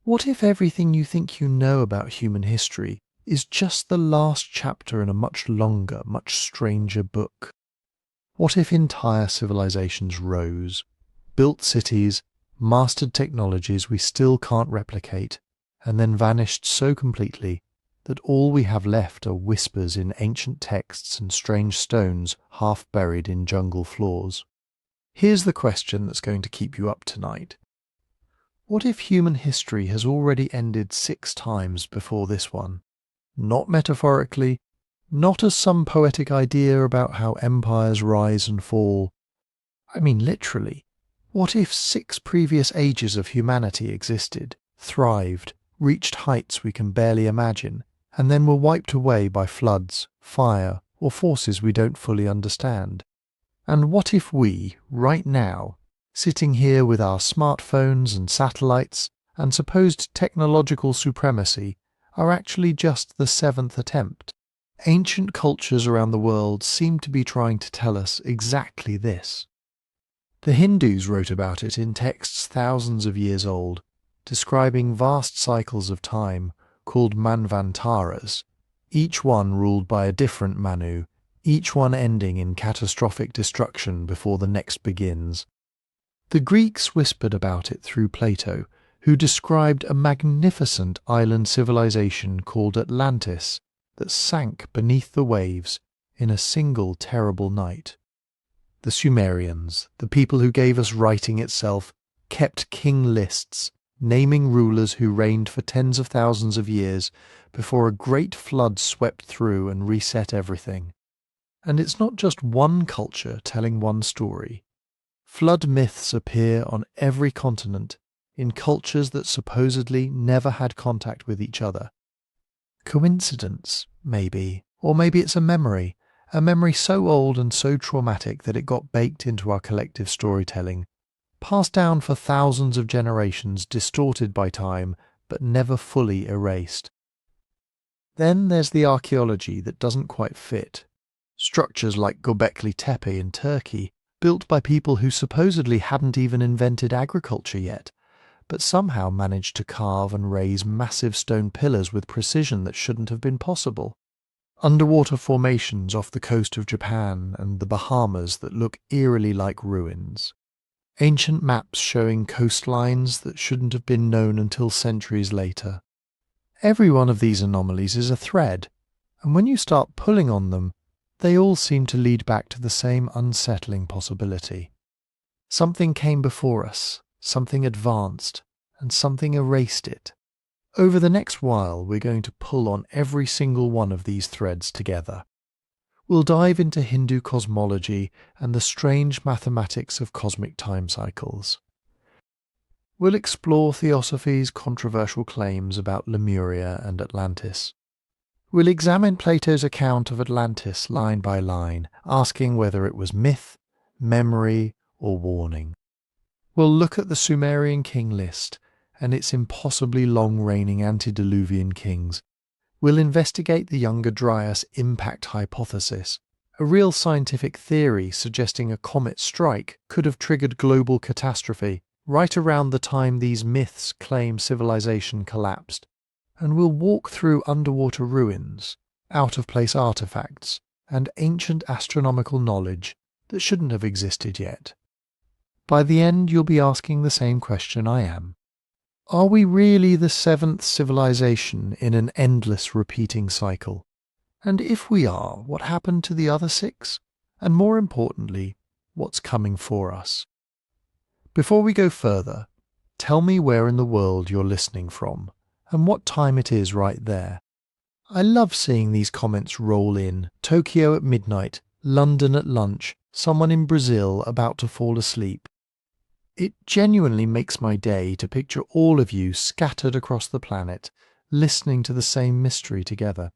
What if everything you think you know about human history is just the last chapter in a much longer, much stranger book? What if entire civilizations rose, built cities, mastered technologies we still can't replicate, and then vanished so completely that all we have left are whispers in ancient texts and strange stones half buried in jungle floors? Here's the question that's going to keep you up tonight. What if human history has already ended 6 times before this one? Not metaphorically, not as some poetic idea about how empires rise and fall. I mean literally. What if 6 previous ages of humanity existed, thrived, reached heights we can barely imagine, and then were wiped away by floods, fire, or forces we don't fully understand? And what if we, right now, sitting here with our smartphones and satellites and supposed technological supremacy, are actually just the 7th attempt? Ancient cultures around the world seem to be trying to tell us exactly this. The Hindus wrote about it in texts thousands of years old, describing vast cycles of time called Manvantaras, each one ruled by a different Manu, each one ending in catastrophic destruction before the next begins. The Greeks whispered about it through Plato, who described a magnificent island civilization called Atlantis that sank beneath the waves in a single terrible night. The Sumerians, the people who gave us writing itself, kept king lists, naming rulers who reigned for tens of thousands of years before a great flood swept through and reset everything. And it's not just one culture telling one story. Flood myths appear on every continent in cultures that supposedly never had contact with each other. Coincidence, maybe, or maybe it's a memory so old and so traumatic that it got baked into our collective storytelling, passed down for thousands of generations, distorted by time, but never fully erased. Then there's the archaeology that doesn't quite fit. Structures like Gobekli Tepe in Turkey, built by people who supposedly hadn't even invented agriculture yet, but somehow managed to carve and raise massive stone pillars with precision that shouldn't have been possible. Underwater formations off the coast of Japan and the Bahamas that look eerily like ruins. Ancient maps showing coastlines that shouldn't have been known until centuries later. Every one of these anomalies is a thread, and when you start pulling on them, they all seem to lead back to the same unsettling possibility. Something came before us, something advanced, and something erased it. Over the next while, we're going to pull on every single one of these threads together. We'll dive into Hindu cosmology and the strange mathematics of cosmic time cycles. We'll explore Theosophy's controversial claims about Lemuria and Atlantis. We'll examine Plato's account of Atlantis line by line, asking whether it was myth, memory, or warning. We'll look at the Sumerian King List and its impossibly long-reigning antediluvian kings. We'll investigate the younger Dryas impact hypothesis, a real scientific theory suggesting a comet strike could have triggered global catastrophe right around the time these myths claim civilization collapsed. And we'll walk through underwater ruins, out-of-place artifacts, and ancient astronomical knowledge that shouldn't have existed yet. By the end, you'll be asking the same question I am. Are we really the 7th civilization in an endless repeating cycle? And if we are, what happened to the other 6? And more importantly, what's coming for us? Before we go further, tell me where in the world you're listening from, and what time it is right there. I love seeing these comments roll in. Tokyo at midnight, London at lunch, someone in Brazil about to fall asleep. It genuinely makes my day to picture all of you scattered across the planet, listening to the same mystery together.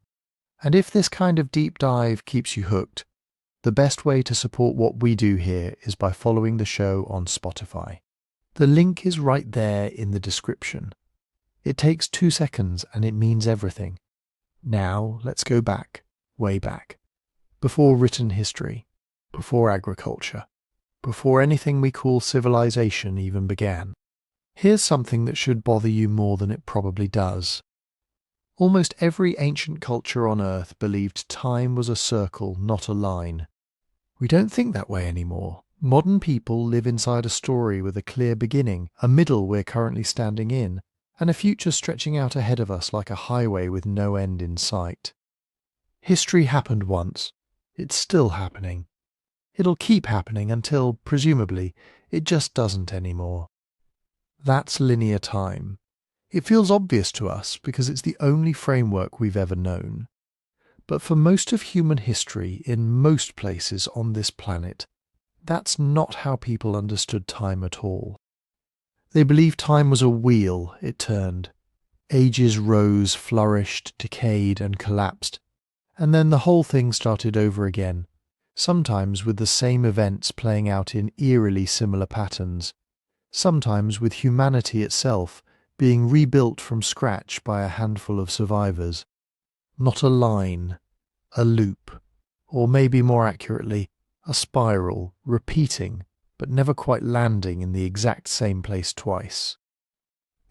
And if this kind of deep dive keeps you hooked, the best way to support what we do here is by following the show on Spotify. The link is right there in the description. It takes 2 seconds and it means everything. Now let's go back, way back. Before written history, before agriculture, before anything we call civilization even began. Here's something that should bother you more than it probably does. Almost every ancient culture on Earth believed time was a circle, not a line. We don't think that way anymore. Modern people live inside a story with a clear beginning, a middle we're currently standing in, and a future stretching out ahead of us like a highway with no end in sight. History happened once. It's still happening. It'll keep happening until, presumably, it just doesn't anymore. That's linear time. It feels obvious to us because it's the only framework we've ever known. But for most of human history, in most places on this planet, that's not how people understood time at all. They believed time was a wheel it turned. Ages rose, flourished, decayed, and collapsed, and then the whole thing started over again, sometimes with the same events playing out in eerily similar patterns, sometimes with humanity itself being rebuilt from scratch by a handful of survivors. Not a line, a loop, or maybe more accurately, a spiral, repeating, but never quite landing in the exact same place twice.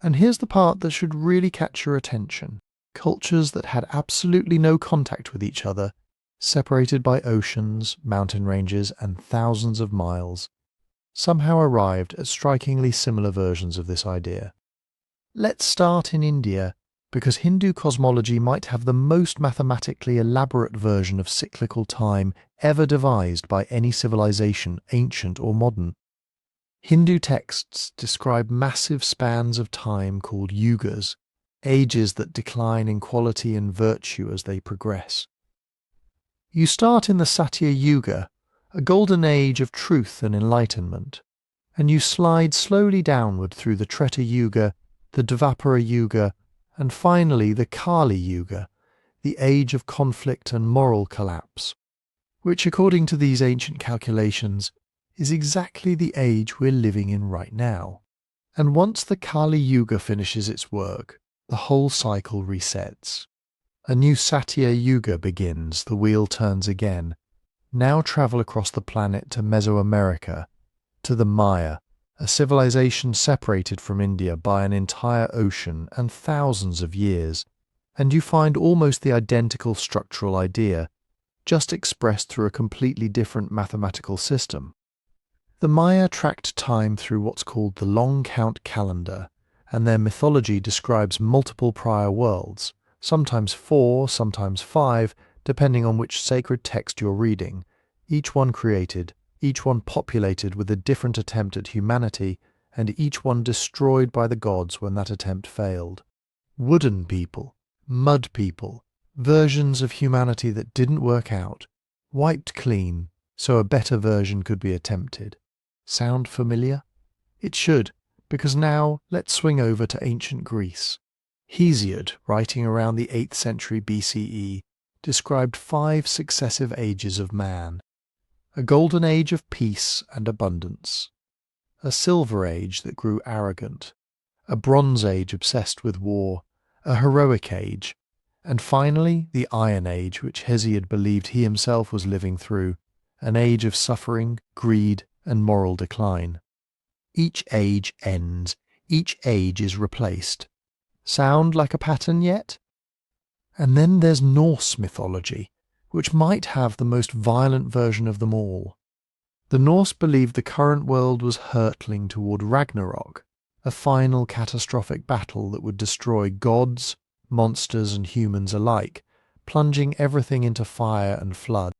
And here's the part that should really catch your attention. Cultures that had absolutely no contact with each other, separated by oceans, mountain ranges, and thousands of miles, somehow arrived at strikingly similar versions of this idea. Let's start in India, because Hindu cosmology might have the most mathematically elaborate version of cyclical time ever devised by any civilization, ancient or modern. Hindu texts describe massive spans of time called yugas, ages that decline in quality and virtue as they progress. You start in the Satya Yuga, a golden age of truth and enlightenment, and you slide slowly downward through the Treta Yuga, the Dvapara Yuga, and finally the Kali Yuga, the age of conflict and moral collapse, which according to these ancient calculations is exactly the age we're living in right now. And once the Kali Yuga finishes its work, the whole cycle resets. A new Satya Yuga begins, the wheel turns again. Now travel across the planet to Mesoamerica, to the Maya, a civilization separated from India by an entire ocean and thousands of years, and you find almost the identical structural idea, just expressed through a completely different mathematical system. The Maya tracked time through what's called the long count calendar, and their mythology describes multiple prior worlds, sometimes 4, sometimes 5, depending on which sacred text you're reading, each one created, each one populated with a different attempt at humanity, and each one destroyed by the gods when that attempt failed. Wooden people, mud people, versions of humanity that didn't work out, wiped clean so a better version could be attempted. Sound familiar? It should, because now let's swing over to ancient Greece. Hesiod, writing around the 8th century BCE, described 5 successive ages of man. A golden age of peace and abundance, a silver age that grew arrogant, a bronze age obsessed with war, a heroic age, and finally the Iron Age which Hesiod believed he himself was living through, an age of suffering, greed, and moral decline. Each age ends, each age is replaced. Sound like a pattern yet? And then there's Norse mythology, which might have the most violent version of them all. The Norse believed the current world was hurtling toward Ragnarok, a final catastrophic battle that would destroy gods, monsters and humans alike, plunging everything into fire and flood.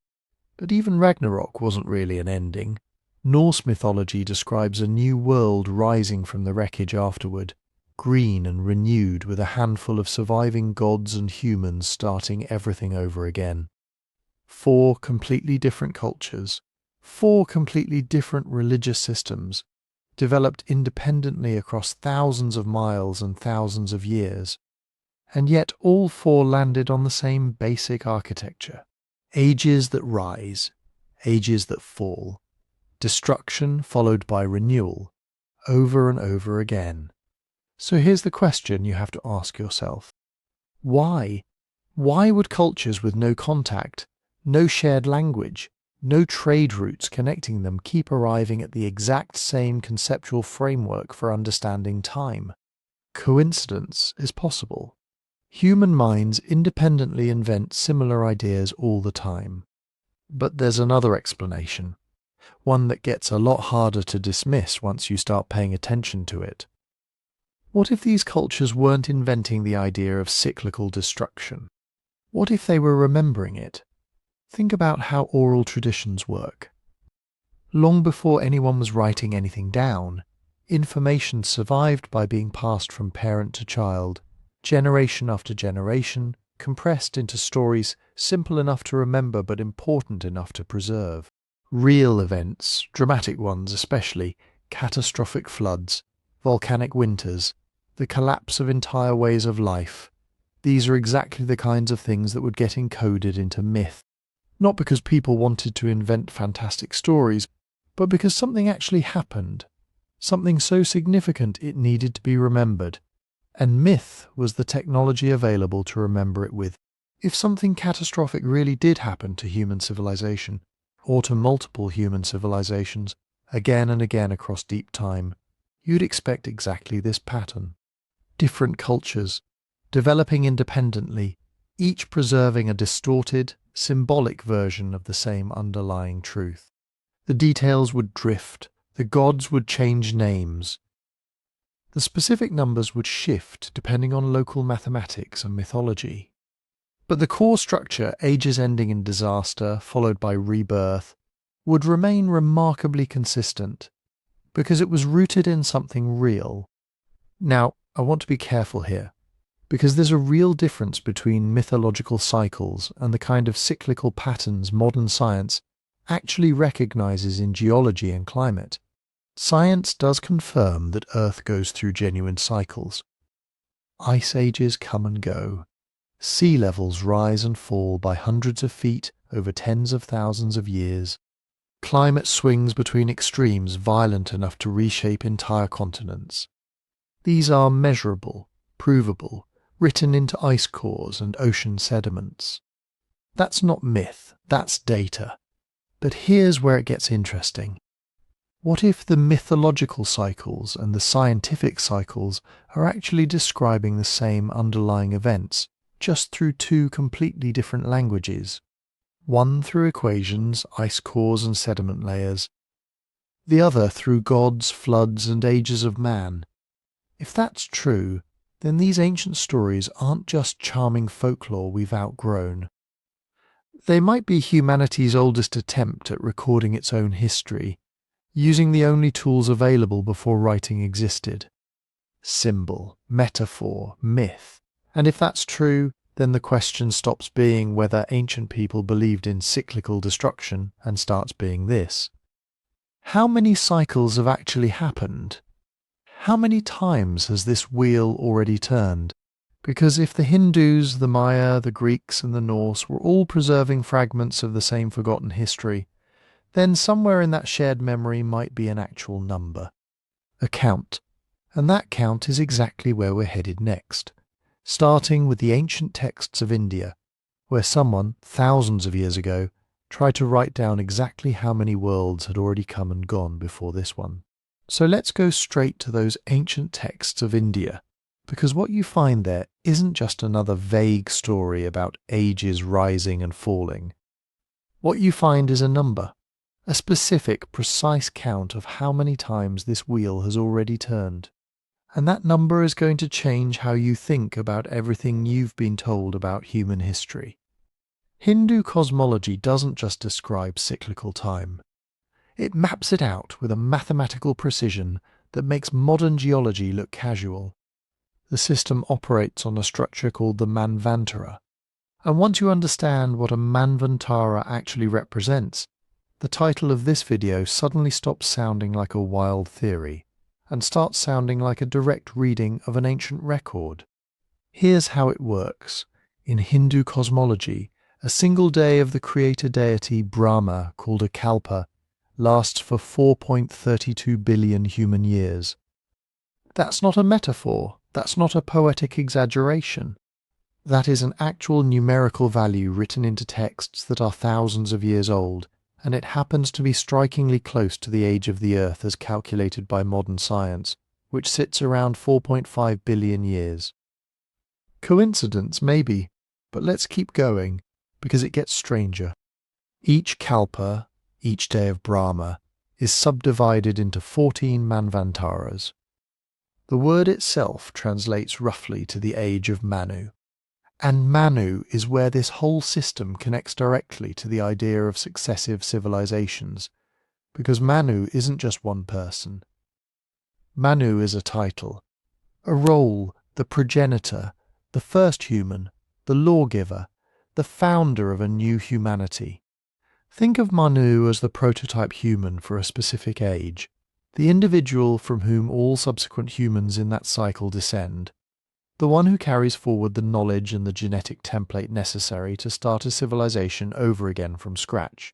But even Ragnarok wasn't really an ending. Norse mythology describes a new world rising from the wreckage afterward, green and renewed with a handful of surviving gods and humans starting everything over again. 4 completely different cultures, 4 completely different religious systems, developed independently across thousands of miles and thousands of years, and yet all 4 landed on the same basic architecture. Ages that rise, ages that fall, destruction followed by renewal, over and over again. So here's the question you have to ask yourself. Why? Why would cultures with no contact, no shared language, No trade routes connecting them keep arriving at the exact same conceptual framework for understanding time. Coincidence is possible. Human minds independently invent similar ideas all the time. But there's another explanation, one that gets a lot harder to dismiss once you start paying attention to it. What if these cultures weren't inventing the idea of cyclical destruction? What if they were remembering it? Think about how oral traditions work. Long before anyone was writing anything down, information survived by being passed from parent to child, generation after generation, compressed into stories simple enough to remember but important enough to preserve. Real events, dramatic ones especially, catastrophic floods, volcanic winters, the collapse of entire ways of life, these are exactly the kinds of things that would get encoded into myth. Not because people wanted to invent fantastic stories, but because something actually happened. Something so significant it needed to be remembered. And myth was the technology available to remember it with. If something catastrophic really did happen to human civilization, or to multiple human civilizations, again and again across deep time, you'd expect exactly this pattern. Different cultures, developing independently, each preserving a distorted, symbolic version of the same underlying truth. The details would drift, the gods would change names. The specific numbers would shift depending on local mathematics and mythology. But the core structure, ages ending in disaster followed by rebirth, would remain remarkably consistent, because it was rooted in something real. Now, I want to be careful here, because there's a real difference between mythological cycles and the kind of cyclical patterns modern science actually recognizes in geology and climate. Science does confirm that Earth goes through genuine cycles. Ice ages come and go. Sea levels rise and fall by hundreds of feet over tens of thousands of years. Climate swings between extremes violent enough to reshape entire continents. These are measurable, provable, written into ice cores and ocean sediments. That's not myth, that's data. But here's where it gets interesting. What if the mythological cycles and the scientific cycles are actually describing the same underlying events, just through two completely different languages? One through equations, ice cores and sediment layers, the other through gods, floods and ages of man. If that's true, then these ancient stories aren't just charming folklore we've outgrown. They might be humanity's oldest attempt at recording its own history, using the only tools available before writing existed. Symbol, metaphor, myth. And if that's true, then the question stops being whether ancient people believed in cyclical destruction and starts being this. How many cycles have actually happened? How many times has this wheel already turned? Because if the Hindus, the Maya, the Greeks and the Norse were all preserving fragments of the same forgotten history, then somewhere in that shared memory might be an actual number, a count, and that count is exactly where we're headed next, starting with the ancient texts of India, where someone, thousands of years ago, tried to write down exactly how many worlds had already come and gone before this one. So let's go straight to those ancient texts of India, because what you find there isn't just another vague story about ages rising and falling. What you find is a number. A specific, precise count of how many times this wheel has already turned. And that number is going to change how you think about everything you've been told about human history. Hindu cosmology doesn't just describe cyclical time. It maps it out with a mathematical precision that makes modern geology look casual. The system operates on a structure called the Manvantara. And once you understand what a Manvantara actually represents, the title of this video suddenly stops sounding like a wild theory and starts sounding like a direct reading of an ancient record. Here's how it works. In Hindu cosmology, a single day of the creator deity Brahma, called a kalpa, lasts for 4.32 billion human years. That's not a metaphor. That's not a poetic exaggeration. That is an actual numerical value written into texts that are thousands of years old and it happens to be strikingly close to the age of the Earth as calculated by modern science, which sits around 4.5 billion years. Coincidence, maybe, but let's keep going, because it gets stranger. Each Kalpa, each day of Brahma, is subdivided into 14 Manvantaras. The word itself translates roughly to the age of Manu. And Manu is where this whole system connects directly to the idea of successive civilizations, because Manu isn't just one person. Manu is a title, a role, the progenitor, the first human, the lawgiver, the founder of a new humanity. Think of Manu as the prototype human for a specific age, the individual from whom all subsequent humans in that cycle descend, the one who carries forward the knowledge and the genetic template necessary to start a civilization over again from scratch.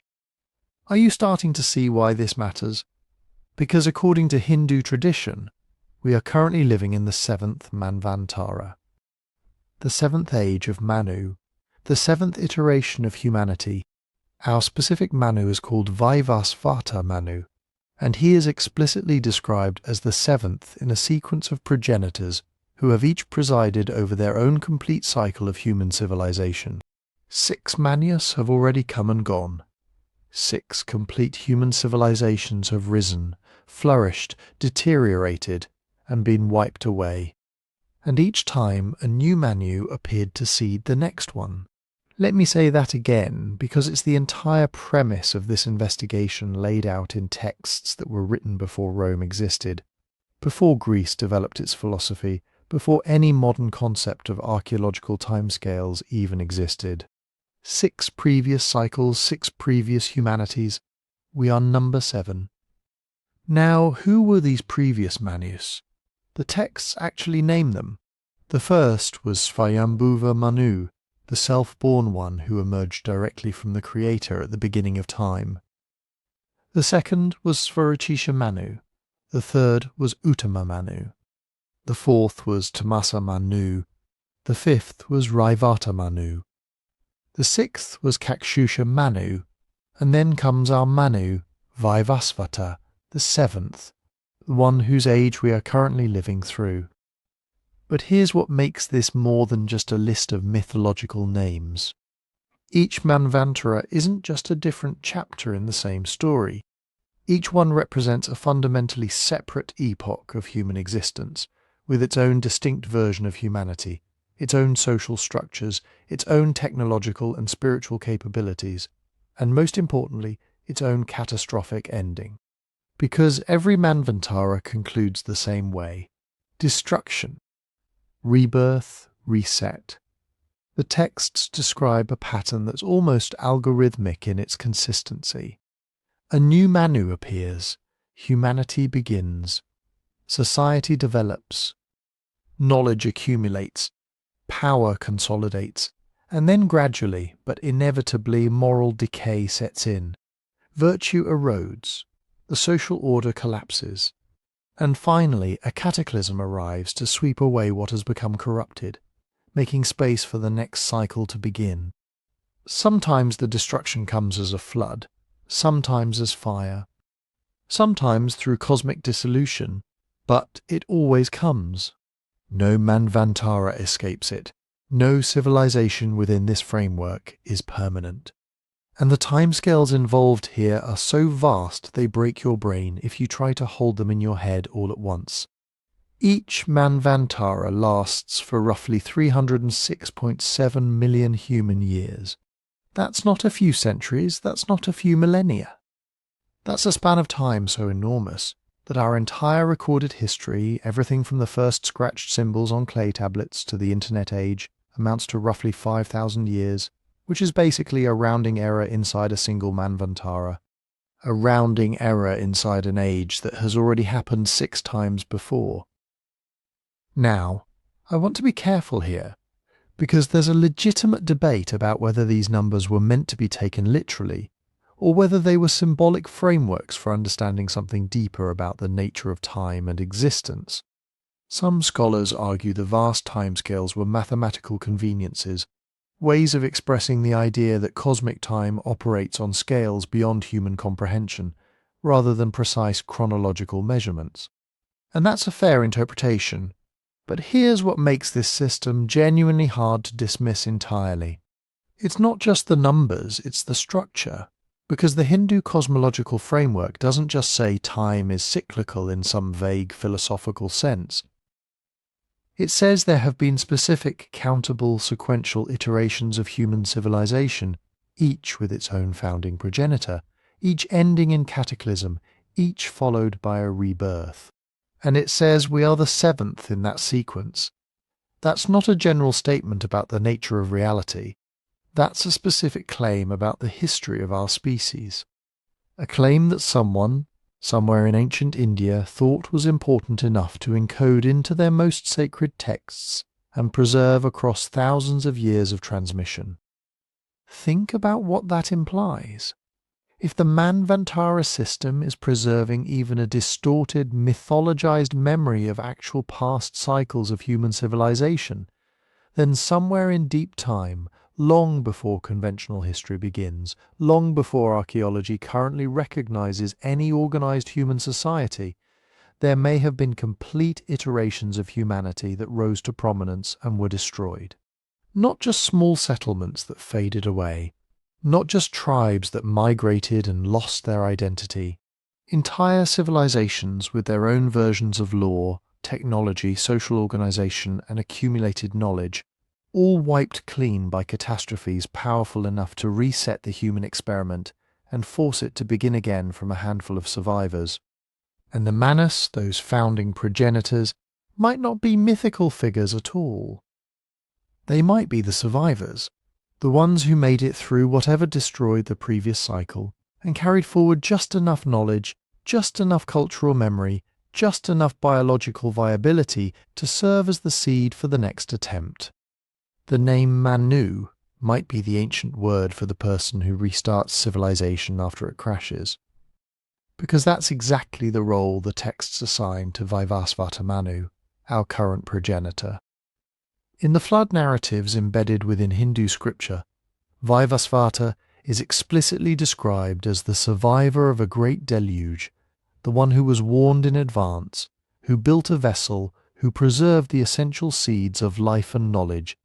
Are you starting to see why this matters? Because according to Hindu tradition, we are currently living in the 7th Manvantara, the 7th age of Manu, the 7th iteration of humanity. Our specific Manu is called Vaivasvata Manu, and he is explicitly described as the 7th in a sequence of progenitors who have each presided over their own complete cycle of human civilization. 6 Manus have already come and gone. 6 complete human civilizations have risen, flourished, deteriorated, and been wiped away. And each time a new Manu appeared to seed the next one. Let me say that again, because it's the entire premise of this investigation laid out in texts that were written before Rome existed, before Greece developed its philosophy, before any modern concept of archaeological timescales even existed. 6 previous cycles, 6 previous humanities. We are number 7. Now, who were these previous Manus? The texts actually name them. The first was Svayambhuva Manu, the self-born one who emerged directly from the Creator at the beginning of time. The second was Svarachisha Manu. The third was Uttama Manu. The fourth was Tamasa Manu. The fifth was Raivata Manu. The sixth was Kakshusha Manu. And then comes our Manu, Vaivasvata, the 7th, the one whose age we are currently living through. But here's what makes this more than just a list of mythological names. Each Manvantara isn't just a different chapter in the same story. Each one represents a fundamentally separate epoch of human existence, with its own distinct version of humanity, its own social structures, its own technological and spiritual capabilities, and most importantly, its own catastrophic ending. Because every Manvantara concludes the same way: destruction, rebirth, reset. The texts describe a pattern that's almost algorithmic in its consistency. A new Manu appears, humanity begins, society develops, knowledge accumulates, power consolidates, and then gradually, but inevitably, moral decay sets in. Virtue erodes, the social order collapses, and finally a cataclysm arrives to sweep away what has become corrupted, making space for the next cycle to begin. Sometimes the destruction comes as a flood, sometimes as fire, sometimes through cosmic dissolution, but it always comes. No Manvantara escapes it. No civilization within this framework is permanent. And the timescales involved here are so vast they break your brain if you try to hold them in your head all at once. Each Manvantara lasts for roughly 306.7 million human years. That's not a few centuries, that's not a few millennia. That's a span of time so enormous that our entire recorded history, everything from the first scratched symbols on clay tablets to the internet age, amounts to roughly 5,000 years, which is basically a rounding error inside a single Manvantara, a rounding error inside an age that has already happened 6 times before. Now, I want to be careful here, because there's a legitimate debate about whether these numbers were meant to be taken literally, or whether they were symbolic frameworks for understanding something deeper about the nature of time and existence. Some scholars argue the vast timescales were mathematical conveniences, ways of expressing the idea that cosmic time operates on scales beyond human comprehension, rather than precise chronological measurements. And that's a fair interpretation, but here's what makes this system genuinely hard to dismiss entirely. It's not just the numbers, it's the structure. Because the Hindu cosmological framework doesn't just say time is cyclical in some vague philosophical sense. It says there have been specific, countable, sequential iterations of human civilization, each with its own founding progenitor, each ending in cataclysm, each followed by a rebirth. And it says we are the seventh in that sequence. That's not a general statement about the nature of reality. That's a specific claim about the history of our species. A claim that someone, somewhere in ancient India, thought was important enough to encode into their most sacred texts and preserve across thousands of years of transmission. Think about what that implies. If the Manvantara system is preserving even a distorted, mythologized memory of actual past cycles of human civilization, then somewhere in deep time, long before conventional history begins, long before archaeology currently recognizes any organized human society, there may have been complete iterations of humanity that rose to prominence and were destroyed. Not just small settlements that faded away, not just tribes that migrated and lost their identity. Entire civilizations with their own versions of law, technology, social organization, and accumulated knowledge, all wiped clean by catastrophes powerful enough to reset the human experiment and force it to begin again from a handful of survivors. And the Manus, those founding progenitors, might not be mythical figures at all. They might be the survivors, the ones who made it through whatever destroyed the previous cycle and carried forward just enough knowledge, just enough cultural memory, just enough biological viability to serve as the seed for the next attempt. The name Manu might be the ancient word for the person who restarts civilization after it crashes, because that's exactly the role the texts assign to Vaivasvata Manu, our current progenitor. In the flood narratives embedded within Hindu scripture, Vaivasvata is explicitly described as the survivor of a great deluge, the one who was warned in advance, who built a vessel, who preserved the essential seeds of life and knowledge,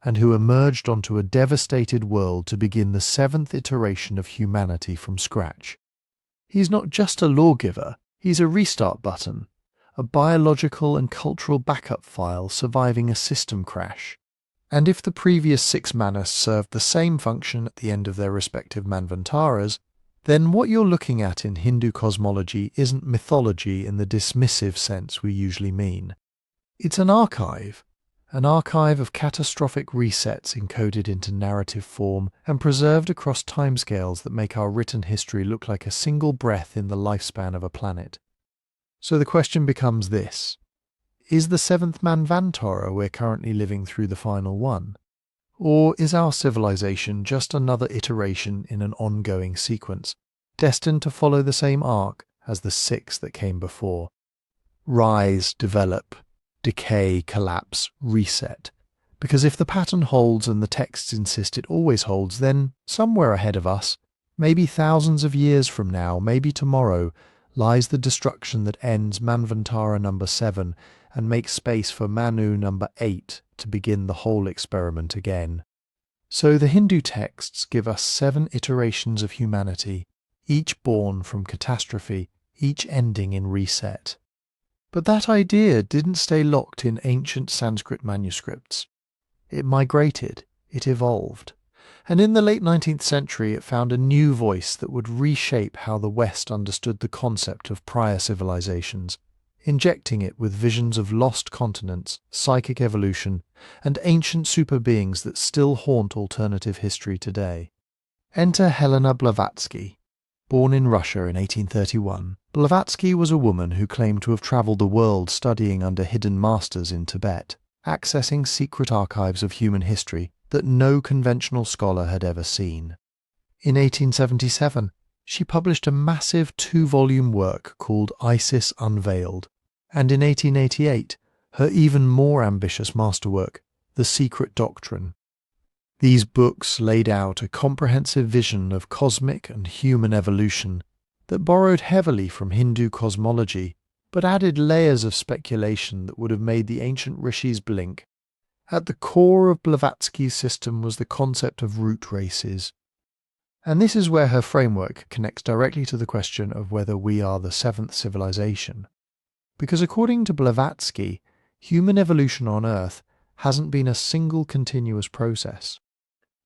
and who emerged onto a devastated world to begin the seventh iteration of humanity from scratch. He's not just a lawgiver, he's a restart button, a biological and cultural backup file surviving a system crash. And if the previous 6 Manus served the same function at the end of their respective Manvantaras, then what you're looking at in Hindu cosmology isn't mythology in the dismissive sense we usually mean. It's an archive of catastrophic resets encoded into narrative form and preserved across timescales that make our written history look like a single breath in the lifespan of a planet. So the question becomes this: is the 7th Manvantara we're currently living through the final one? Or is our civilization just another iteration in an ongoing sequence, destined to follow the same arc as the 6 that came before? Rise, develop, decay, collapse, reset. Because if the pattern holds and the texts insist it always holds, then somewhere ahead of us, maybe thousands of years from now, maybe tomorrow, lies the destruction that ends Manvantara number 7 and makes space for Manu number 8 to begin the whole experiment again. So the Hindu texts give us 7 iterations of humanity, each born from catastrophe, each ending in reset. But that idea didn't stay locked in ancient Sanskrit manuscripts. It migrated, it evolved, and in the late 19th century it found a new voice that would reshape how the West understood the concept of prior civilizations, injecting it with visions of lost continents, psychic evolution, and ancient super-beings that still haunt alternative history today. Enter Helena Blavatsky. Born in Russia in 1831, Blavatsky was a woman who claimed to have travelled the world studying under hidden masters in Tibet, accessing secret archives of human history that no conventional scholar had ever seen. In 1877, she published a massive 2-volume work called Isis Unveiled, and in 1888, her even more ambitious masterwork, The Secret Doctrine. These books laid out a comprehensive vision of cosmic and human evolution that borrowed heavily from Hindu cosmology, but added layers of speculation that would have made the ancient rishis blink. At the core of Blavatsky's system was the concept of root races. And this is where her framework connects directly to the question of whether we are the seventh civilization. Because according to Blavatsky, human evolution on Earth hasn't been a single continuous process.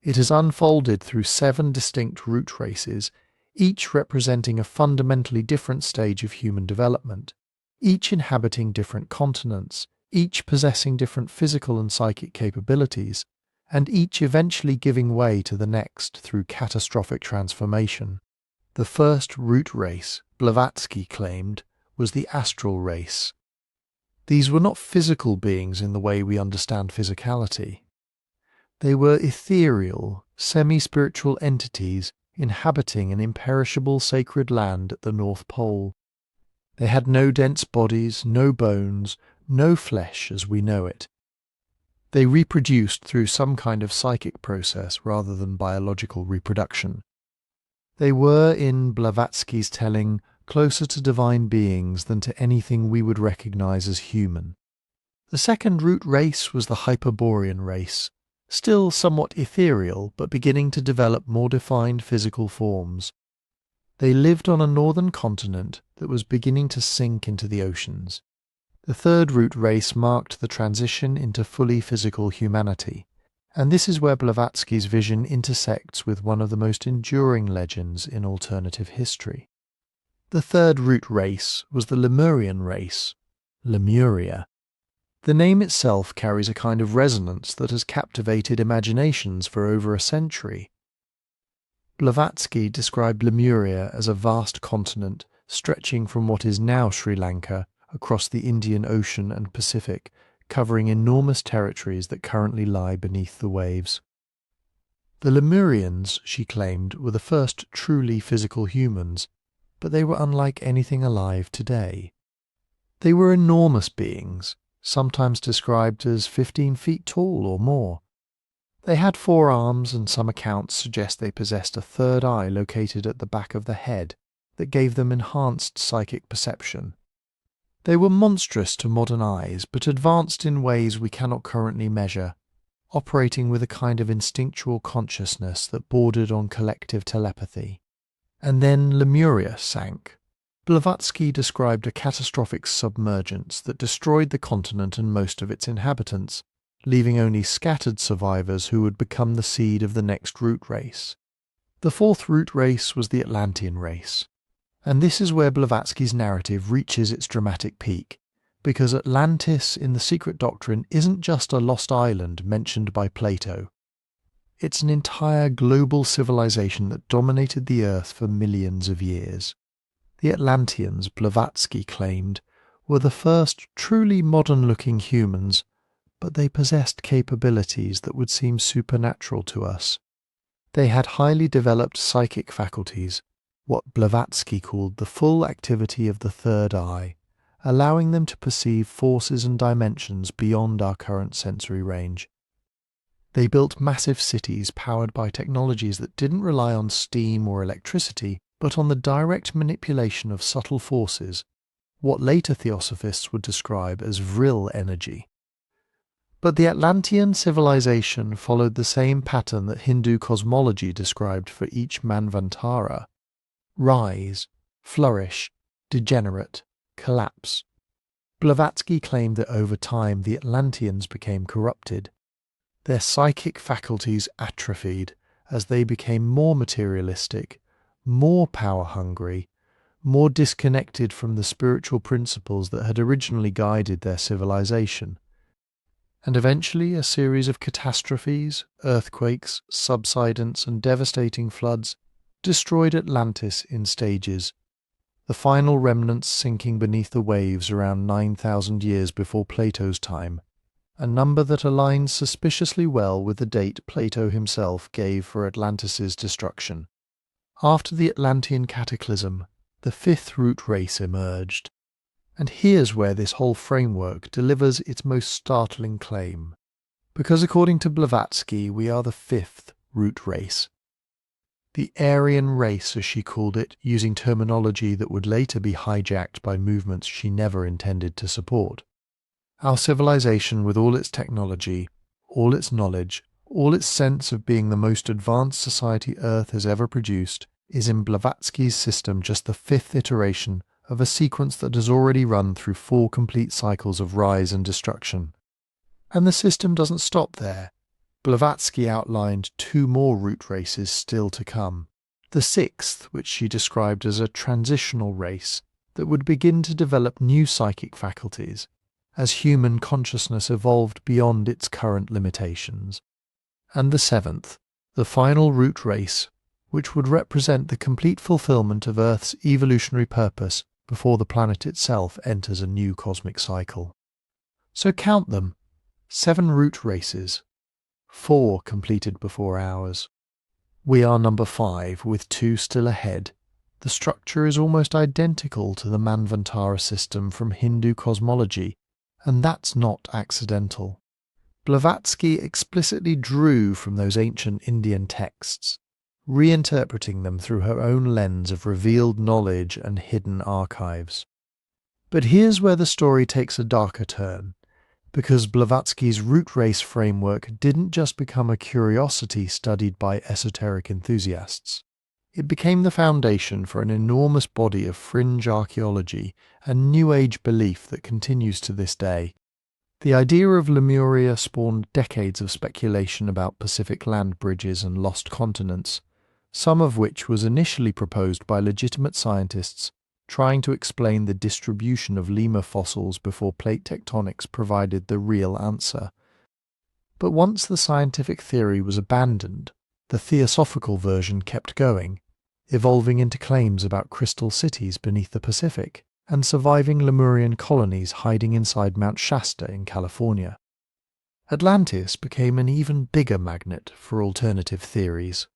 It has unfolded through 7 distinct root races, each representing a fundamentally different stage of human development, each inhabiting different continents, each possessing different physical and psychic capabilities, and each eventually giving way to the next through catastrophic transformation. The first root race, Blavatsky claimed, was the astral race. These were not physical beings in the way we understand physicality. They were ethereal, semi-spiritual entities inhabiting an imperishable sacred land at the North Pole. They had no dense bodies, no bones, no flesh as we know it. They reproduced through some kind of psychic process rather than biological reproduction. They were, in Blavatsky's telling, closer to divine beings than to anything we would recognize as human. The second root race was the Hyperborean race, still somewhat ethereal but beginning to develop more defined physical forms. They lived on a northern continent that was beginning to sink into the oceans. The third root race marked the transition into fully physical humanity, and this is where Blavatsky's vision intersects with one of the most enduring legends in alternative history. The third root race was the Lemurian race, Lemuria. The name itself carries a kind of resonance that has captivated imaginations for over a century. Blavatsky described Lemuria as a vast continent stretching from what is now Sri Lanka across the Indian Ocean and Pacific, covering enormous territories that currently lie beneath the waves. The Lemurians, she claimed, were the first truly physical humans, but they were unlike anything alive today. They were enormous beings, sometimes described as 15 feet tall or more. They had 4 arms, and some accounts suggest they possessed a third eye located at the back of the head that gave them enhanced psychic perception. They were monstrous to modern eyes, but advanced in ways we cannot currently measure, operating with a kind of instinctual consciousness that bordered on collective telepathy. And then Lemuria sank. Blavatsky described a catastrophic submergence that destroyed the continent and most of its inhabitants, leaving only scattered survivors who would become the seed of the next root race. The fourth root race was the Atlantean race. And this is where Blavatsky's narrative reaches its dramatic peak, because Atlantis in the Secret Doctrine isn't just a lost island mentioned by Plato. It's an entire global civilization that dominated the Earth for millions of years. The Atlanteans, Blavatsky claimed, were the first truly modern-looking humans, but they possessed capabilities that would seem supernatural to us. They had highly developed psychic faculties, what Blavatsky called the full activity of the third eye, allowing them to perceive forces and dimensions beyond our current sensory range. They built massive cities powered by technologies that didn't rely on steam or electricity, but on the direct manipulation of subtle forces, what later Theosophists would describe as vril energy. But the Atlantean civilization followed the same pattern that Hindu cosmology described for each Manvantara: rise, flourish, degenerate, collapse. Blavatsky claimed that over time the Atlanteans became corrupted. Their psychic faculties atrophied as they became more materialistic, more power-hungry, more disconnected from the spiritual principles that had originally guided their civilization. And eventually a series of catastrophes, earthquakes, subsidence, and devastating floods destroyed Atlantis in stages, the final remnants sinking beneath the waves around 9,000 years before Plato's time, a number that aligns suspiciously well with the date Plato himself gave for Atlantis's destruction. After the Atlantean Cataclysm, the fifth root race emerged. And here's where this whole framework delivers its most startling claim. Because according to Blavatsky, we are the fifth root race. The Aryan race, as she called it, using terminology that would later be hijacked by movements she never intended to support. Our civilization, with all its technology, all its knowledge, all its sense of being the most advanced society Earth has ever produced, is in Blavatsky's system just the fifth iteration of a sequence that has already run through 4 complete cycles of rise and destruction. And the system doesn't stop there. Blavatsky outlined 2 more root races still to come. The 6th, which she described as a transitional race that would begin to develop new psychic faculties as human consciousness evolved beyond its current limitations. And the 7th, the final root race, which would represent the complete fulfillment of Earth's evolutionary purpose before the planet itself enters a new cosmic cycle. So count them. 7 root races. 4 completed before ours. We are number 5, with 2 still ahead. The structure is almost identical to the Manvantara system from Hindu cosmology, and that's not accidental. Blavatsky explicitly drew from those ancient Indian texts, reinterpreting them through her own lens of revealed knowledge and hidden archives. But here's where the story takes a darker turn, because Blavatsky's root race framework didn't just become a curiosity studied by esoteric enthusiasts. It became the foundation for an enormous body of fringe archaeology and New Age belief that continues to this day. The idea of Lemuria spawned decades of speculation about Pacific land bridges and lost continents, some of which was initially proposed by legitimate scientists trying to explain the distribution of lemur fossils before plate tectonics provided the real answer. But once the scientific theory was abandoned, the Theosophical version kept going, evolving into claims about crystal cities beneath the Pacific and surviving Lemurian colonies hiding inside Mount Shasta in California. Atlantis became an even bigger magnet for alternative theories.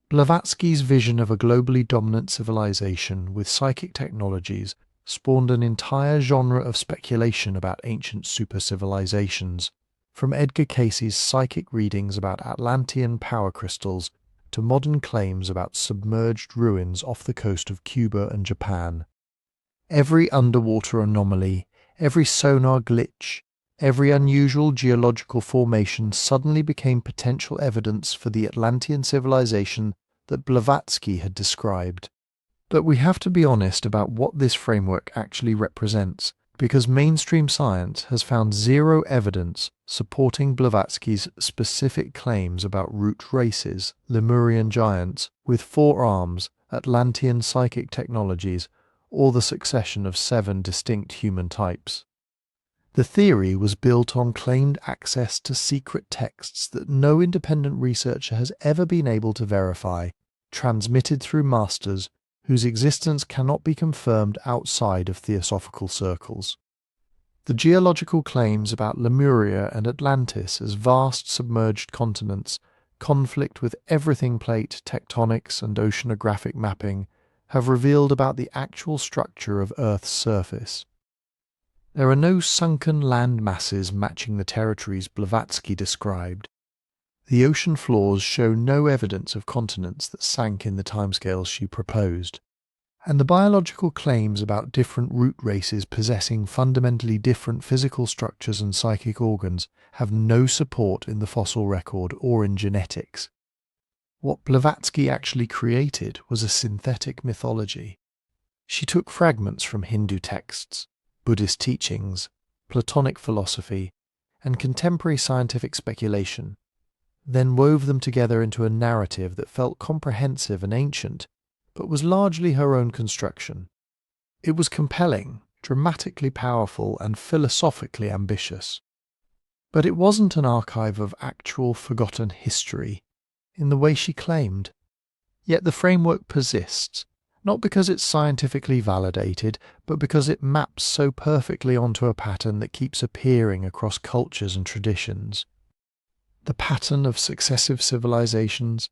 Blavatsky's vision of a globally dominant civilization with psychic technologies spawned an entire genre of speculation about ancient super-civilizations, from Edgar Cayce's psychic readings about Atlantean power crystals to modern claims about submerged ruins off the coast of Cuba and Japan. Every underwater anomaly, every sonar glitch, every unusual geological formation suddenly became potential evidence for the Atlantean civilization that Blavatsky had described. But we have to be honest about what this framework actually represents, because mainstream science has found zero evidence supporting Blavatsky's specific claims about root races, Lemurian giants with 4 arms, Atlantean psychic technologies, or the succession of 7 distinct human types. The theory was built on claimed access to secret texts that no independent researcher has ever been able to verify, transmitted through masters whose existence cannot be confirmed outside of theosophical circles. The geological claims about Lemuria and Atlantis as vast submerged continents conflict with everything plate tectonics and oceanographic mapping have revealed about the actual structure of Earth's surface. There are no sunken land masses matching the territories Blavatsky described. The ocean floors show no evidence of continents that sank in the timescales she proposed. And the biological claims about different root races possessing fundamentally different physical structures and psychic organs have no support in the fossil record or in genetics. What Blavatsky actually created was a synthetic mythology. She took fragments from Hindu texts, Buddhist teachings, Platonic philosophy, and contemporary scientific speculation, then wove them together into a narrative that felt comprehensive and ancient, but was largely her own construction. It was compelling, dramatically powerful, and philosophically ambitious. But it wasn't an archive of actual forgotten history, in the way she claimed. Yet the framework persists, not because it's scientifically validated, but because it maps so perfectly onto a pattern that keeps appearing across cultures and traditions. The pattern of successive civilizations,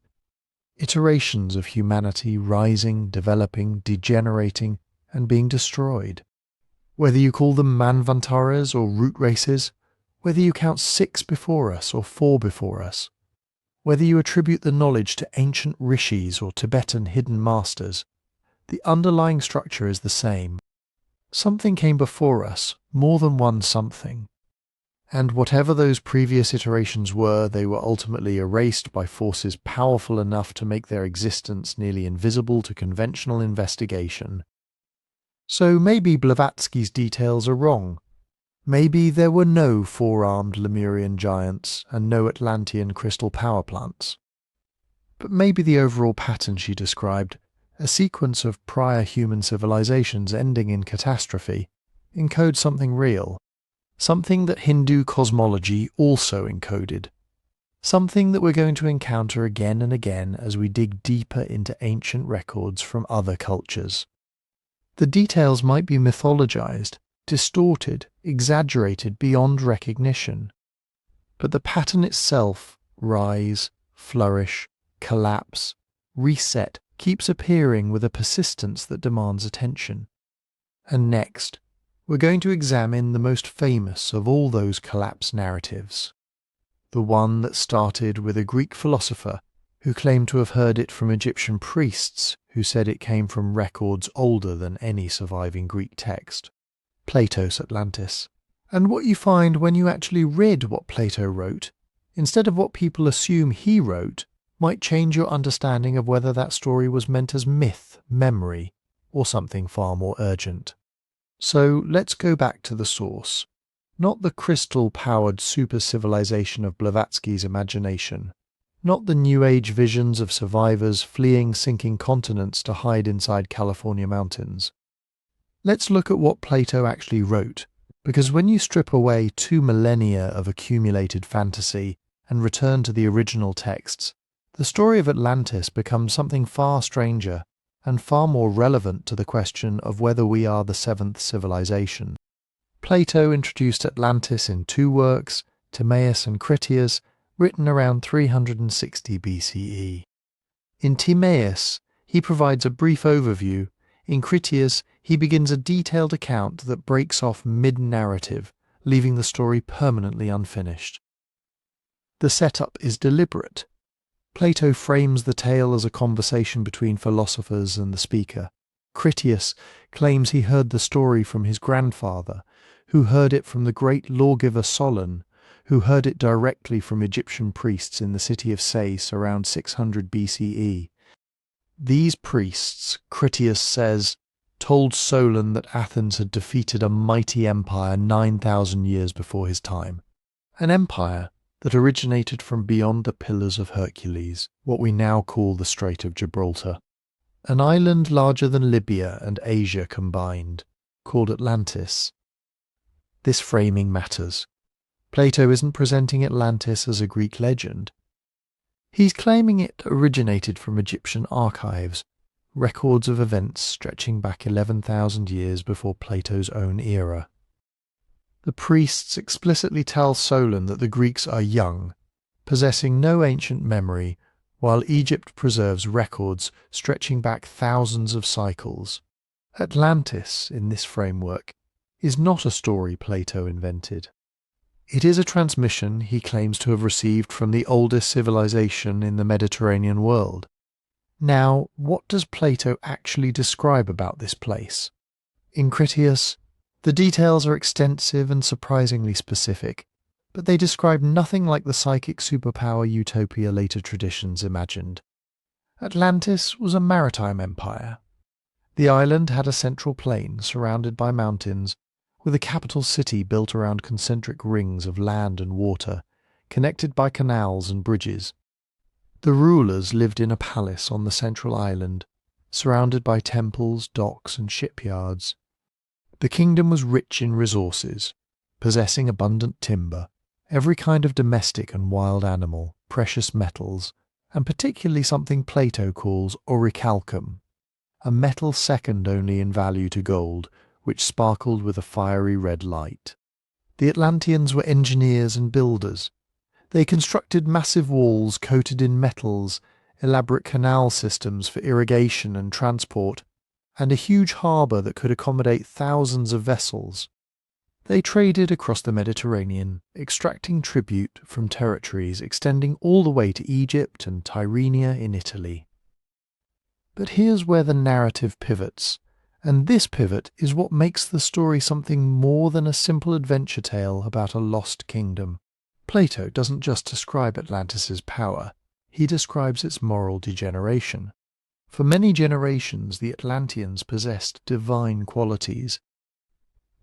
iterations of humanity rising, developing, degenerating, and being destroyed. Whether you call them Manvantaras or root races, Whether you count 6 before us or 4 before us, whether you attribute the knowledge to ancient rishis or Tibetan hidden masters, the underlying structure is the same. Something came before us, more than one something. And whatever those previous iterations were, they were ultimately erased by forces powerful enough to make their existence nearly invisible to conventional investigation. So maybe Blavatsky's details are wrong. Maybe there were no four-armed Lemurian giants and no Atlantean crystal power plants. But maybe the overall pattern she described, a sequence of prior human civilizations ending in catastrophe, encodes something real. Something that Hindu cosmology also encoded. Something that we're going to encounter again and again as we dig deeper into ancient records from other cultures. The details might be mythologized, distorted, exaggerated beyond recognition. But the pattern itself, rise, flourish, collapse, reset, keeps appearing with a persistence that demands attention. And next, we're going to examine the most famous of all those collapse narratives. The one that started with a Greek philosopher who claimed to have heard it from Egyptian priests who said it came from records older than any surviving Greek text, Plato's Atlantis. And what you find when you actually read what Plato wrote, instead of what people assume he wrote, might change your understanding of whether that story was meant as myth, memory, or something far more urgent. So let's go back to the source, not the crystal-powered super-civilization of Blavatsky's imagination, not the New Age visions of survivors fleeing sinking continents to hide inside California mountains. Let's look at what Plato actually wrote, because when you strip away 2 millennia of accumulated fantasy and return to the original texts, the story of Atlantis becomes something far stranger and far more relevant to the question of whether we are the 7th civilization. Plato introduced Atlantis in 2 works, Timaeus and Critias, written around 360 BCE. In Timaeus, he provides a brief overview. In Critias, he begins a detailed account that breaks off mid-narrative, leaving the story permanently unfinished. The setup is deliberate. Plato frames the tale as a conversation between philosophers and the speaker. Critias claims he heard the story from his grandfather, who heard it from the great lawgiver Solon, who heard it directly from Egyptian priests in the city of Sais around 600 BCE. These priests, Critias says, told Solon that Athens had defeated a mighty empire 9,000 years before his time. An empire that originated from beyond the Pillars of Hercules, what we now call the Strait of Gibraltar. An island larger than Libya and Asia combined, called Atlantis. This framing matters. Plato isn't presenting Atlantis as a Greek legend. He's claiming it originated from Egyptian archives, records of events stretching back 11,000 years before Plato's own era. The priests explicitly tell Solon that the Greeks are young, possessing no ancient memory, while Egypt preserves records stretching back thousands of cycles. Atlantis, in this framework, is not a story Plato invented. It is a transmission he claims to have received from the oldest civilization in the Mediterranean world. Now, what does Plato actually describe about this place? In Critias, the details are extensive and surprisingly specific, but they describe nothing like the psychic superpower utopia later traditions imagined. Atlantis was a maritime empire. The island had a central plain surrounded by mountains, with a capital city built around concentric rings of land and water, connected by canals and bridges. The rulers lived in a palace on the central island, surrounded by temples, docks, and shipyards. The kingdom was rich in resources, possessing abundant timber, every kind of domestic and wild animal, precious metals, and particularly something Plato calls orichalcum, a metal second only in value to gold, which sparkled with a fiery red light. The Atlanteans were engineers and builders. They constructed massive walls coated in metals, elaborate canal systems for irrigation and transport, and a huge harbour that could accommodate thousands of vessels. They traded across the Mediterranean, extracting tribute from territories extending all the way to Egypt and Tyrrhenia in Italy. But here's where the narrative pivots, and this pivot is what makes the story something more than a simple adventure tale about a lost kingdom. Plato doesn't just describe Atlantis's power, he describes its moral degeneration. For many generations, the Atlanteans possessed divine qualities.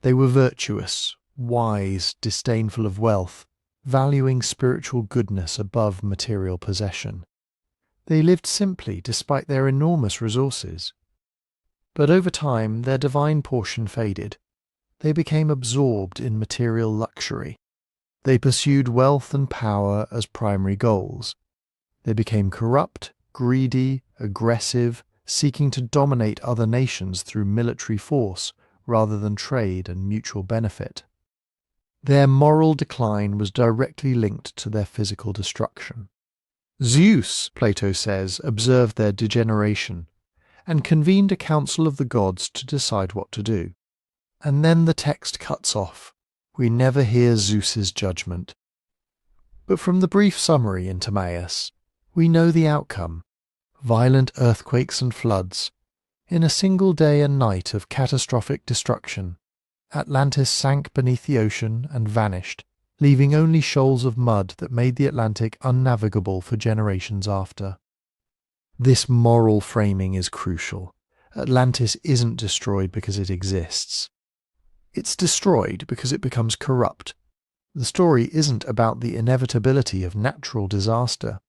They were virtuous, wise, disdainful of wealth, valuing spiritual goodness above material possession. They lived simply despite their enormous resources. But over time, their divine portion faded. They became absorbed in material luxury. They pursued wealth and power as primary goals. They became corrupt, greedy, aggressive, seeking to dominate other nations through military force rather than trade and mutual benefit. Their moral decline was directly linked to their physical destruction. Zeus, Plato says, observed their degeneration and convened a council of the gods to decide what to do. And then the text cuts off. We never hear Zeus's judgment. But from the brief summary in Timaeus, we know the outcome: violent earthquakes and floods. In a single day and night of catastrophic destruction, Atlantis sank beneath the ocean and vanished, leaving only shoals of mud that made the Atlantic unnavigable for generations after. This moral framing is crucial. Atlantis isn't destroyed because it exists. It's destroyed because it becomes corrupt. The story isn't about the inevitability of natural disaster.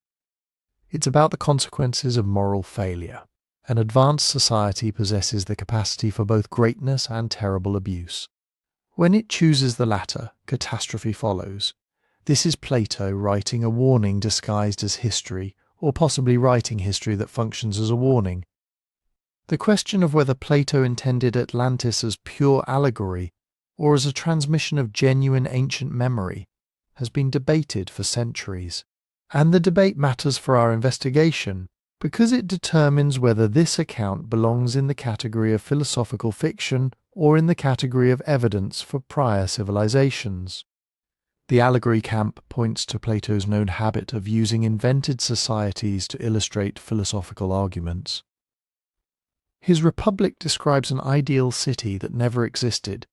It's about the consequences of moral failure. An advanced society possesses the capacity for both greatness and terrible abuse. When it chooses the latter, catastrophe follows. This is Plato writing a warning disguised as history, or possibly writing history that functions as a warning. The question of whether Plato intended Atlantis as pure allegory or as a transmission of genuine ancient memory has been debated for centuries. And the debate matters for our investigation because it determines whether this account belongs in the category of philosophical fiction or in the category of evidence for prior civilizations. The allegory camp points to Plato's known habit of using invented societies to illustrate philosophical arguments. His Republic describes an ideal city that never existed.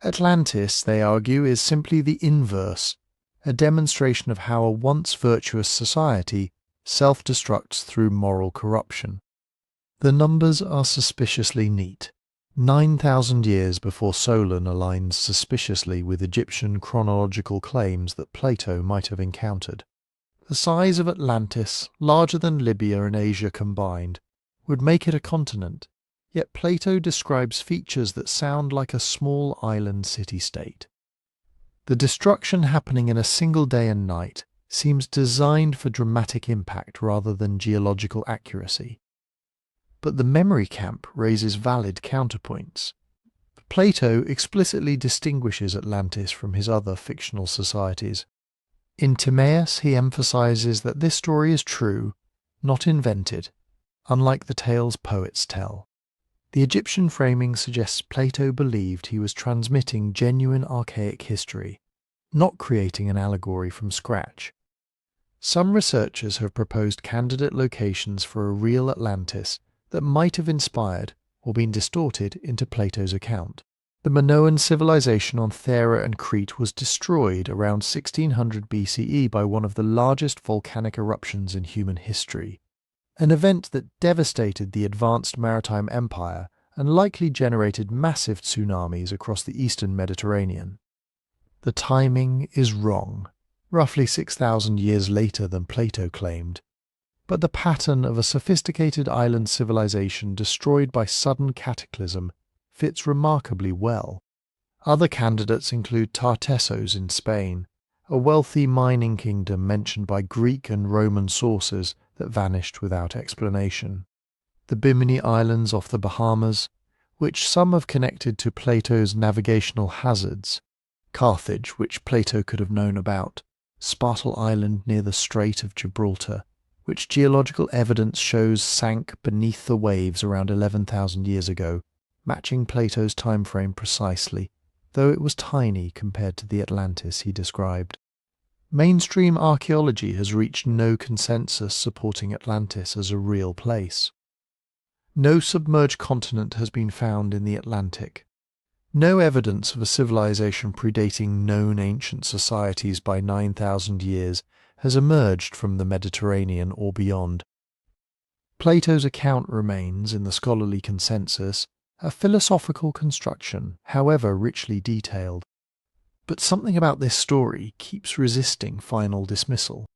Atlantis, they argue, is simply the inverse, a demonstration of how a once virtuous society self-destructs through moral corruption. The numbers are suspiciously neat. 9,000 years before Solon aligns suspiciously with Egyptian chronological claims that Plato might have encountered. The size of Atlantis, larger than Libya and Asia combined, would make it a continent, yet Plato describes features that sound like a small island city-state. The destruction happening in a single day and night seems designed for dramatic impact rather than geological accuracy. But the memory camp raises valid counterpoints. Plato explicitly distinguishes Atlantis from his other fictional societies. In Timaeus, he emphasizes that this story is true, not invented, unlike the tales poets tell. The Egyptian framing suggests Plato believed he was transmitting genuine archaic history, not creating an allegory from scratch. Some researchers have proposed candidate locations for a real Atlantis that might have inspired or been distorted into Plato's account. The Minoan civilization on Thera and Crete was destroyed around 1600 BCE by one of the largest volcanic eruptions in human history, an event that devastated the advanced maritime empire and likely generated massive tsunamis across the eastern Mediterranean. The timing is wrong, roughly 6,000 years later than Plato claimed, but the pattern of a sophisticated island civilization destroyed by sudden cataclysm fits remarkably well. Other candidates include Tartessos in Spain, a wealthy mining kingdom mentioned by Greek and Roman sources that vanished without explanation. The Bimini Islands off the Bahamas, which some have connected to Plato's navigational hazards, Carthage, which Plato could have known about, Spartal Island near the Strait of Gibraltar, which geological evidence shows sank beneath the waves around 11,000 years ago, matching Plato's time frame precisely. though it was tiny compared to the Atlantis he described. Mainstream archaeology has reached no consensus supporting Atlantis as a real place. No submerged continent has been found in the Atlantic. No evidence of a civilization predating known ancient societies by 9,000 years has emerged from the Mediterranean or beyond. Plato's account remains, in the scholarly consensus, a philosophical construction, however richly detailed. But something about this story keeps resisting final dismissal.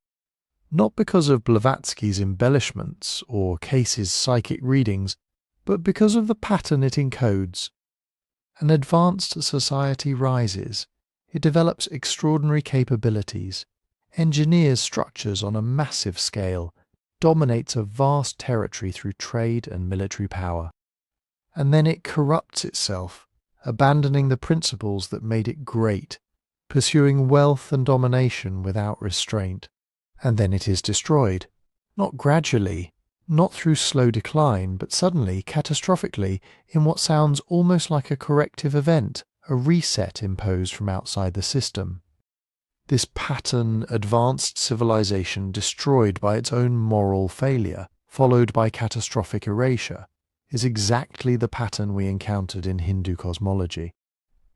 Not because of Blavatsky's embellishments or Case's psychic readings, but because of the pattern it encodes. An advanced society rises. It develops extraordinary capabilities, engineers structures on a massive scale, dominates a vast territory through trade and military power. And then it corrupts itself, abandoning the principles that made it great, pursuing wealth and domination without restraint. And then it is destroyed, not gradually, not through slow decline, but suddenly, catastrophically, in what sounds almost like a corrective event, a reset imposed from outside the system. This pattern advanced civilization destroyed by its own moral failure, followed by catastrophic erasure, is exactly the pattern we encountered in Hindu cosmology.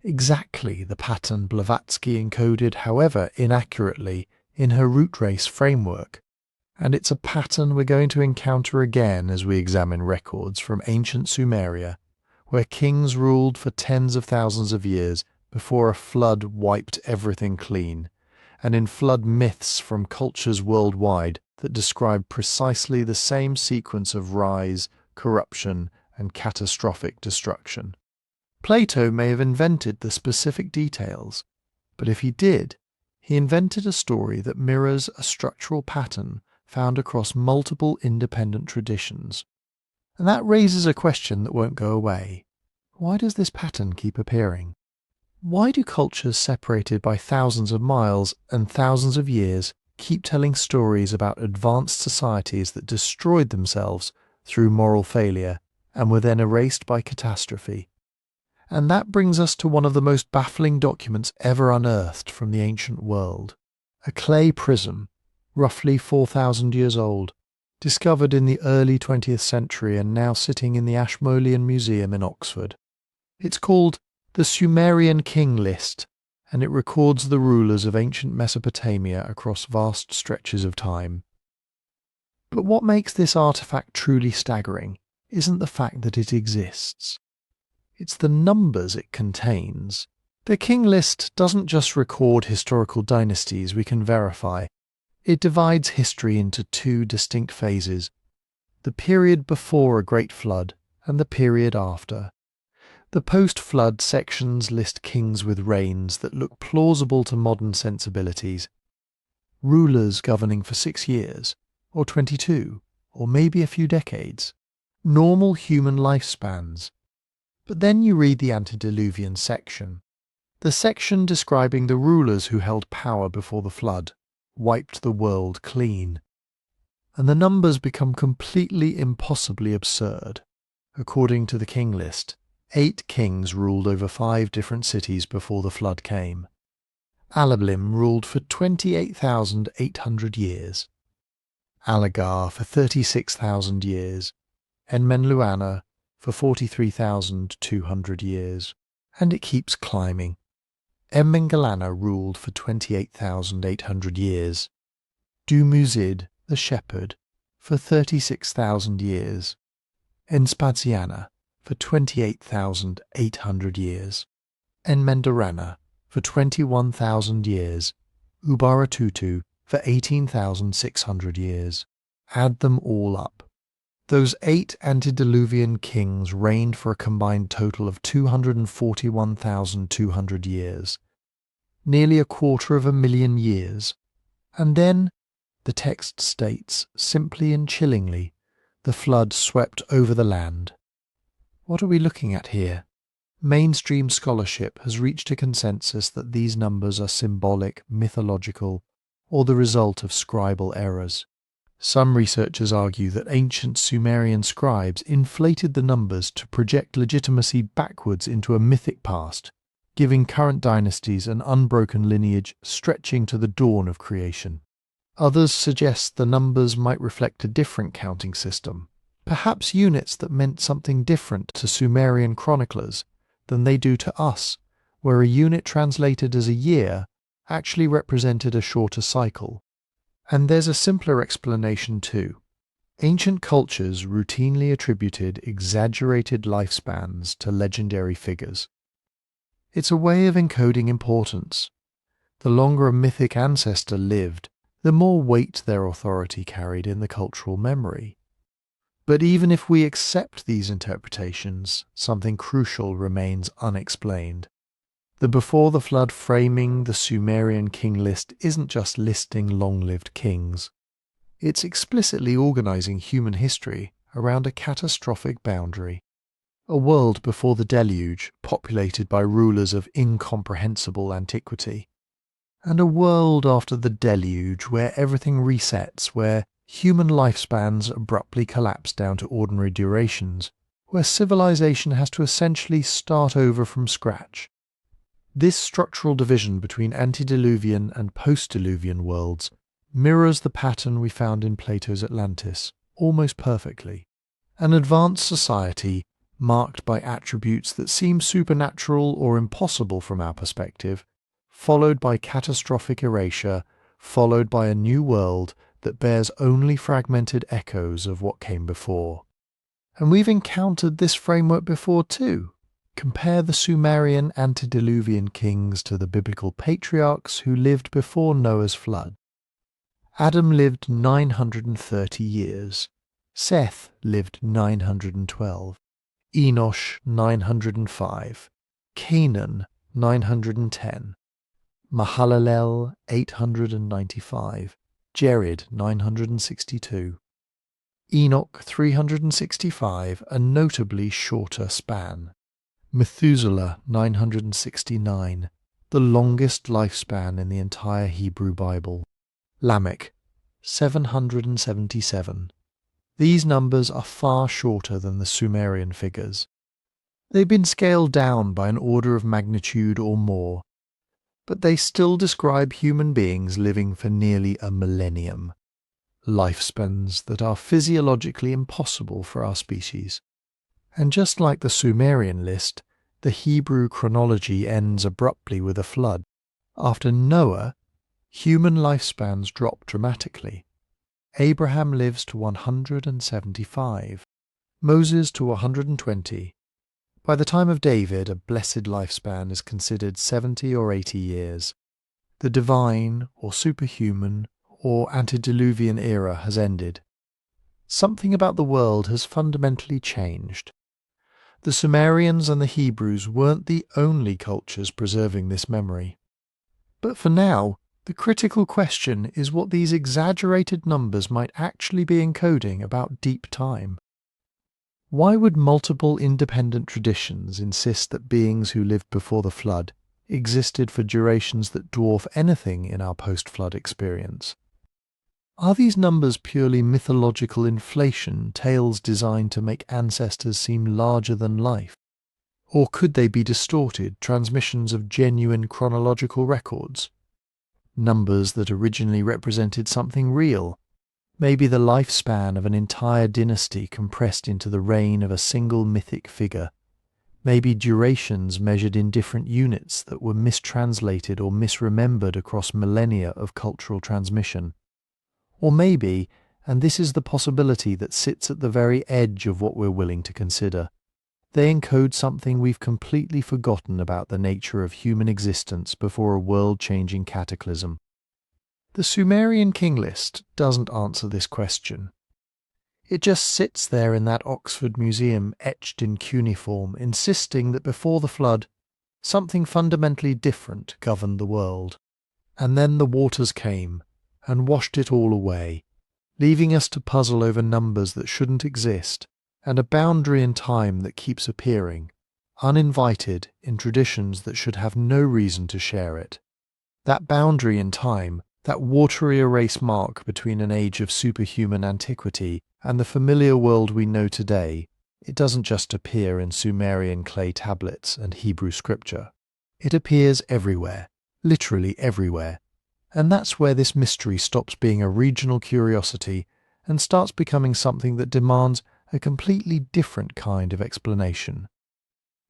Exactly the pattern Blavatsky encoded, however inaccurately, in her root race framework. And it's a pattern we're going to encounter again as we examine records from ancient Sumeria, where kings ruled for tens of thousands of years before a flood wiped everything clean, and in flood myths from cultures worldwide that describe precisely the same sequence of rise, corruption, and catastrophic destruction. Plato may have invented the specific details, but if he did, he invented a story that mirrors a structural pattern found across multiple independent traditions. And that raises a question that won't go away. Why does this pattern keep appearing? Why do cultures separated by thousands of miles and thousands of years keep telling stories about advanced societies that destroyed themselves through moral failure and were then erased by catastrophe? And that brings us to one of the most baffling documents ever unearthed from the ancient world. A clay prism, roughly 4,000 years old, discovered in the early 20th century and now sitting in the Ashmolean Museum in Oxford. It's called the Sumerian King List, and it records the rulers of ancient Mesopotamia across vast stretches of time. But what makes this artifact truly staggering isn't the fact that it exists. It's the numbers it contains. The King List doesn't just record historical dynasties we can verify. It divides history into two distinct phases: the period before a great flood and the period after. The post-flood sections list kings with reigns that look plausible to modern sensibilities. Rulers governing for 6 years, or 22, or maybe a few decades. Normal human lifespans. But then you read the Antediluvian section. The section describing the rulers who held power before the flood, wiped the world clean. And the numbers become completely impossibly absurd. According to the King List, 8 kings ruled over 5 different cities before the flood came. Alablim ruled for 28,800 years. Alagar for 36,000 years. Enmenluana for 43,200 years. And it keeps climbing. Emmengalana ruled for 28,800 years. Dumuzid, the shepherd, for 36,000 years. Enspaziana for 28,800 years. Enmendarana for 21,000 years. Ubaratutu for 18,600 years. Add them all up. Those 8 antediluvian kings reigned for a combined total of 241,200 years. Nearly 250,000 years. And then, the text states, simply and chillingly, the flood swept over the land. What are we looking at here? Mainstream scholarship has reached a consensus that these numbers are symbolic, mythological, or the result of scribal errors. Some researchers argue that ancient Sumerian scribes inflated the numbers to project legitimacy backwards into a mythic past, giving current dynasties an unbroken lineage stretching to the dawn of creation. Others suggest the numbers might reflect a different counting system, perhaps units that meant something different to Sumerian chroniclers than they do to us, where a unit translated as a year actually represented a shorter cycle. And there's a simpler explanation too. Ancient cultures routinely attributed exaggerated lifespans to legendary figures. It's a way of encoding importance. The longer a mythic ancestor lived, the more weight their authority carried in the cultural memory. But even if we accept these interpretations, something crucial remains unexplained. The before the flood framing the Sumerian King List isn't just listing long-lived kings. It's explicitly organizing human history around a catastrophic boundary. A world before the deluge, populated by rulers of incomprehensible antiquity. And a world after the deluge where everything resets, where human lifespans abruptly collapse down to ordinary durations, where civilization has to essentially start over from scratch. This structural division between antediluvian and post-diluvian worlds mirrors the pattern we found in Plato's Atlantis, almost perfectly. An advanced society marked by attributes that seem supernatural or impossible from our perspective, followed by catastrophic erasure, followed by a new world that bears only fragmented echoes of what came before. And we've encountered this framework before too. Compare the Sumerian antediluvian kings to the biblical patriarchs who lived before Noah's flood. Adam lived 930 years. Seth lived 912. Enosh 905. Canaan 910. Mahalalel 895. Jared 962. Enoch 365, a notably shorter span. Methuselah 969, the longest lifespan in the entire Hebrew Bible. Lamech 777. These numbers are far shorter than the Sumerian figures. They've been scaled down by an order of magnitude or more, but they still describe human beings living for nearly a millennium. Lifespans that are physiologically impossible for our species. And just like the Sumerian list, the Hebrew chronology ends abruptly with a flood. After Noah, human lifespans drop dramatically. Abraham lives to 175, Moses to 120. By the time of David, a blessed lifespan is considered 70 or 80 years. The divine, or superhuman, or antediluvian era has ended. Something about the world has fundamentally changed. The Sumerians and the Hebrews weren't the only cultures preserving this memory. But for now, the critical question is what these exaggerated numbers might actually be encoding about deep time. Why would multiple independent traditions insist that beings who lived before the flood existed for durations that dwarf anything in our post-flood experience? Are these numbers purely mythological inflation, tales designed to make ancestors seem larger than life? Or could they be distorted transmissions of genuine chronological records? Numbers that originally represented something real, maybe the lifespan of an entire dynasty compressed into the reign of a single mythic figure, maybe durations measured in different units that were mistranslated or misremembered across millennia of cultural transmission. Or maybe, and this is the possibility that sits at the very edge of what we're willing to consider, they encode something we've completely forgotten about the nature of human existence before a world-changing cataclysm. The Sumerian King List doesn't answer this question. It just sits there in that Oxford museum etched in cuneiform, insisting that before the flood, something fundamentally different governed the world. And then the waters came and washed it all away, leaving us to puzzle over numbers that shouldn't exist, and a boundary in time that keeps appearing, uninvited in traditions that should have no reason to share it. That boundary in time, that watery erase mark between an age of superhuman antiquity and the familiar world we know today, it doesn't just appear in Sumerian clay tablets and Hebrew scripture. It appears everywhere, literally everywhere, and that's where this mystery stops being a regional curiosity and starts becoming something that demands a completely different kind of explanation.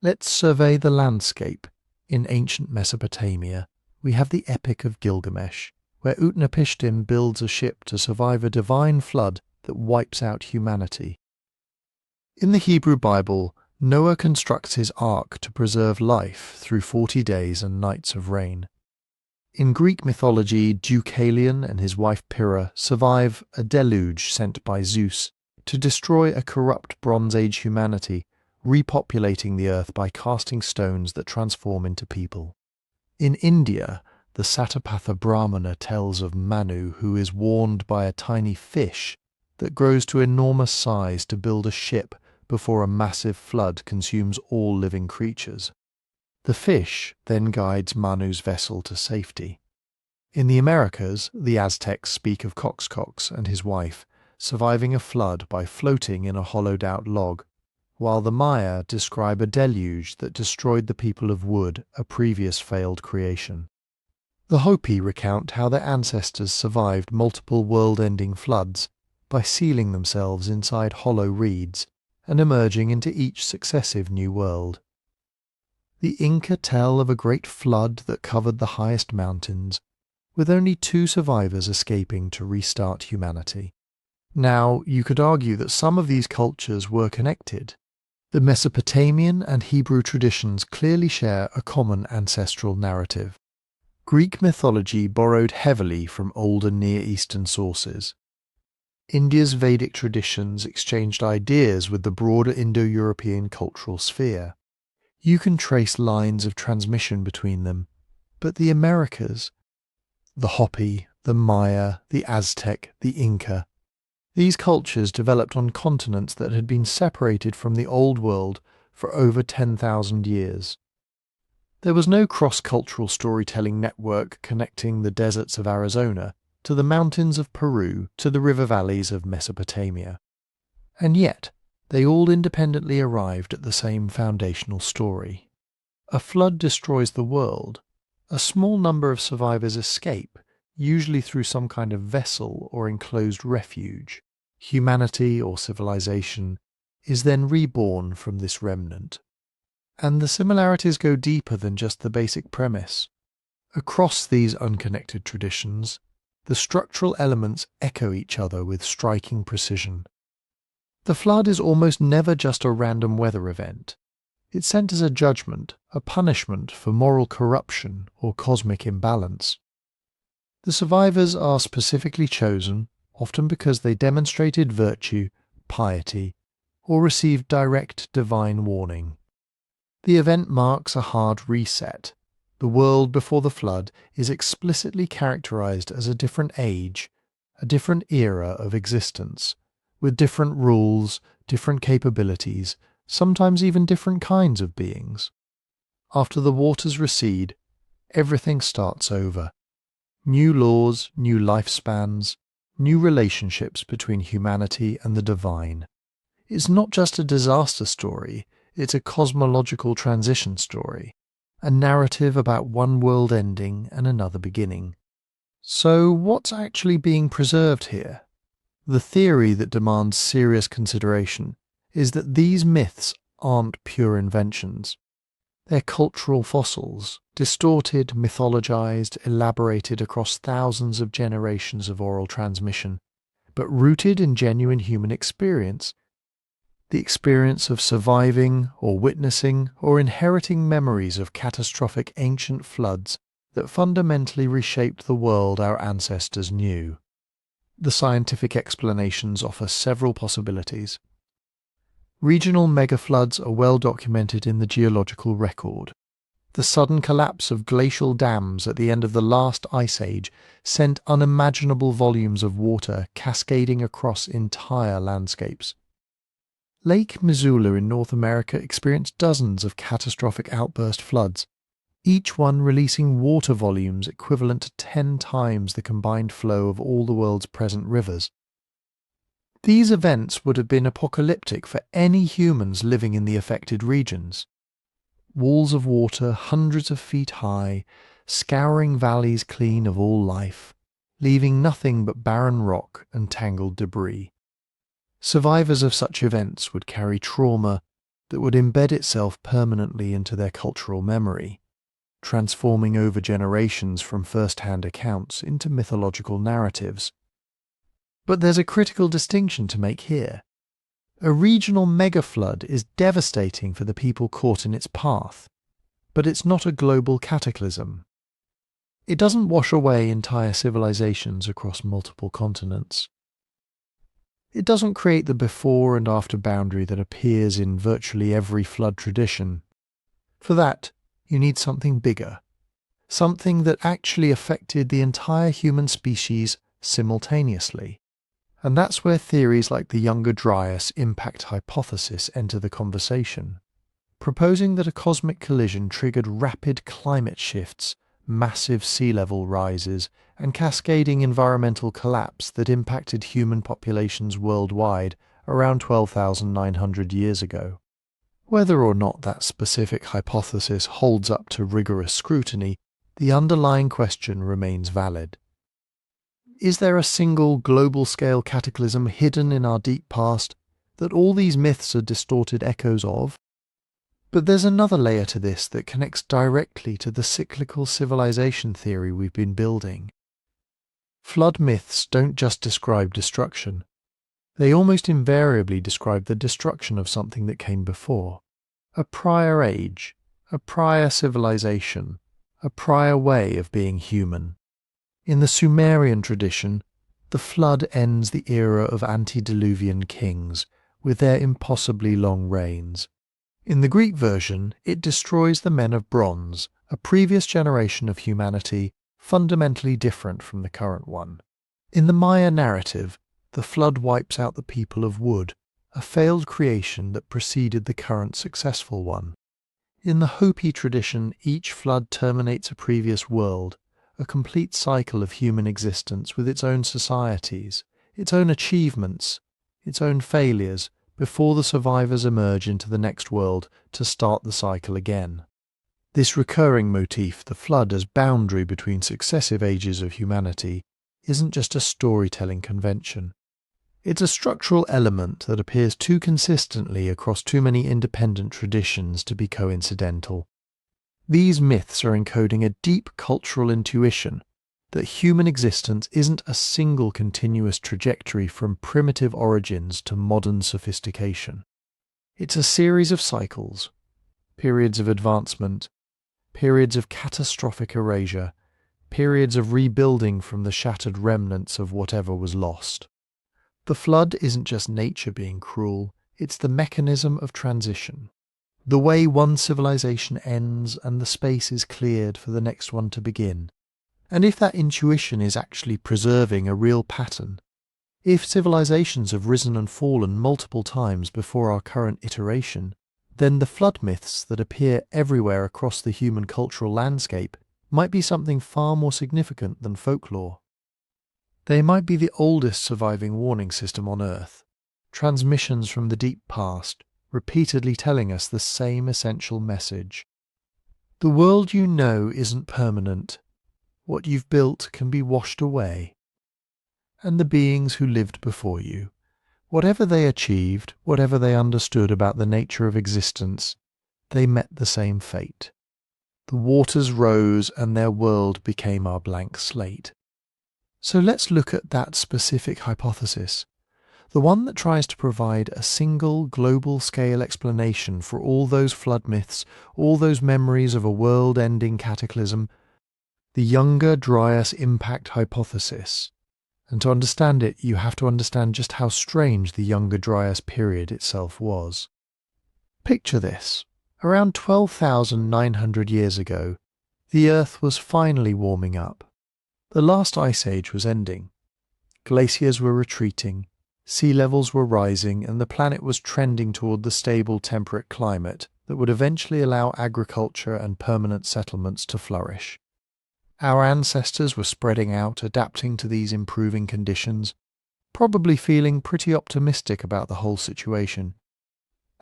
Let's survey the landscape. In ancient Mesopotamia, we have the Epic of Gilgamesh, where Utnapishtim builds a ship to survive a divine flood that wipes out humanity. In the Hebrew Bible, Noah constructs his ark to preserve life through 40 days and nights of rain. In Greek mythology, Deucalion and his wife Pyrrha survive a deluge sent by Zeus to destroy a corrupt Bronze Age humanity, repopulating the earth by casting stones that transform into people. In India, the Satapatha Brahmana tells of Manu, who is warned by a tiny fish that grows to enormous size to build a ship before a massive flood consumes all living creatures. The fish then guides Manu's vessel to safety. In the Americas, the Aztecs speak of Coxcox and his wife surviving a flood by floating in a hollowed-out log, while the Maya describe a deluge that destroyed the people of Wood, a previous failed creation. The Hopi recount how their ancestors survived multiple world-ending floods by sealing themselves inside hollow reeds and emerging into each successive new world. The Inca tell of a great flood that covered the highest mountains, with only 2 survivors escaping to restart humanity. Now, you could argue that some of these cultures were connected. The Mesopotamian and Hebrew traditions clearly share a common ancestral narrative. Greek mythology borrowed heavily from Old and Near Eastern sources. India's Vedic traditions exchanged ideas with the broader Indo-European cultural sphere. You can trace lines of transmission between them, but the Americas, the Hopi, the Maya, the Aztec, the Inca, these cultures developed on continents that had been separated from the Old World for over 10,000 years. There was no cross-cultural storytelling network connecting the deserts of Arizona to the mountains of Peru to the river valleys of Mesopotamia. And yet, they all independently arrived at the same foundational story. A flood destroys the world. A small number of survivors escape, usually through some kind of vessel or enclosed refuge. Humanity or civilization is then reborn from this remnant. And the similarities go deeper than just the basic premise. Across these unconnected traditions, the structural elements echo each other with striking precision. The flood is almost never just a random weather event. It's sent as a judgment, a punishment for moral corruption or cosmic imbalance. The survivors are specifically chosen, often because they demonstrated virtue, piety, or received direct divine warning. The event marks a hard reset. The world before the flood is explicitly characterized as a different age, a different era of existence, with different rules, different capabilities, sometimes even different kinds of beings. After the waters recede, everything starts over. New laws, new lifespans, new relationships between humanity and the divine. It's not just a disaster story, it's a cosmological transition story, a narrative about one world ending and another beginning. So what's actually being preserved here? The theory that demands serious consideration is that these myths aren't pure inventions. They're cultural fossils, distorted, mythologized, elaborated across thousands of generations of oral transmission, but rooted in genuine human experience. The experience of surviving or witnessing or inheriting memories of catastrophic ancient floods that fundamentally reshaped the world our ancestors knew. The scientific explanations offer several possibilities. Regional megafloods are well documented in the geological record. The sudden collapse of glacial dams at the end of the last ice age sent unimaginable volumes of water cascading across entire landscapes. Lake Missoula in North America experienced dozens of catastrophic outburst floods, each one releasing water volumes equivalent to 10 times the combined flow of all the world's present rivers. These events would have been apocalyptic for any humans living in the affected regions. walls of water hundreds of feet high, scouring valleys clean of all life, leaving nothing but barren rock and tangled debris. Survivors of such events would carry trauma that would embed itself permanently into their cultural memory, transforming over generations from first-hand accounts into mythological narratives. But there's a critical distinction to make here. A regional megaflood is devastating for the people caught in its path, but it's not a global cataclysm. It doesn't wash away entire civilizations across multiple continents. It doesn't create the before and after boundary that appears in virtually every flood tradition. For that, you need something bigger, something that actually affected the entire human species simultaneously. And that's where theories like the Younger Dryas impact hypothesis enter the conversation, proposing that a cosmic collision triggered rapid climate shifts, massive sea level rises, and cascading environmental collapse that impacted human populations worldwide around 12,900 years ago. Whether or not that specific hypothesis holds up to rigorous scrutiny, the underlying question remains valid. Is there a single global-scale cataclysm hidden in our deep past that all these myths are distorted echoes of? But there's another layer to this that connects directly to the cyclical civilization theory we've been building. Flood myths don't just describe destruction. They almost invariably describe the destruction of something that came before. A prior age, a prior civilization, a prior way of being human. In the Sumerian tradition, the flood ends the era of antediluvian kings with their impossibly long reigns. In the Greek version, it destroys the men of bronze, a previous generation of humanity fundamentally different from the current one. In the Maya narrative, the flood wipes out the people of wood, a failed creation that preceded the current successful one. In the Hopi tradition, each flood terminates a previous world, a complete cycle of human existence with its own societies, its own achievements, its own failures, before the survivors emerge into the next world to start the cycle again. This recurring motif, the flood as boundary between successive ages of humanity, isn't just a storytelling convention. It's a structural element that appears too consistently across too many independent traditions to be coincidental. These myths are encoding a deep cultural intuition that human existence isn't a single continuous trajectory from primitive origins to modern sophistication. It's a series of cycles, periods of advancement, periods of catastrophic erasure, periods of rebuilding from the shattered remnants of whatever was lost. The flood isn't just nature being cruel, it's the mechanism of transition. The way one civilization ends and the space is cleared for the next one to begin. And if that intuition is actually preserving a real pattern, if civilizations have risen and fallen multiple times before our current iteration, then the flood myths that appear everywhere across the human cultural landscape might be something far more significant than folklore. They might be the oldest surviving warning system on Earth, transmissions from the deep past, repeatedly telling us the same essential message. The world you know isn't permanent. What you've built can be washed away. And the beings who lived before you, whatever they achieved, whatever they understood about the nature of existence, they met the same fate. The waters rose and their world became our blank slate. So let's look at that specific hypothesis, the one that tries to provide a single global-scale explanation for all those flood myths, all those memories of a world-ending cataclysm, the Younger Dryas impact hypothesis. And to understand it, you have to understand just how strange the Younger Dryas period itself was. Picture this. Around 12,900 years ago, the Earth was finally warming up. The last ice age was ending. Glaciers were retreating, sea levels were rising, and the planet was trending toward the stable temperate climate that would eventually allow agriculture and permanent settlements to flourish. Our ancestors were spreading out, adapting to these improving conditions, probably feeling pretty optimistic about the whole situation.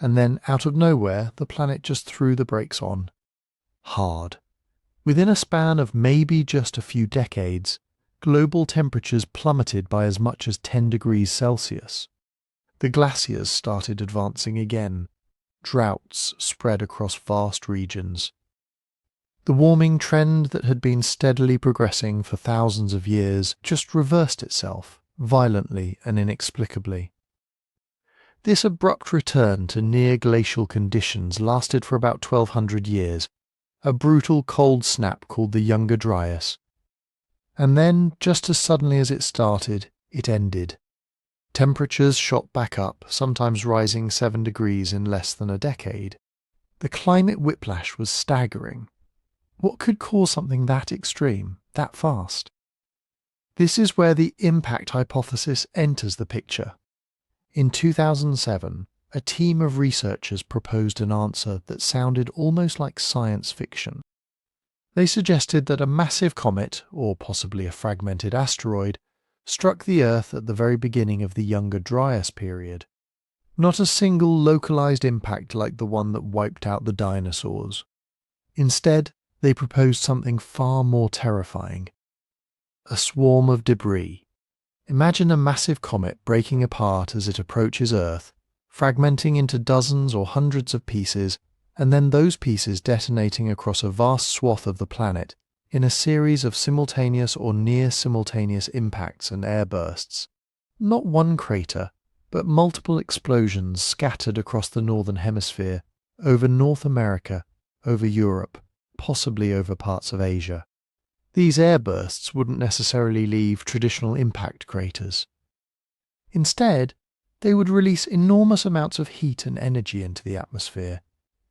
and then, out of nowhere, the planet just threw the brakes on. Hard. Within a span of maybe just a few decades, global temperatures plummeted by as much as 10 degrees Celsius. The glaciers started advancing again. Droughts spread across vast regions. The warming trend that had been steadily progressing for thousands of years just reversed itself, violently and inexplicably. This abrupt return to near-glacial conditions lasted for about 1200 years, a brutal cold snap called the Younger Dryas. And then, just as suddenly as it started, it ended. Temperatures shot back up, sometimes rising 7 degrees in less than a decade. The climate whiplash was staggering. What could cause something that extreme, that fast? This is where the impact hypothesis enters the picture. In 2007, a team of researchers proposed an answer that sounded almost like science fiction. They suggested that a massive comet, or possibly a fragmented asteroid, struck the Earth at the very beginning of the Younger Dryas period. Not a single localized impact like the one that wiped out the dinosaurs. Instead, they proposed something far more terrifying. A swarm of debris. Imagine a massive comet breaking apart as it approaches Earth, fragmenting into dozens or hundreds of pieces, and then those pieces detonating across a vast swath of the planet in a series of simultaneous or near-simultaneous impacts and airbursts. Not one crater, but multiple explosions scattered across the northern hemisphere, over North America, over Europe, possibly over parts of Asia. These airbursts wouldn't necessarily leave traditional impact craters. Instead, they would release enormous amounts of heat and energy into the atmosphere,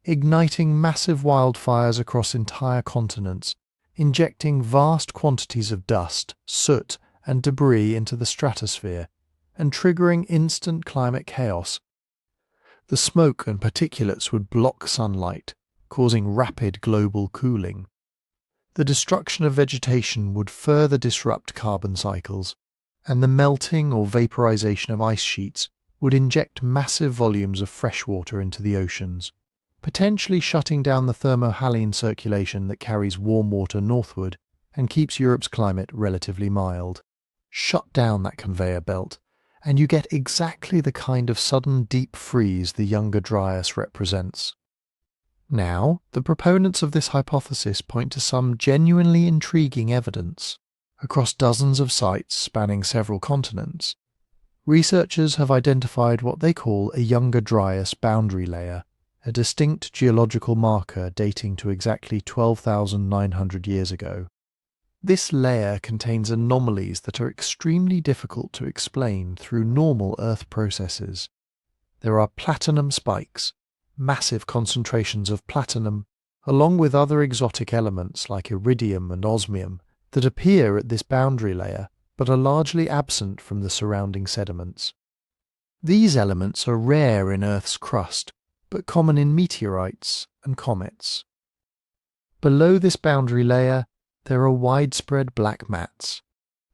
igniting massive wildfires across entire continents, injecting vast quantities of dust, soot, and debris into the stratosphere, and triggering instant climate chaos. The smoke and particulates would block sunlight, causing rapid global cooling. The destruction of vegetation would further disrupt carbon cycles, and the melting or vaporization of ice sheets would inject massive volumes of fresh water into the oceans, potentially shutting down the thermohaline circulation that carries warm water northward and keeps Europe's climate relatively mild. Shut down that conveyor belt, and you get exactly the kind of sudden deep freeze the Younger Dryas represents. Now, the proponents of this hypothesis point to some genuinely intriguing evidence. Across dozens of sites spanning several continents, researchers have identified what they call a Younger Dryas boundary layer, a distinct geological marker dating to exactly 12,900 years ago. This layer contains anomalies that are extremely difficult to explain through normal Earth processes. There are platinum spikes, massive concentrations of platinum, along with other exotic elements like iridium and osmium, that appear at this boundary layer but are largely absent from the surrounding sediments. These elements are rare in Earth's crust, but common in meteorites and comets. Below this boundary layer, there are widespread black mats,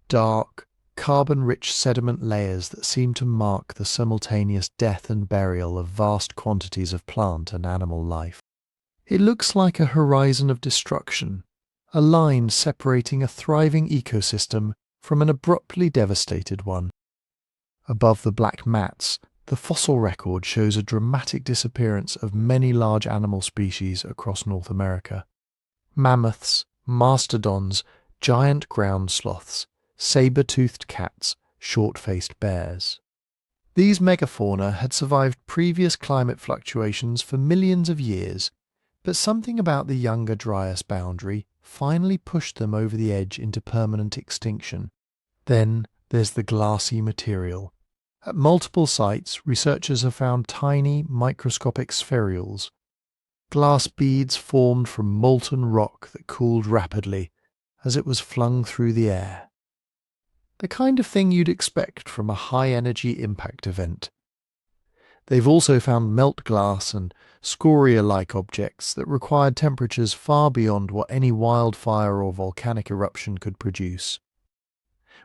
dark, carbon-rich sediment layers that seem to mark the simultaneous death and burial of vast quantities of plant and animal life. It looks like a horizon of destruction, a line separating a thriving ecosystem from an abruptly devastated one. Above the black mats, the fossil record shows a dramatic disappearance of many large animal species across North America. Mammoths, mastodons, giant ground sloths, saber-toothed cats, short-faced bears. These megafauna had survived previous climate fluctuations for millions of years, but something about the Younger Dryas boundary finally pushed them over the edge into permanent extinction. Then there's the glassy material. At multiple sites, researchers have found tiny, microscopic spherules, glass beads formed from molten rock that cooled rapidly as it was flung through the air. The kind of thing you'd expect from a high-energy impact event. They've also found melt glass and scoria-like objects that required temperatures far beyond what any wildfire or volcanic eruption could produce.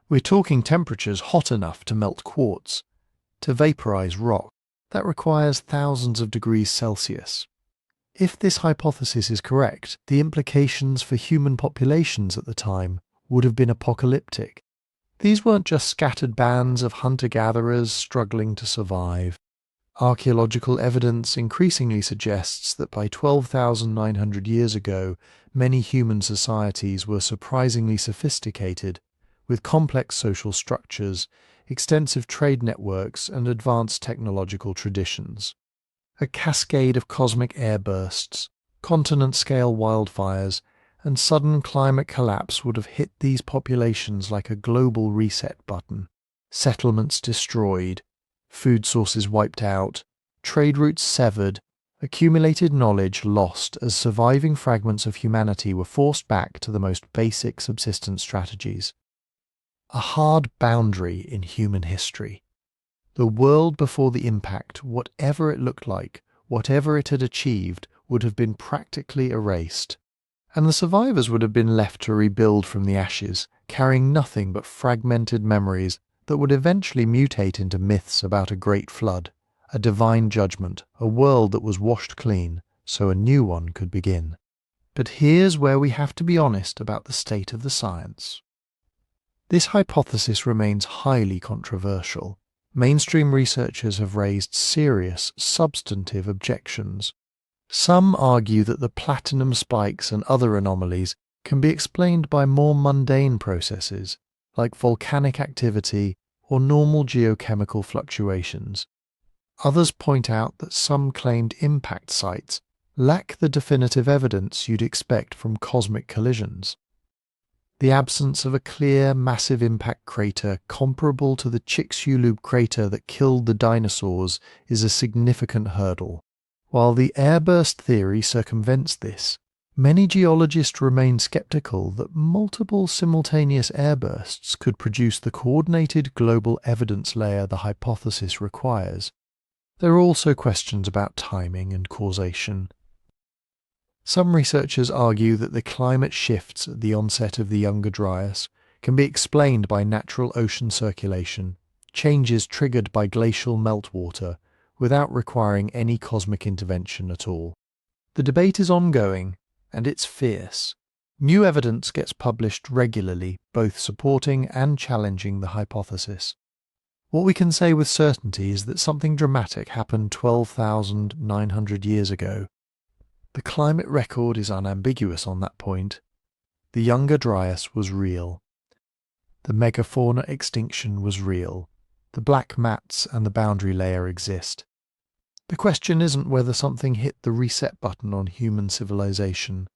We're talking temperatures hot enough to melt quartz, to vaporize rock, That requires thousands of degrees Celsius. If this hypothesis is correct, the implications for human populations at the time would have been apocalyptic. These weren't just scattered bands of hunter-gatherers struggling to survive. Archaeological evidence increasingly suggests that by 12,900 years ago, many human societies were surprisingly sophisticated, with complex social structures, extensive trade networks, and advanced technological traditions. A cascade of cosmic airbursts, continent-scale wildfires, and sudden climate collapse would have hit these populations like a global reset button. Settlements destroyed, food sources wiped out, trade routes severed, accumulated knowledge lost as surviving fragments of humanity were forced back to the most basic subsistence strategies. A hard boundary in human history. The world before the impact, whatever it looked like, whatever it had achieved, would have been practically erased. And the survivors would have been left to rebuild from the ashes, carrying nothing but fragmented memories that would eventually mutate into myths about a great flood, a divine judgment, a world that was washed clean, so a new one could begin. But here's where we have to be honest about the state of the science. This hypothesis remains highly controversial. Mainstream researchers have raised serious, substantive objections. Some argue that the platinum spikes and other anomalies can be explained by more mundane processes, like volcanic activity or normal geochemical fluctuations. Others point out that some claimed impact sites lack the definitive evidence you'd expect from cosmic collisions. The absence of a clear, massive impact crater comparable to the Chicxulub crater that killed the dinosaurs is a significant hurdle. While the airburst theory circumvents this, many geologists remain skeptical that multiple simultaneous airbursts could produce the coordinated global evidence layer the hypothesis requires. There are also questions about timing and causation. Some researchers argue that the climate shifts at the onset of the Younger Dryas can be explained by natural ocean circulation, changes triggered by glacial meltwater, without requiring any cosmic intervention at all. The debate is ongoing, and it's fierce. New evidence gets published regularly, both supporting and challenging the hypothesis. What we can say with certainty is that something dramatic happened 12,900 years ago. The climate record is unambiguous on that point. The Younger Dryas was real. The megafauna extinction was real. The black mats and the boundary layer exist. The question isn't whether something hit the reset button on human civilization.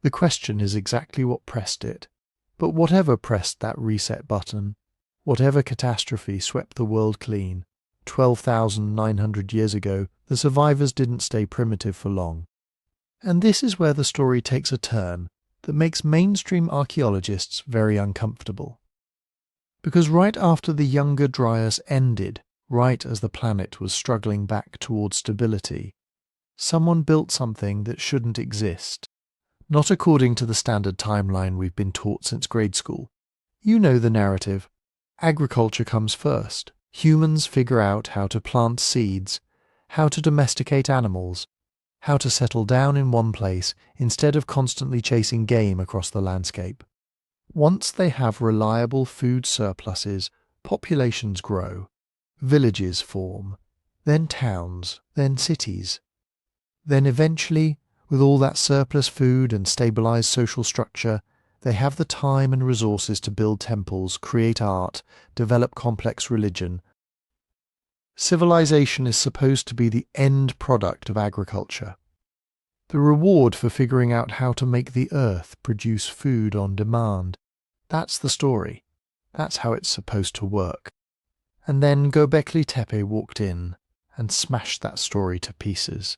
The question is exactly what pressed it. But whatever pressed that reset button, whatever catastrophe swept the world clean, 12,900 years ago, the survivors didn't stay primitive for long. And this is where the story takes a turn that makes mainstream archaeologists very uncomfortable. Because right after the Younger Dryas ended, right as the planet was struggling back towards stability, someone built something that shouldn't exist. Not according to the standard timeline we've been taught since grade school. You know the narrative. Agriculture comes first. Humans figure out how to plant seeds, how to domesticate animals, how to settle down in one place instead of constantly chasing game across the landscape. Once they have reliable food surpluses, populations grow, villages form, then towns, then cities. Then eventually, with all that surplus food and stabilized social structure, they have the time and resources to build temples, create art, develop complex religion. Civilization is supposed to be the end product of agriculture. The reward for figuring out how to make the earth produce food on demand. That's the story. That's how it's supposed to work. And then Gobekli Tepe walked in and smashed that story to pieces.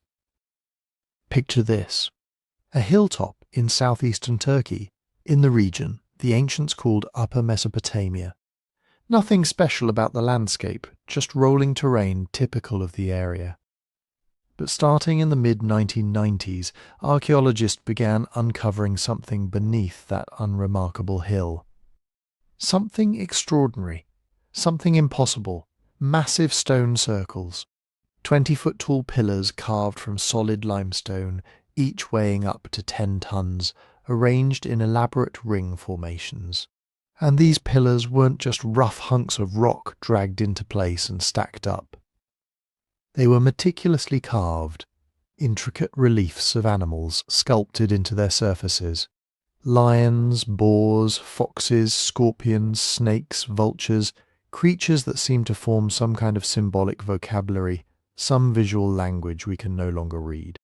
Picture this. A hilltop in southeastern Turkey, in the region the ancients called Upper Mesopotamia. Nothing special about the landscape, just rolling terrain typical of the area. But starting in the mid-1990s, archaeologists began uncovering something beneath that unremarkable hill. Something extraordinary, something impossible, massive stone circles. 20-foot-tall pillars carved from solid limestone, each weighing up to 10 tons, arranged in elaborate ring formations. And these pillars weren't just rough hunks of rock dragged into place and stacked up. They were meticulously carved, intricate reliefs of animals sculpted into their surfaces. Lions, boars, foxes, scorpions, snakes, vultures, creatures that seem to form some kind of symbolic vocabulary, some visual language we can no longer read.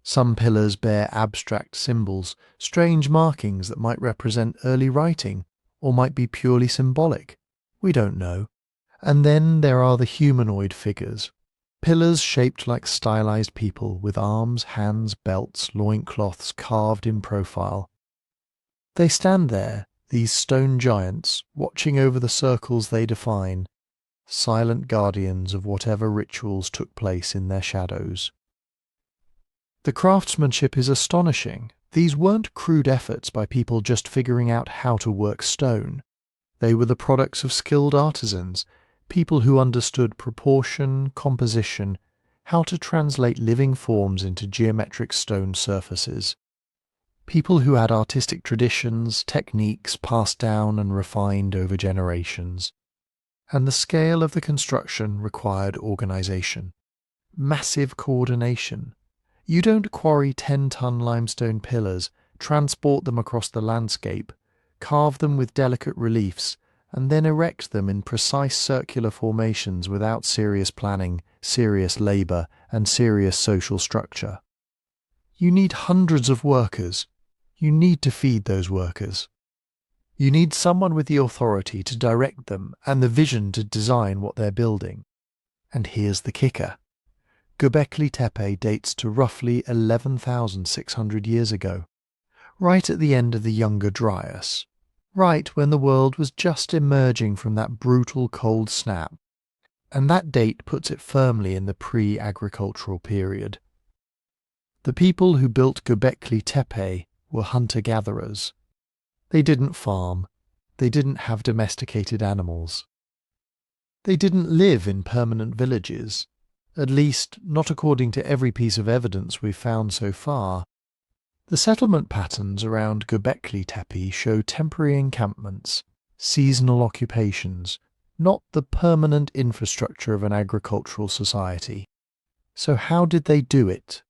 Some pillars bear abstract symbols, strange markings that might represent early writing, or might be purely symbolic. We don't know. And then there are the humanoid figures. Pillars shaped like stylized people, with arms, hands, belts, loincloths carved in profile. They stand there, these stone giants, watching over the circles they define, silent guardians of whatever rituals took place in their shadows. The craftsmanship is astonishing. These weren't crude efforts by people just figuring out how to work stone. They were the products of skilled artisans, people who understood proportion, composition, how to translate living forms into geometric stone surfaces. People who had artistic traditions, techniques passed down and refined over generations. And the scale of the construction required organization. Massive coordination. You don't quarry 10-ton limestone pillars, transport them across the landscape, carve them with delicate reliefs, and then erect them in precise circular formations without serious planning, serious labour, and serious social structure. You need hundreds of workers. You need to feed those workers. You need someone with the authority to direct them and the vision to design what they're building. And here's the kicker. Gobekli Tepe dates to roughly 11,600 years ago, right at the end of the Younger Dryas, right when the world was just emerging from that brutal cold snap, and that date puts it firmly in the pre-agricultural period. The people who built Gobekli Tepe were hunter-gatherers. They didn't farm. They didn't have domesticated animals. They didn't live in permanent villages, at least not according to every piece of evidence we've found so far. The settlement patterns around Gobekli Tepe show temporary encampments, seasonal occupations, not the permanent infrastructure of an agricultural society. So how did they do it?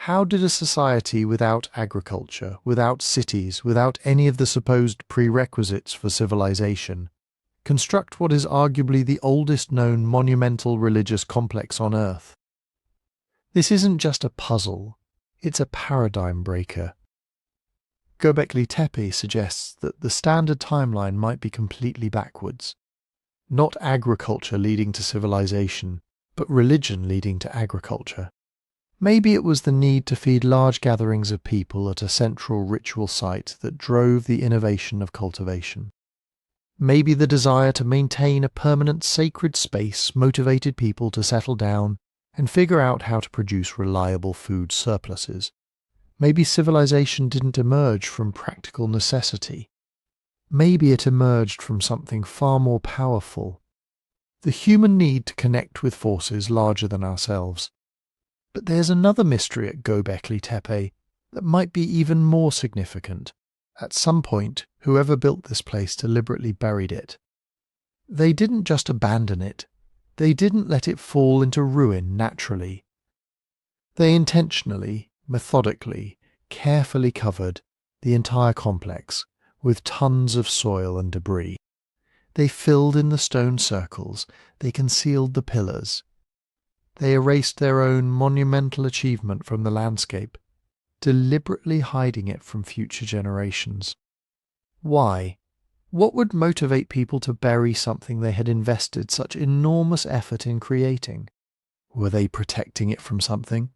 How did a society without agriculture, without cities, without any of the supposed prerequisites for civilization, construct what is arguably the oldest known monumental religious complex on Earth? This isn't just a puzzle, it's a paradigm breaker. Gobekli Tepe suggests that the standard timeline might be completely backwards. Not agriculture leading to civilization, but religion leading to agriculture. Maybe it was the need to feed large gatherings of people at a central ritual site that drove the innovation of cultivation. Maybe the desire to maintain a permanent sacred space motivated people to settle down and figure out how to produce reliable food surpluses. Maybe civilization didn't emerge from practical necessity. Maybe it emerged from something far more powerful, the human need to connect with forces larger than ourselves. But there's another mystery at Gobekli Tepe that might be even more significant. At some point, whoever built this place deliberately buried it. They didn't just abandon it. They didn't let it fall into ruin naturally. They intentionally, methodically, carefully covered the entire complex with tons of soil and debris. They filled in the stone circles. They concealed the pillars. They erased their own monumental achievement from the landscape, deliberately hiding it from future generations. Why? What would motivate people to bury something they had invested such enormous effort in creating? Were they protecting it from something?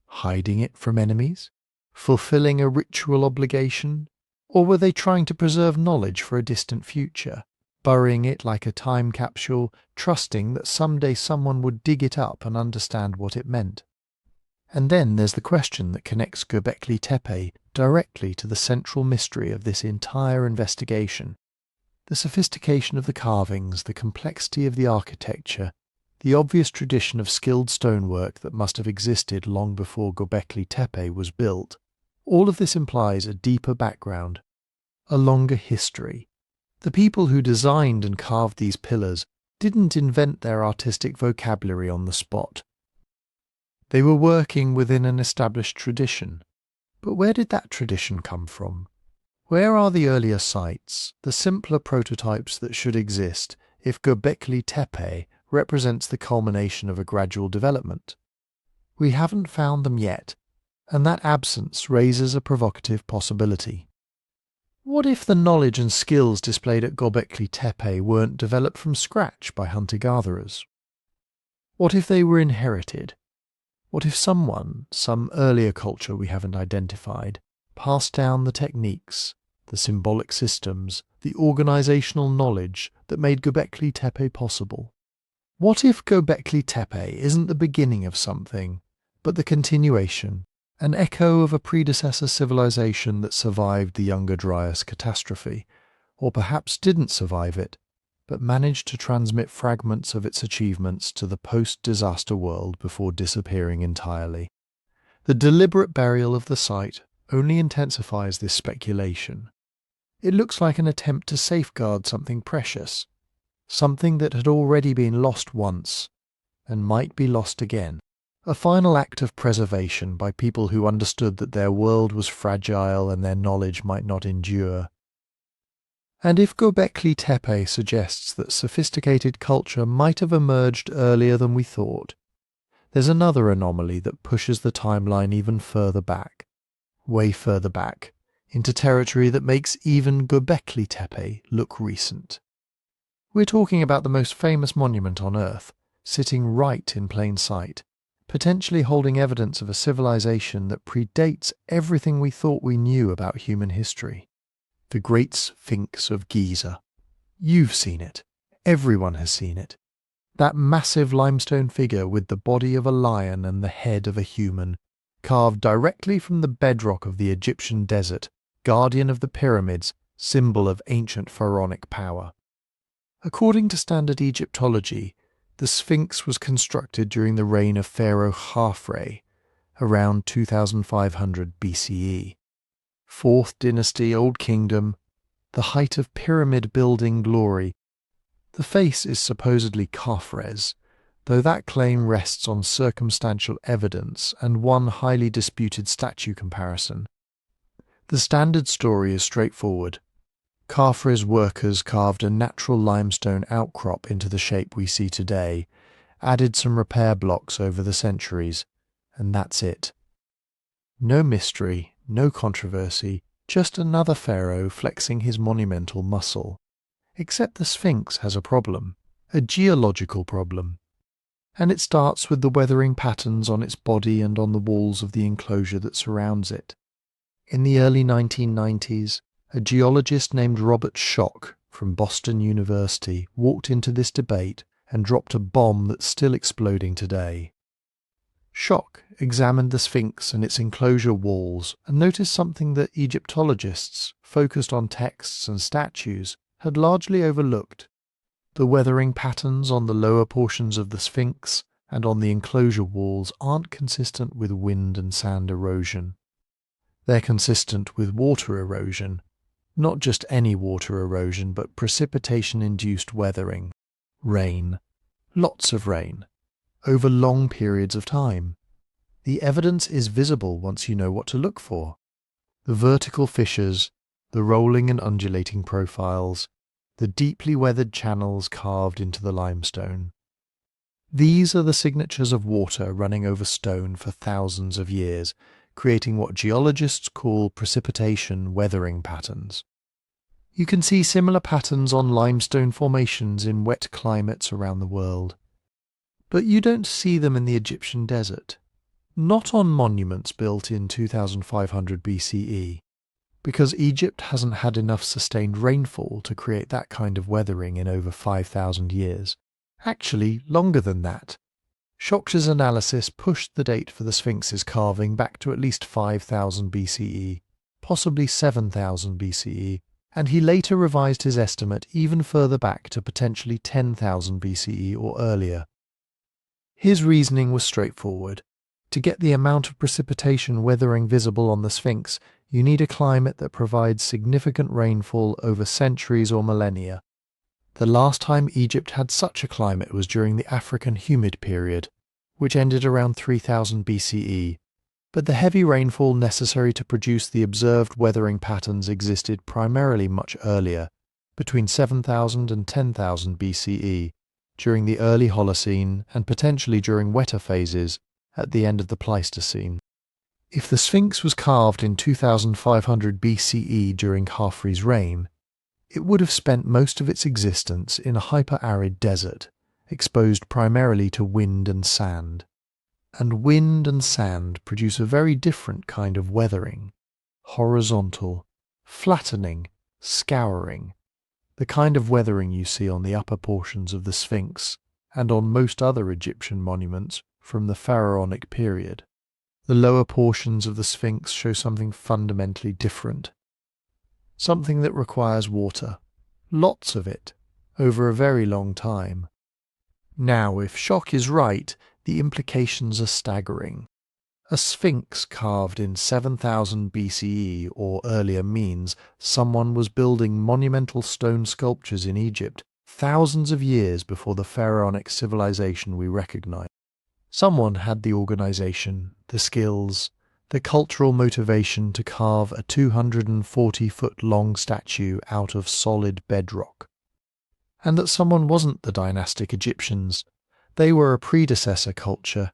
Hiding it from enemies? Fulfilling a ritual obligation? Or were they trying to preserve knowledge for a distant future? Burying it like a time capsule, trusting that someday someone would dig it up and understand what it meant. And then there's the question that connects Gobekli Tepe directly to the central mystery of this entire investigation. The sophistication of the carvings, the complexity of the architecture, the obvious tradition of skilled stonework that must have existed long before Gobekli Tepe was built, all of this implies a deeper background, a longer history. The people who designed and carved these pillars didn't invent their artistic vocabulary on the spot. They were working within an established tradition. But where did that tradition come from? Where are the earlier sites, the simpler prototypes that should exist if Gobekli Tepe represents the culmination of a gradual development? We haven't found them yet, and that absence raises a provocative possibility. What if the knowledge and skills displayed at Gobekli Tepe weren't developed from scratch by hunter-gatherers? What if they were inherited? What if someone, some earlier culture we haven't identified, passed down the techniques, the symbolic systems, the organizational knowledge that made Gobekli Tepe possible? What if Gobekli Tepe isn't the beginning of something, but the continuation, an echo of a predecessor civilization that survived the younger Dryas catastrophe, or perhaps didn't survive it, but managed to transmit fragments of its achievements to the post-disaster world before disappearing entirely? The deliberate burial of the site only intensifies this speculation. It looks like an attempt to safeguard something precious, something that had already been lost once and might be lost again. A final act of preservation by people who understood that their world was fragile and their knowledge might not endure. And if Gobekli Tepe suggests that sophisticated culture might have emerged earlier than we thought, there's another anomaly that pushes the timeline even further back, way further back, into territory that makes even Gobekli Tepe look recent. We're talking about the most famous monument on Earth, sitting right in plain sight, potentially holding evidence of a civilization that predates everything we thought we knew about human history. The Great Sphinx of Giza. You've seen it. Everyone has seen it. That massive limestone figure with the body of a lion and the head of a human, carved directly from the bedrock of the Egyptian desert, guardian of the pyramids, symbol of ancient pharaonic power. According to standard Egyptology, the Sphinx was constructed during the reign of Pharaoh Khafre, around 2500 BCE. 4th dynasty Old Kingdom, the height of pyramid building glory. The face is supposedly Khafre's, though that claim rests on circumstantial evidence and one highly disputed statue comparison. The standard story is straightforward. Khafre's workers carved a natural limestone outcrop into the shape we see today, added some repair blocks over the centuries, and that's it. No mystery, no controversy, just another pharaoh flexing his monumental muscle. Except the Sphinx has a problem, a geological problem. And it starts with the weathering patterns on its body and on the walls of the enclosure that surrounds it. In the early 1990s, a geologist named Robert Schoch from Boston University walked into this debate and dropped a bomb that's still exploding today. Schoch examined the Sphinx and its enclosure walls and noticed something that Egyptologists, focused on texts and statues, had largely overlooked. The weathering patterns on the lower portions of the Sphinx and on the enclosure walls aren't consistent with wind and sand erosion. They're consistent with water erosion, not just any water erosion, but precipitation-induced weathering, rain, lots of rain, over long periods of time. The evidence is visible once you know what to look for. The vertical fissures, the rolling and undulating profiles, the deeply weathered channels carved into the limestone. These are the signatures of water running over stone for thousands of years, creating what geologists call precipitation weathering patterns. You can see similar patterns on limestone formations in wet climates around the world. But you don't see them in the Egyptian desert. Not on monuments built in 2500 BCE, because Egypt hasn't had enough sustained rainfall to create that kind of weathering in over 5,000 years. Actually, longer than that. Schoch's analysis pushed the date for the Sphinx's carving back to at least 5,000 BCE, possibly 7,000 BCE, and he later revised his estimate even further back to potentially 10,000 BCE or earlier. His reasoning was straightforward. To get the amount of precipitation weathering visible on the Sphinx, you need a climate that provides significant rainfall over centuries or millennia. The last time Egypt had such a climate was during the African humid period, which ended around 3000 BCE, but the heavy rainfall necessary to produce the observed weathering patterns existed primarily much earlier, between 7000 and 10,000 BCE, during the early Holocene and potentially during wetter phases at the end of the Pleistocene. If the Sphinx was carved in 2500 BCE during Khafre's reign, it would have spent most of its existence in a hyper-arid desert, exposed primarily to wind and sand. And wind and sand produce a very different kind of weathering: horizontal, flattening, scouring, the kind of weathering you see on the upper portions of the Sphinx and on most other Egyptian monuments from the pharaonic period. The lower portions of the Sphinx show something fundamentally different. Something that requires water, lots of it, over a very long time. Now, if shock is right, the implications are staggering. A Sphinx carved in 7000 BCE or earlier means someone was building monumental stone sculptures in Egypt thousands of years before the pharaonic civilization we recognize. Someone had the organization, the skills, the cultural motivation to carve a 240-foot-long statue out of solid bedrock. And that someone wasn't the dynastic Egyptians. They were a predecessor culture,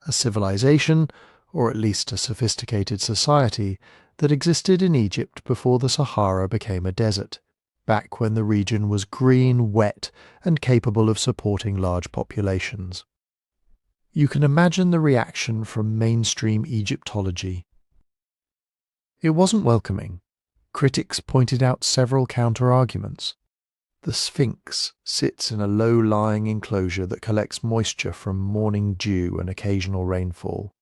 a civilization, or at least a sophisticated society, that existed in Egypt before the Sahara became a desert, back when the region was green, wet, and capable of supporting large populations. You can imagine the reaction from mainstream Egyptology. It wasn't welcoming. Critics pointed out several counter-arguments. The Sphinx sits in a low-lying enclosure that collects moisture from morning dew and occasional rainfall.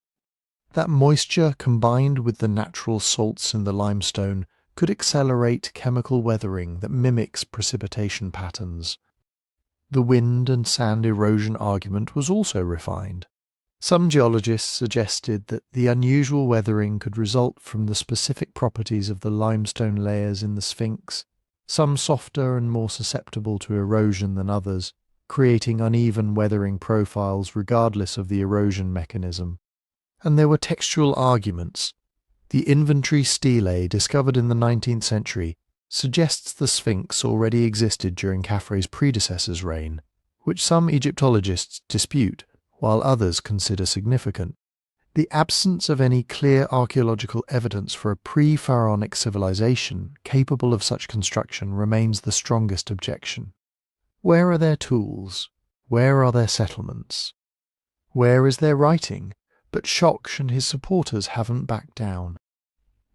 That moisture, combined with the natural salts in the limestone, could accelerate chemical weathering that mimics precipitation patterns. The wind and sand erosion argument was also refined. Some geologists suggested that the unusual weathering could result from the specific properties of the limestone layers in the Sphinx, some softer and more susceptible to erosion than others, creating uneven weathering profiles regardless of the erosion mechanism. And there were textual arguments. The inventory stelae discovered in the 19th century suggests the Sphinx already existed during Khafre's predecessor's reign, which some Egyptologists dispute, while others consider significant. The absence of any clear archaeological evidence for a pre-pharaonic civilization capable of such construction remains the strongest objection. Where are their tools? Where are their settlements? Where is their writing? But Shoksh and his supporters haven't backed down.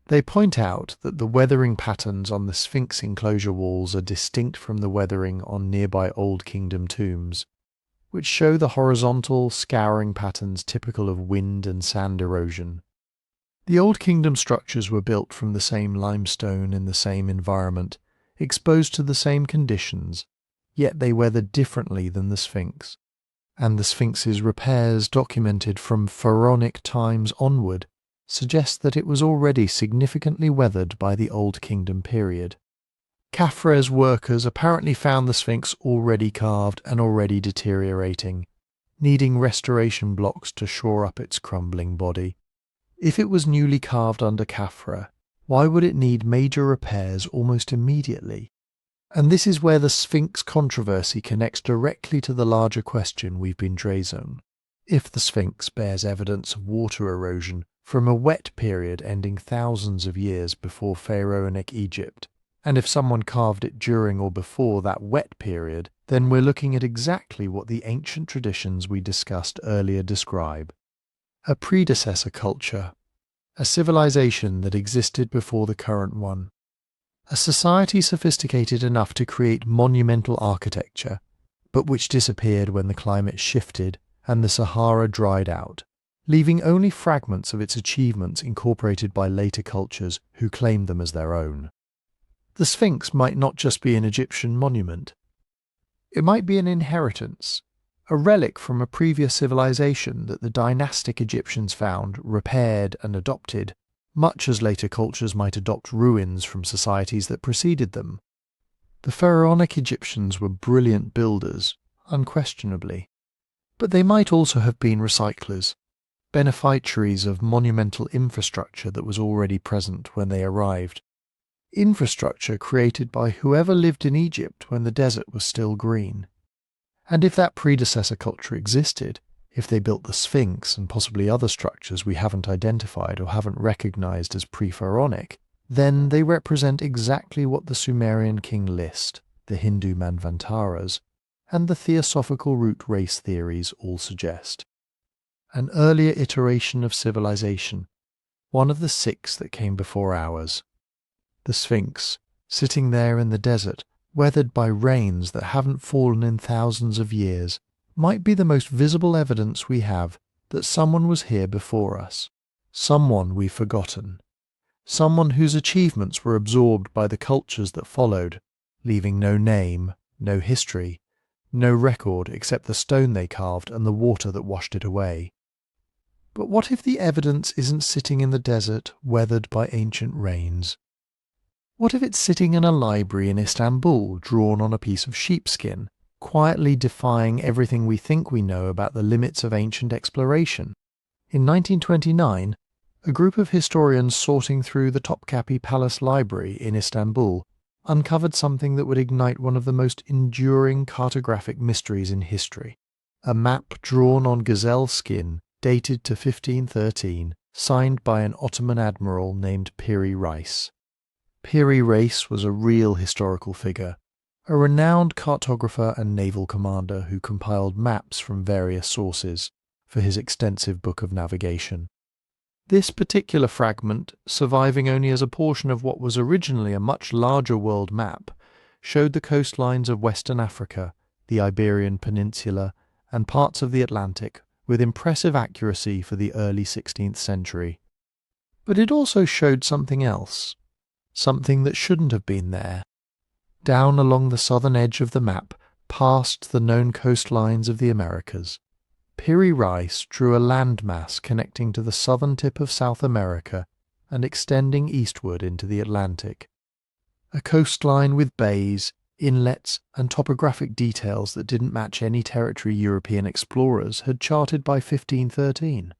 They point out that the weathering patterns on the Sphinx enclosure walls are distinct from the weathering on nearby Old Kingdom tombs, which show the horizontal, scouring patterns typical of wind and sand erosion. The Old Kingdom structures were built from the same limestone in the same environment, exposed to the same conditions, yet they weathered differently than the Sphinx. And the Sphinx's repairs documented from pharaonic times onward suggest that it was already significantly weathered by the Old Kingdom period. Khafre's workers apparently found the Sphinx already carved and already deteriorating, needing restoration blocks to shore up its crumbling body. If it was newly carved under Khafre, why would it need major repairs almost immediately? And this is where the Sphinx controversy connects directly to the larger question we've been drazing. If the Sphinx bears evidence of water erosion from a wet period ending thousands of years before pharaonic Egypt, and if someone carved it during or before that wet period, then we're looking at exactly what the ancient traditions we discussed earlier describe. A predecessor culture, a civilization that existed before the current one. A society sophisticated enough to create monumental architecture, but which disappeared when the climate shifted and the Sahara dried out, leaving only fragments of its achievements incorporated by later cultures who claimed them as their own. The Sphinx might not just be an Egyptian monument. It might be an inheritance, a relic from a previous civilization that the dynastic Egyptians found, repaired and adopted, much as later cultures might adopt ruins from societies that preceded them. The pharaonic Egyptians were brilliant builders, unquestionably, but they might also have been recyclers, beneficiaries of monumental infrastructure that was already present when they arrived. Infrastructure created by whoever lived in Egypt when the desert was still green. And if that predecessor culture existed, if they built the Sphinx and possibly other structures we haven't identified or haven't recognized as pre-pharaonic, then they represent exactly what the Sumerian King List, the Hindu Manvantaras, and the Theosophical root race theories all suggest. An earlier iteration of civilization, one of the 6 that came before ours. The Sphinx, sitting there in the desert, weathered by rains that haven't fallen in thousands of years, might be the most visible evidence we have that someone was here before us, someone we've forgotten, someone whose achievements were absorbed by the cultures that followed, leaving no name, no history, no record except the stone they carved and the water that washed it away. But what if the evidence isn't sitting in the desert weathered by ancient rains? What if it's sitting in a library in Istanbul drawn on a piece of sheepskin, quietly defying everything we think we know about the limits of ancient exploration? In 1929, a group of historians sorting through the Topkapi Palace Library in Istanbul uncovered something that would ignite one of the most enduring cartographic mysteries in history. A map drawn on gazelle skin, dated to 1513, signed by an Ottoman admiral named Piri Reis. Piri Reis was a real historical figure, a renowned cartographer and naval commander who compiled maps from various sources for his extensive book of navigation. This particular fragment, surviving only as a portion of what was originally a much larger world map, showed the coastlines of Western Africa, the Iberian Peninsula, and parts of the Atlantic with impressive accuracy for the early 16th century. But it also showed something else. Something that shouldn't have been there. Down along the southern edge of the map, past the known coastlines of the Americas, Piri Reis drew a landmass connecting to the southern tip of South America and extending eastward into the Atlantic. A coastline with bays, inlets, and topographic details that didn't match any territory European explorers had charted by 1513.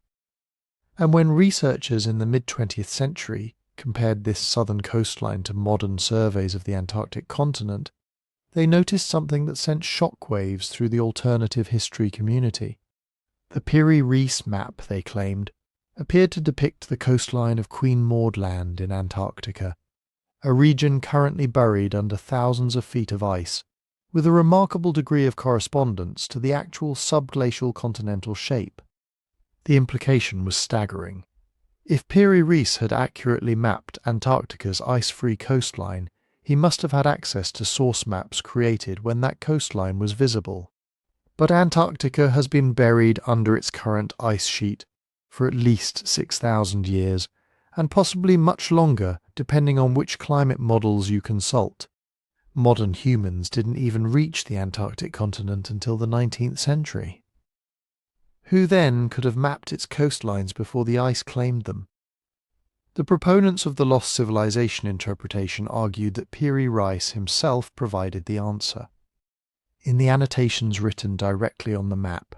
And when researchers in the mid-20th century compared this southern coastline to modern surveys of the Antarctic continent, they noticed something that sent shockwaves through the alternative history community. The Piri Reis map, they claimed, appeared to depict the coastline of Queen Maud Land in Antarctica, a region currently buried under thousands of feet of ice, with a remarkable degree of correspondence to the actual subglacial continental shape. The implication was staggering. If Piri Reis had accurately mapped Antarctica's ice-free coastline, he must have had access to source maps created when that coastline was visible. But Antarctica has been buried under its current ice sheet for at least 6,000 years, and possibly much longer depending on which climate models you consult. Modern humans didn't even reach the Antarctic continent until the 19th century. Who then could have mapped its coastlines before the ice claimed them? The proponents of the lost civilization interpretation argued that Piri Reis himself provided the answer. In the annotations written directly on the map,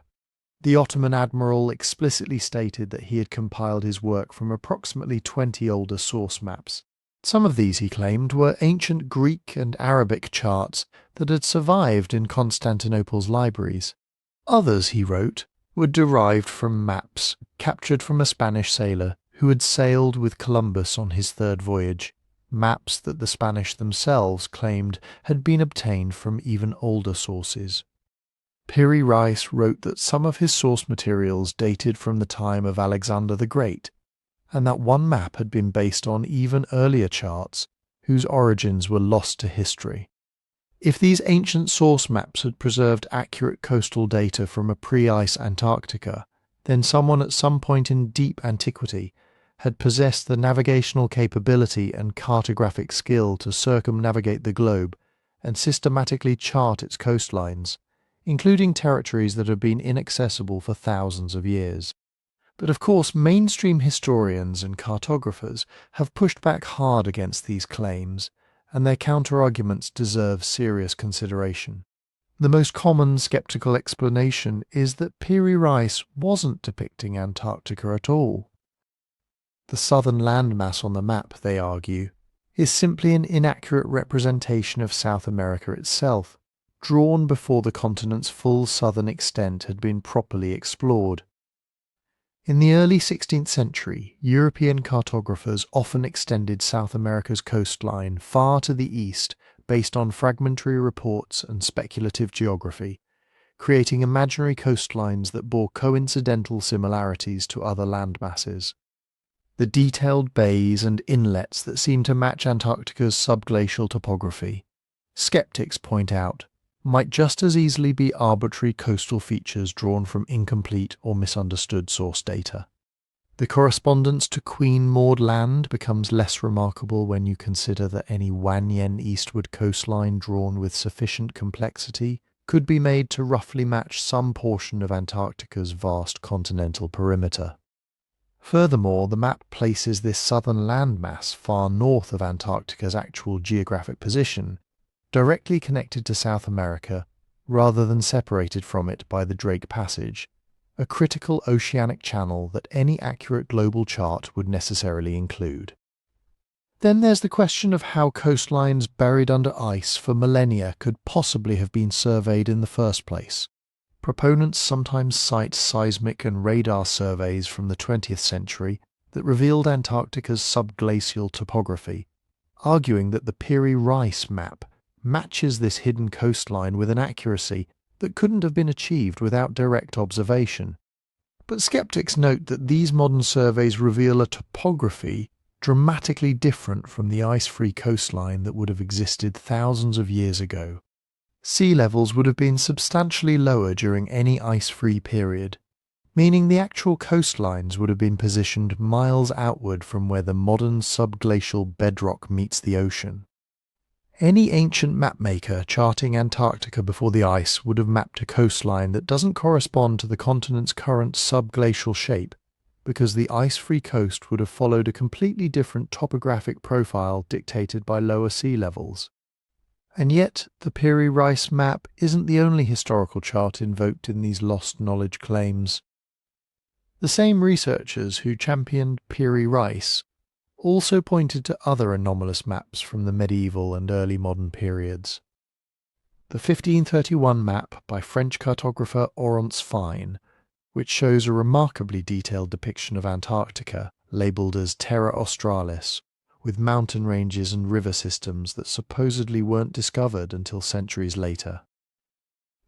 the Ottoman admiral explicitly stated that he had compiled his work from approximately 20 older source maps. Some of these, he claimed, were ancient Greek and Arabic charts that had survived in Constantinople's libraries. Others, he wrote, were derived from maps captured from a Spanish sailor who had sailed with Columbus on his third voyage, maps that the Spanish themselves claimed had been obtained from even older sources. Piri Reis wrote that some of his source materials dated from the time of Alexander the Great, and that one map had been based on even earlier charts whose origins were lost to history. If these ancient source maps had preserved accurate coastal data from a pre-ice Antarctica, then someone at some point in deep antiquity had possessed the navigational capability and cartographic skill to circumnavigate the globe and systematically chart its coastlines, including territories that have been inaccessible for thousands of years. But of course, mainstream historians and cartographers have pushed back hard against these claims, and their counter-arguments deserve serious consideration. The most common skeptical explanation is that Piri Reis wasn't depicting Antarctica at all. The southern landmass on the map, they argue, is simply an inaccurate representation of South America itself, drawn before the continent's full southern extent had been properly explored. In the early 16th century, European cartographers often extended South America's coastline far to the east based on fragmentary reports and speculative geography, creating imaginary coastlines that bore coincidental similarities to other landmasses. The detailed bays and inlets that seem to match Antarctica's subglacial topography, skeptics point out, might just as easily be arbitrary coastal features drawn from incomplete or misunderstood source data. The correspondence to Queen Maud Land becomes less remarkable when you consider that any Wanyen eastward coastline drawn with sufficient complexity could be made to roughly match some portion of Antarctica's vast continental perimeter. Furthermore, the map places this southern landmass far north of Antarctica's actual geographic position, directly connected to South America rather than separated from it by the Drake Passage, a critical oceanic channel that any accurate global chart would necessarily include. Then there's the question of how coastlines buried under ice for millennia could possibly have been surveyed in the first place. Proponents sometimes cite seismic and radar surveys from the 20th century that revealed Antarctica's subglacial topography, arguing that the Piri Reis map matches this hidden coastline with an accuracy that couldn't have been achieved without direct observation. But skeptics note that these modern surveys reveal a topography dramatically different from the ice-free coastline that would have existed thousands of years ago. Sea levels would have been substantially lower during any ice-free period, meaning the actual coastlines would have been positioned miles outward from where the modern subglacial bedrock meets the ocean. Any ancient mapmaker charting Antarctica before the ice would have mapped a coastline that doesn't correspond to the continent's current subglacial shape, because the ice-free coast would have followed a completely different topographic profile dictated by lower sea levels. And yet, the Piri Reis map isn't the only historical chart invoked in these lost knowledge claims. The same researchers who championed Piri Reis also pointed to other anomalous maps from the medieval and early modern periods. The 1531 map by French cartographer Orance Fine, which shows a remarkably detailed depiction of Antarctica, labelled as Terra Australis, with mountain ranges and river systems that supposedly weren't discovered until centuries later.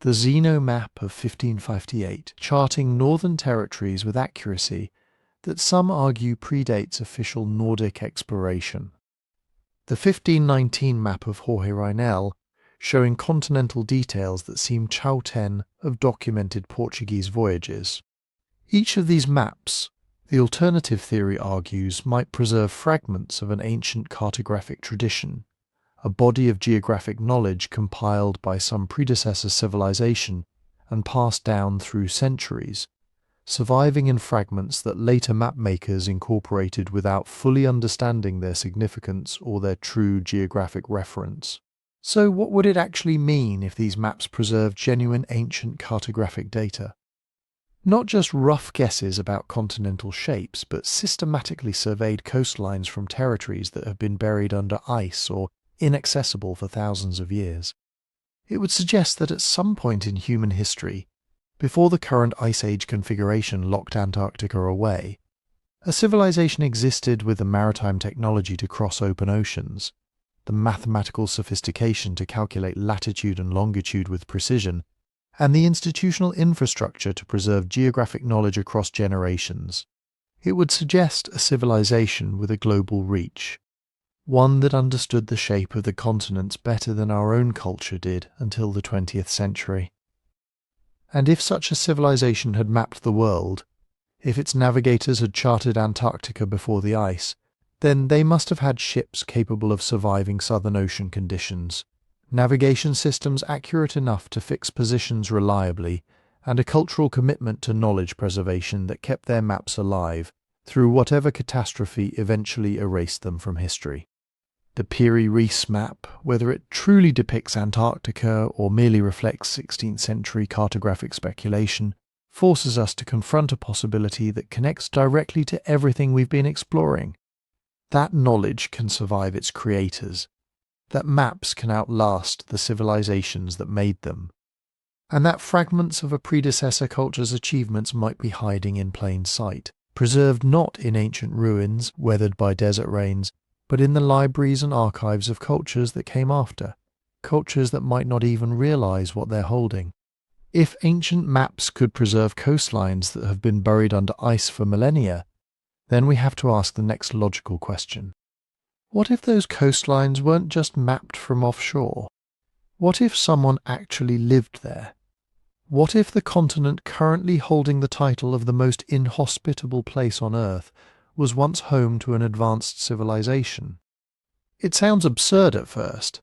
The Zeno map of 1558, charting northern territories with accuracy that some argue predates official Nordic exploration. The 1519 map of Jorge Reinel, showing continental details that seem Chau-ten of documented Portuguese voyages. Each of these maps, the alternative theory argues, might preserve fragments of an ancient cartographic tradition, a body of geographic knowledge compiled by some predecessor civilization and passed down through centuries, surviving in fragments that later mapmakers incorporated without fully understanding their significance or their true geographic reference. So what would it actually mean if these maps preserved genuine ancient cartographic data? Not just rough guesses about continental shapes, but systematically surveyed coastlines from territories that have been buried under ice or inaccessible for thousands of years. It would suggest that at some point in human history, before the current Ice Age configuration locked Antarctica away, a civilization existed with the maritime technology to cross open oceans, the mathematical sophistication to calculate latitude and longitude with precision, and the institutional infrastructure to preserve geographic knowledge across generations. It would suggest a civilization with a global reach, one that understood the shape of the continents better than our own culture did until the 20th century. And if such a civilization had mapped the world, if its navigators had charted Antarctica before the ice, then they must have had ships capable of surviving Southern Ocean conditions, navigation systems accurate enough to fix positions reliably, and a cultural commitment to knowledge preservation that kept their maps alive through whatever catastrophe eventually erased them from history. The Piri Reis map, whether it truly depicts Antarctica or merely reflects 16th century cartographic speculation, forces us to confront a possibility that connects directly to everything we've been exploring. That knowledge can survive its creators, that maps can outlast the civilizations that made them, and that fragments of a predecessor culture's achievements might be hiding in plain sight, preserved not in ancient ruins weathered by desert rains, but in the libraries and archives of cultures that came after, cultures that might not even realize what they're holding. If ancient maps could preserve coastlines that have been buried under ice for millennia, then we have to ask the next logical question. What if those coastlines weren't just mapped from offshore? What if someone actually lived there? What if the continent currently holding the title of the most inhospitable place on Earth was once home to an advanced civilization? It sounds absurd at first.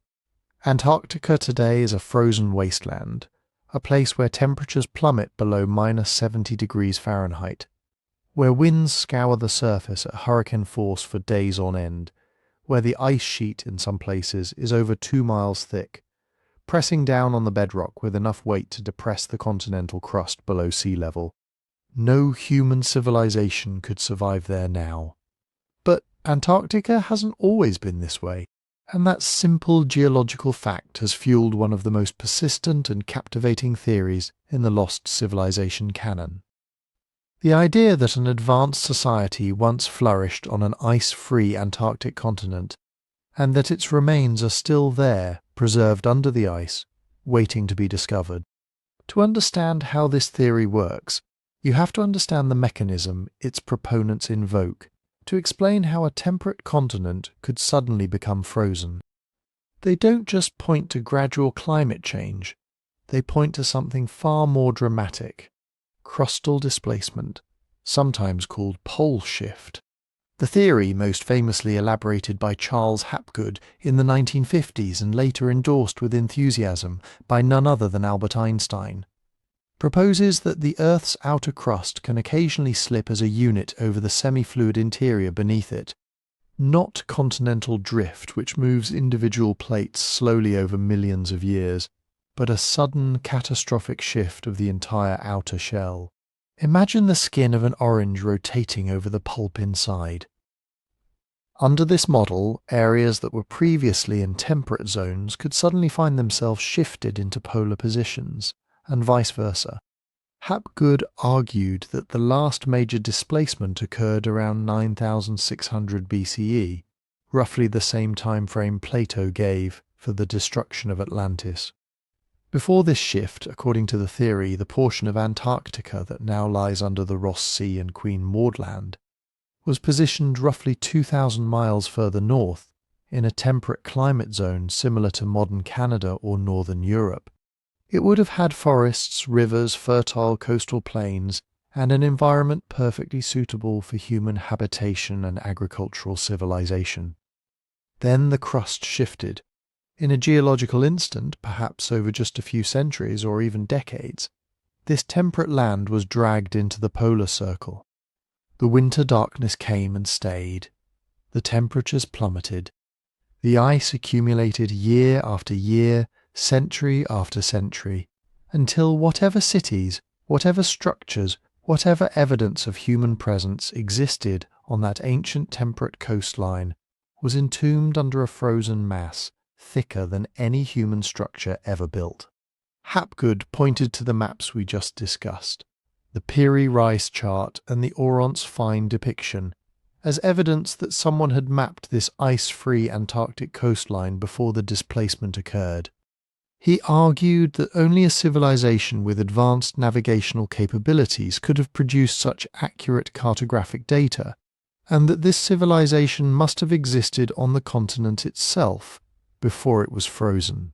Antarctica today is a frozen wasteland, a place where temperatures plummet below -70 degrees Fahrenheit, where winds scour the surface at hurricane force for days on end, where the ice sheet in some places is over 2 miles thick, pressing down on the bedrock with enough weight to depress the continental crust below sea level. No human civilization could survive there now. But Antarctica hasn't always been this way, and that simple geological fact has fueled one of the most persistent and captivating theories in the lost civilization canon. The idea that an advanced society once flourished on an ice-free Antarctic continent, and that its remains are still there, preserved under the ice, waiting to be discovered. To understand how this theory works, you have to understand the mechanism its proponents invoke to explain how a temperate continent could suddenly become frozen. They don't just point to gradual climate change, they point to something far more dramatic: crustal displacement, sometimes called pole shift. The theory, most famously elaborated by Charles Hapgood in the 1950s and later endorsed with enthusiasm by none other than Albert Einstein, proposes that the Earth's outer crust can occasionally slip as a unit over the semi-fluid interior beneath it, not continental drift which moves individual plates slowly over millions of years, but a sudden catastrophic shift of the entire outer shell. Imagine the skin of an orange rotating over the pulp inside. Under this model, areas that were previously in temperate zones could suddenly find themselves shifted into polar positions, and vice versa. Hapgood argued that the last major displacement occurred around 9600 BCE, roughly the same time frame Plato gave for the destruction of Atlantis. Before this shift, according to the theory, the portion of Antarctica that now lies under the Ross Sea and Queen Maud Land was positioned roughly 2,000 miles further north, in a temperate climate zone similar to modern Canada or northern Europe. It would have had forests, rivers, fertile coastal plains, and an environment perfectly suitable for human habitation and agricultural civilization. Then the crust shifted. In a geological instant, perhaps over just a few centuries or even decades, this temperate land was dragged into the polar circle. The winter darkness came and stayed. The temperatures plummeted. The ice accumulated year after year, century after century, until whatever cities, whatever structures, whatever evidence of human presence existed on that ancient temperate coastline was entombed under a frozen mass thicker than any human structure ever built. Hapgood pointed to the maps we just discussed, the Piri Reis chart and the Oron's fine depiction, as evidence that someone had mapped this ice-free Antarctic coastline before the displacement occurred. He argued that only a civilization with advanced navigational capabilities could have produced such accurate cartographic data, and that this civilization must have existed on the continent itself before it was frozen.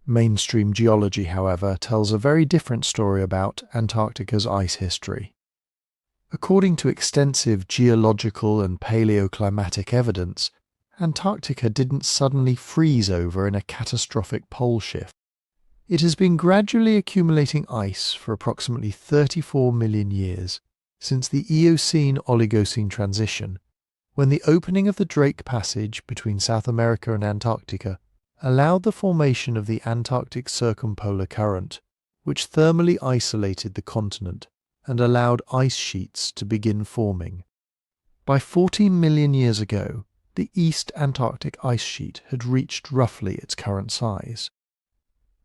Mainstream geology, however, tells a very different story about Antarctica's ice history. According to extensive geological and paleoclimatic evidence, Antarctica didn't suddenly freeze over in a catastrophic pole shift. It has been gradually accumulating ice for approximately 34 million years, since the Eocene-Oligocene transition, when the opening of the Drake Passage between South America and Antarctica allowed the formation of the Antarctic Circumpolar Current, which thermally isolated the continent and allowed ice sheets to begin forming. By 14 million years ago, the East Antarctic ice sheet had reached roughly its current size.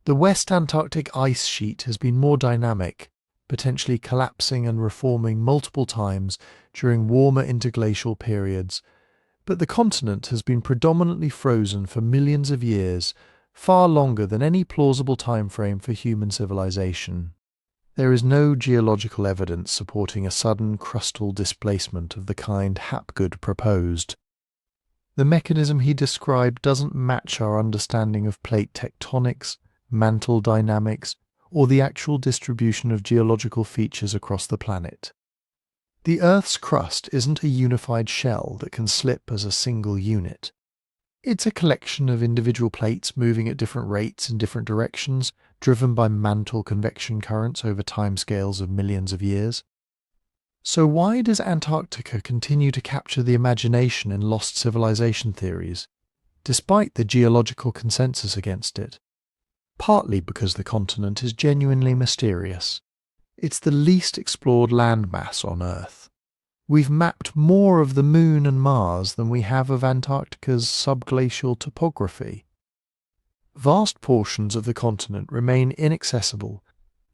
The West Antarctic ice sheet has been more dynamic, potentially collapsing and reforming multiple times during warmer interglacial periods, but the continent has been predominantly frozen for millions of years, far longer than any plausible time frame for human civilization. There is no geological evidence supporting a sudden crustal displacement of the kind Hapgood proposed. The mechanism he described doesn't match our understanding of plate tectonics, mantle dynamics, or the actual distribution of geological features across the planet. The Earth's crust isn't a unified shell that can slip as a single unit. It's a collection of individual plates moving at different rates in different directions, driven by mantle convection currents over timescales of millions of years. So why does Antarctica continue to capture the imagination in lost civilization theories, despite the geological consensus against it? Partly because the continent is genuinely mysterious. It's the least explored landmass on Earth. We've mapped more of the Moon and Mars than we have of Antarctica's subglacial topography. Vast portions of the continent remain inaccessible,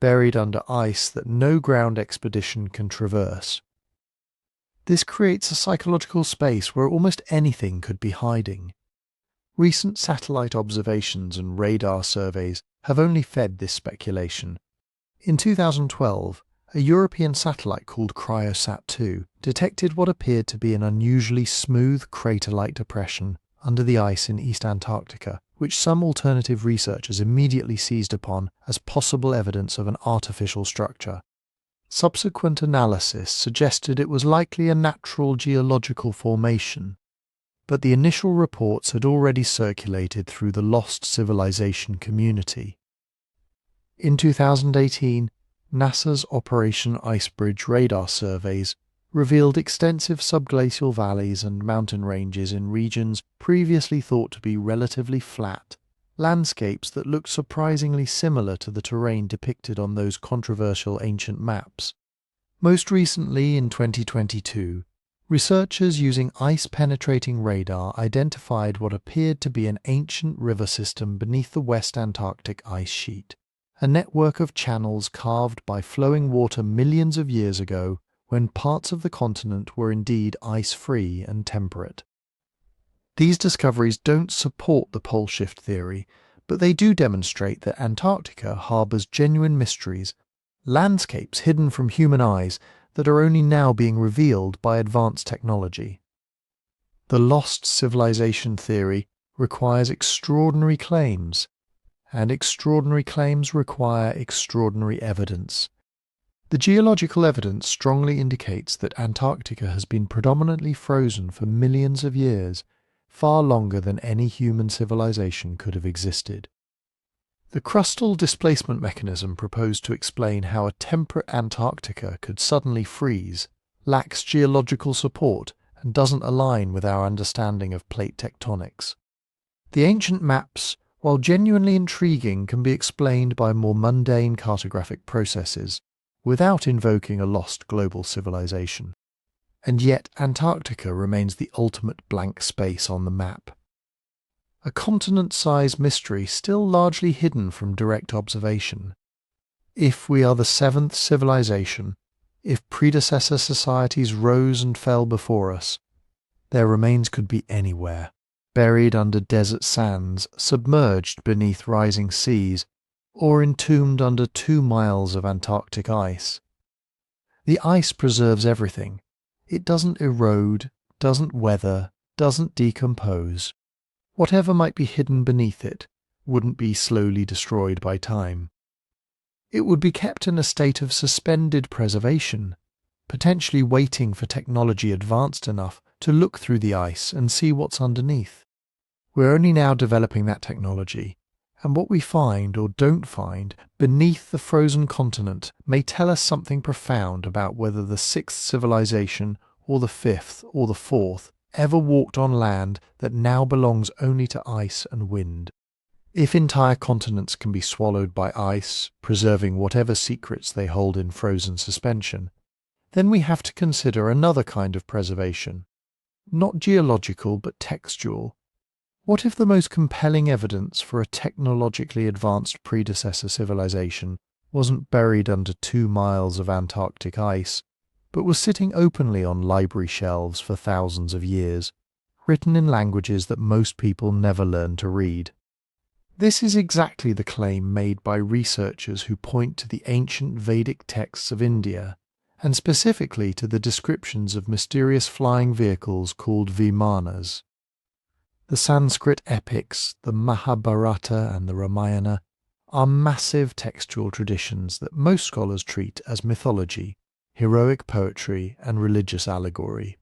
buried under ice that no ground expedition can traverse. This creates a psychological space where almost anything could be hiding. Recent satellite observations and radar surveys have only fed this speculation. In 2012, a European satellite called Cryosat-2 detected what appeared to be an unusually smooth crater-like depression under the ice in East Antarctica, which some alternative researchers immediately seized upon as possible evidence of an artificial structure. Subsequent analysis suggested it was likely a natural geological formation, but the initial reports had already circulated through the lost civilization community. In 2018, NASA's Operation Icebridge radar surveys revealed extensive subglacial valleys and mountain ranges in regions previously thought to be relatively flat, landscapes that looked surprisingly similar to the terrain depicted on those controversial ancient maps. Most recently, in 2022, researchers using ice-penetrating radar identified what appeared to be an ancient river system beneath the West Antarctic ice sheet, a network of channels carved by flowing water millions of years ago when parts of the continent were indeed ice-free and temperate. These discoveries don't support the pole shift theory, but they do demonstrate that Antarctica harbours genuine mysteries, landscapes hidden from human eyes that are only now being revealed by advanced technology. The lost civilization theory requires extraordinary claims, and extraordinary claims require extraordinary evidence. The geological evidence strongly indicates that Antarctica has been predominantly frozen for millions of years, far longer than any human civilization could have existed. The crustal displacement mechanism proposed to explain how a temperate Antarctica could suddenly freeze lacks geological support and doesn't align with our understanding of plate tectonics. The ancient maps, while genuinely intriguing, can be explained by more mundane cartographic processes, without invoking a lost global civilization. And yet Antarctica remains the ultimate blank space on the map. A continent-sized mystery still largely hidden from direct observation. If we are the seventh civilization, if predecessor societies rose and fell before us, their remains could be anywhere, buried under desert sands, submerged beneath rising seas, or entombed under 2 miles of Antarctic ice. The ice preserves everything. It doesn't erode, doesn't weather, doesn't decompose. Whatever might be hidden beneath it wouldn't be slowly destroyed by time. It would be kept in a state of suspended preservation, potentially waiting for technology advanced enough to look through the ice and see what's underneath. We're only now developing that technology, and what we find or don't find beneath the frozen continent may tell us something profound about whether the sixth civilization, or the fifth, or the fourth, ever walked on land that now belongs only to ice and wind. If entire continents can be swallowed by ice, preserving whatever secrets they hold in frozen suspension, then we have to consider another kind of preservation, not geological but textual. What if the most compelling evidence for a technologically advanced predecessor civilization wasn't buried under 2 miles of Antarctic ice, but was sitting openly on library shelves for thousands of years, written in languages that most people never learned to read? This is exactly the claim made by researchers who point to the ancient Vedic texts of India, and specifically to the descriptions of mysterious flying vehicles called Vimanas. The Sanskrit epics, the Mahabharata and the Ramayana, are massive textual traditions that most scholars treat as mythology, heroic poetry, and religious allegory.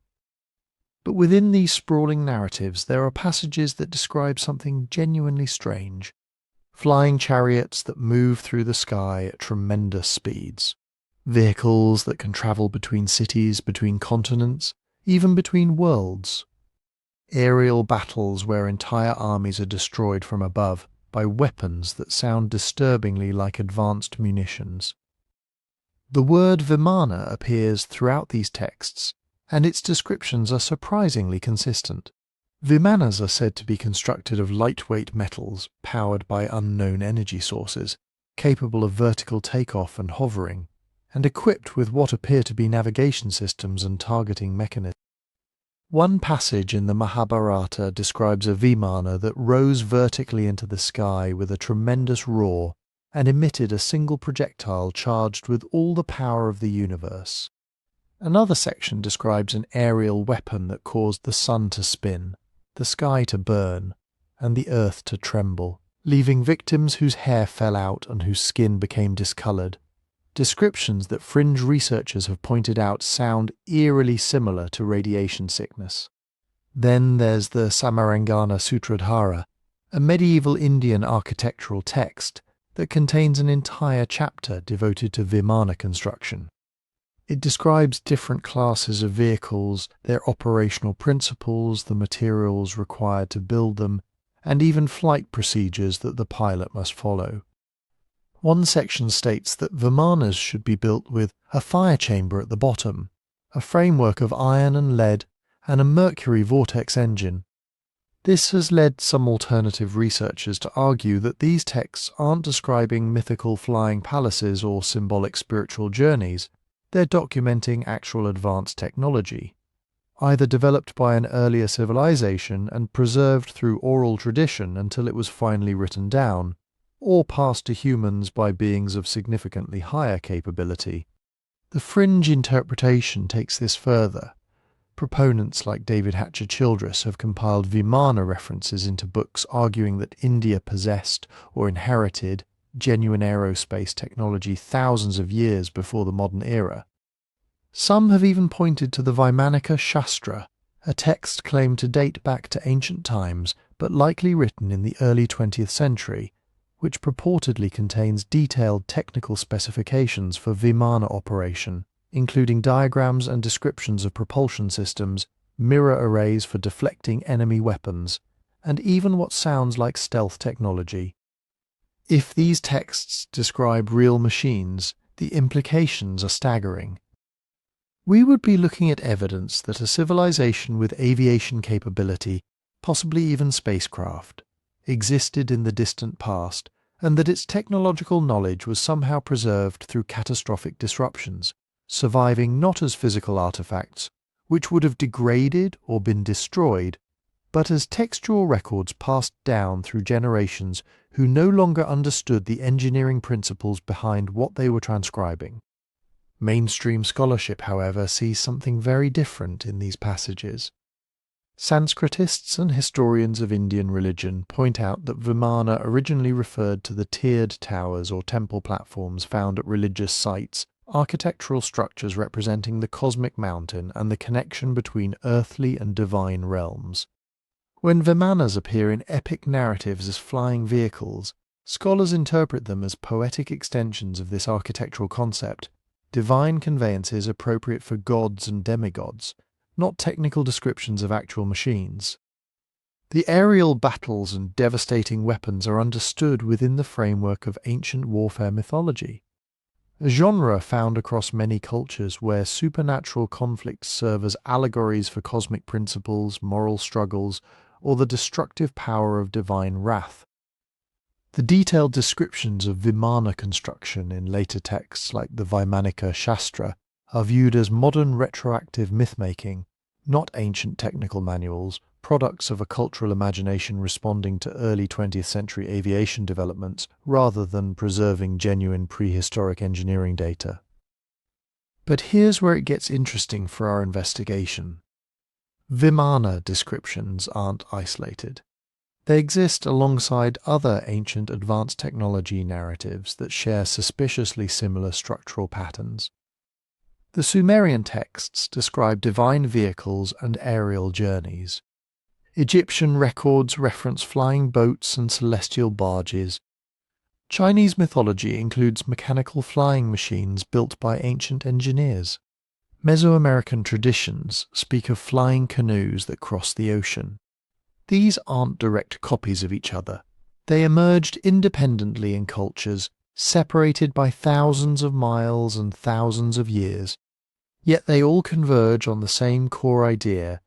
But within these sprawling narratives there are passages that describe something genuinely strange: flying chariots that move through the sky at tremendous speeds, vehicles that can travel between cities, between continents, even between worlds, aerial battles where entire armies are destroyed from above by weapons that sound disturbingly like advanced munitions. The word Vimana appears throughout these texts, and its descriptions are surprisingly consistent. Vimanas are said to be constructed of lightweight metals powered by unknown energy sources, capable of vertical takeoff and hovering, and equipped with what appear to be navigation systems and targeting mechanisms. One passage in the Mahabharata describes a Vimana that rose vertically into the sky with a tremendous roar and emitted a single projectile charged with all the power of the universe. Another section describes an aerial weapon that caused the sun to spin, the sky to burn, and the earth to tremble, leaving victims whose hair fell out and whose skin became discoloured. Descriptions that fringe researchers have pointed out sound eerily similar to radiation sickness. Then there's the Samarangana Sutradhara, a medieval Indian architectural text that contains an entire chapter devoted to Vimana construction. It describes different classes of vehicles, their operational principles, the materials required to build them, and even flight procedures that the pilot must follow. One section states that Vimanas should be built with a fire chamber at the bottom, a framework of iron and lead, and a mercury vortex engine. This has led some alternative researchers to argue that these texts aren't describing mythical flying palaces or symbolic spiritual journeys, they're documenting actual advanced technology, either developed by an earlier civilization and preserved through oral tradition until it was finally written down, or passed to humans by beings of significantly higher capability. The fringe interpretation takes this further. Proponents like David Hatcher Childress have compiled Vimana references into books arguing that India possessed or inherited genuine aerospace technology thousands of years before the modern era. Some have even pointed to the Vaimanika Shastra, a text claimed to date back to ancient times but likely written in the early 20th century, which purportedly contains detailed technical specifications for Vimana operation, including diagrams and descriptions of propulsion systems, mirror arrays for deflecting enemy weapons, and even what sounds like stealth technology. If these texts describe real machines, the implications are staggering. We would be looking at evidence that a civilization with aviation capability, possibly even spacecraft, existed in the distant past, and that its technological knowledge was somehow preserved through catastrophic disruptions, surviving not as physical artifacts, which would have degraded or been destroyed, but as textual records passed down through generations who no longer understood the engineering principles behind what they were transcribing. Mainstream scholarship, however, sees something very different in these passages. Sanskritists and historians of Indian religion point out that Vimana originally referred to the tiered towers or temple platforms found at religious sites architectural structures representing the cosmic mountain and the connection between earthly and divine realms. When Vimanas appear in epic narratives as flying vehicles, scholars interpret them as poetic extensions of this architectural concept, divine conveyances appropriate for gods and demigods, not technical descriptions of actual machines. The aerial battles and devastating weapons are understood within the framework of ancient warfare mythology, a genre found across many cultures where supernatural conflicts serve as allegories for cosmic principles, moral struggles, or the destructive power of divine wrath. The detailed descriptions of Vimana construction in later texts like the Vaimanika Shastra are viewed as modern retroactive myth-making, not ancient technical manuals, products of a cultural imagination responding to early 20th century aviation developments rather than preserving genuine prehistoric engineering data. But here's where it gets interesting for our investigation. Vimana descriptions aren't isolated. They exist alongside other ancient advanced technology narratives that share suspiciously similar structural patterns. The Sumerian texts describe divine vehicles and aerial journeys. Egyptian records reference flying boats and celestial barges. Chinese mythology includes mechanical flying machines built by ancient engineers. Mesoamerican traditions speak of flying canoes that cross the ocean. These aren't direct copies of each other. They emerged independently in cultures separated by thousands of miles and thousands of years, yet they all converge on the same core idea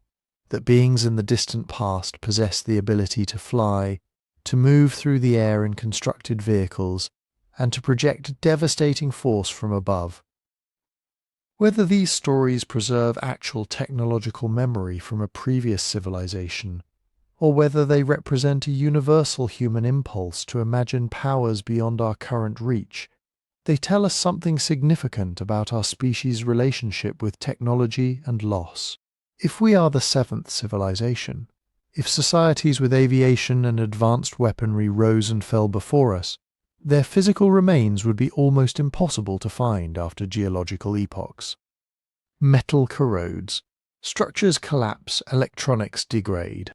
that beings in the distant past possess the ability to fly, to move through the air in constructed vehicles, and to project devastating force from above. Whether these stories preserve actual technological memory from a previous civilization, or whether they represent a universal human impulse to imagine powers beyond our current reach, they tell us something significant about our species' relationship with technology and loss. If we are the seventh civilization, if societies with aviation and advanced weaponry rose and fell before us, their physical remains would be almost impossible to find after geological epochs. Metal corrodes, structures collapse, electronics degrade.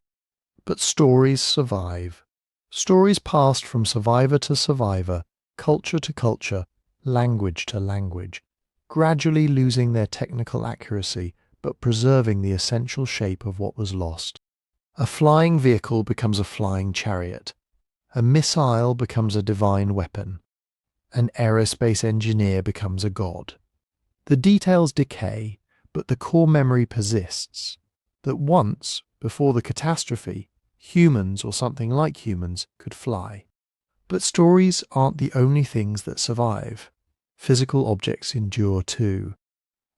But stories survive. Stories passed from survivor to survivor, culture to culture, language to language, gradually losing their technical accuracy but preserving the essential shape of what was lost. A flying vehicle becomes a flying chariot. A missile becomes a divine weapon. An aerospace engineer becomes a god. The details decay, but the core memory persists, that once, before the catastrophe, humans or something like humans could fly. But stories aren't the only things that survive. Physical objects endure too.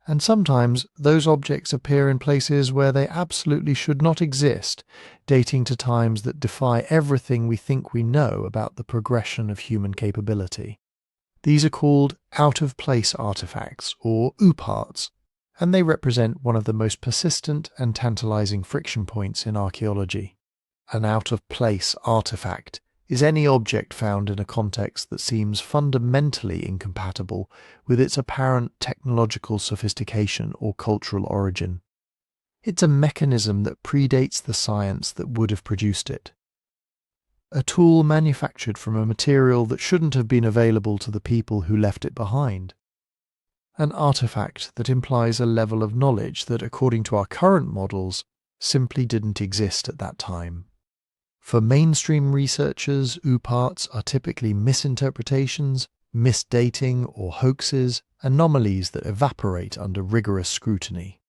And sometimes those objects appear in places where they absolutely should not exist, dating to times that defy everything we think we know about the progression of human capability. These are called out-of-place artifacts, or ooparts, and they represent one of the most persistent and tantalizing friction points in archaeology. An out-of-place artifact is any object found in a context that seems fundamentally incompatible with its apparent technological sophistication or cultural origin. It's a mechanism that predates the science that would have produced it. A tool manufactured from a material that shouldn't have been available to the people who left it behind. An artifact that implies a level of knowledge that, according to our current models, simply didn't exist at that time. For mainstream researchers, ooparts are typically misinterpretations, misdating or hoaxes, anomalies that evaporate under rigorous scrutiny.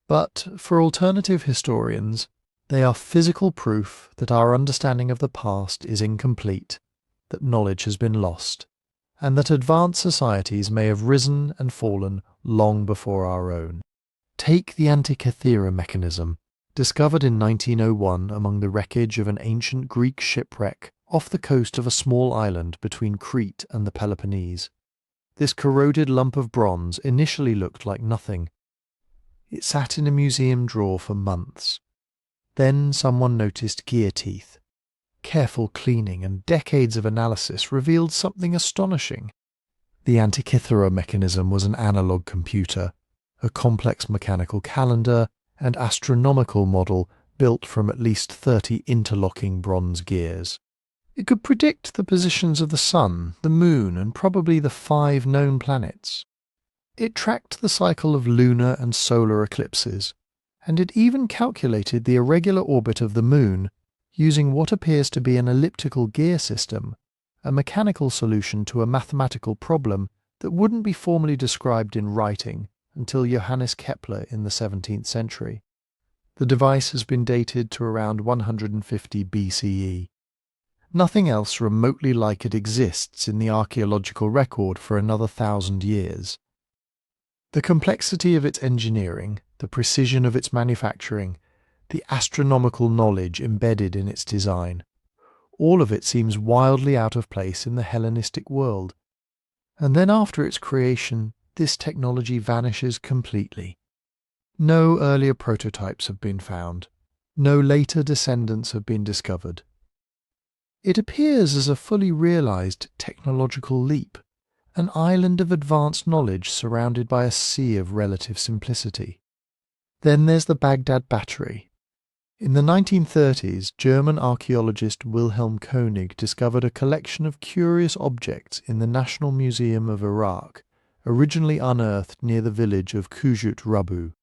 But for alternative historians, they are physical proof that our understanding of the past is incomplete, that knowledge has been lost, and that advanced societies may have risen and fallen long before our own. Take the Antikythera mechanism, discovered in 1901 among the wreckage of an ancient Greek shipwreck off the coast of a small island between Crete and the Peloponnese. This corroded lump of bronze initially looked like nothing. It sat in a museum drawer for months. Then someone noticed gear teeth. Careful cleaning and decades of analysis revealed something astonishing. The Antikythera mechanism was an analog computer, a complex mechanical calendar and astronomical model built from at least 30 interlocking bronze gears. It could predict the positions of the Sun, the Moon, and probably the 5 known planets. It tracked the cycle of lunar and solar eclipses, and it even calculated the irregular orbit of the Moon using what appears to be an elliptical gear system, a mechanical solution to a mathematical problem that wouldn't be formally described in writing until Johannes Kepler in the 17th century. The device has been dated to around 150 BCE. Nothing else remotely like it exists in the archaeological record for another 1,000 years. The complexity of its engineering, the precision of its manufacturing, the astronomical knowledge embedded in its design, all of it seems wildly out of place in the Hellenistic world. And then after its creation, this technology vanishes completely. No earlier prototypes have been found. No later descendants have been discovered. It appears as a fully realized technological leap, an island of advanced knowledge surrounded by a sea of relative simplicity. Then there's the Baghdad Battery. In the 1930s, German archaeologist Wilhelm Koenig discovered a collection of curious objects in the National Museum of Iraq, originally unearthed near the village of Kujut Rabu.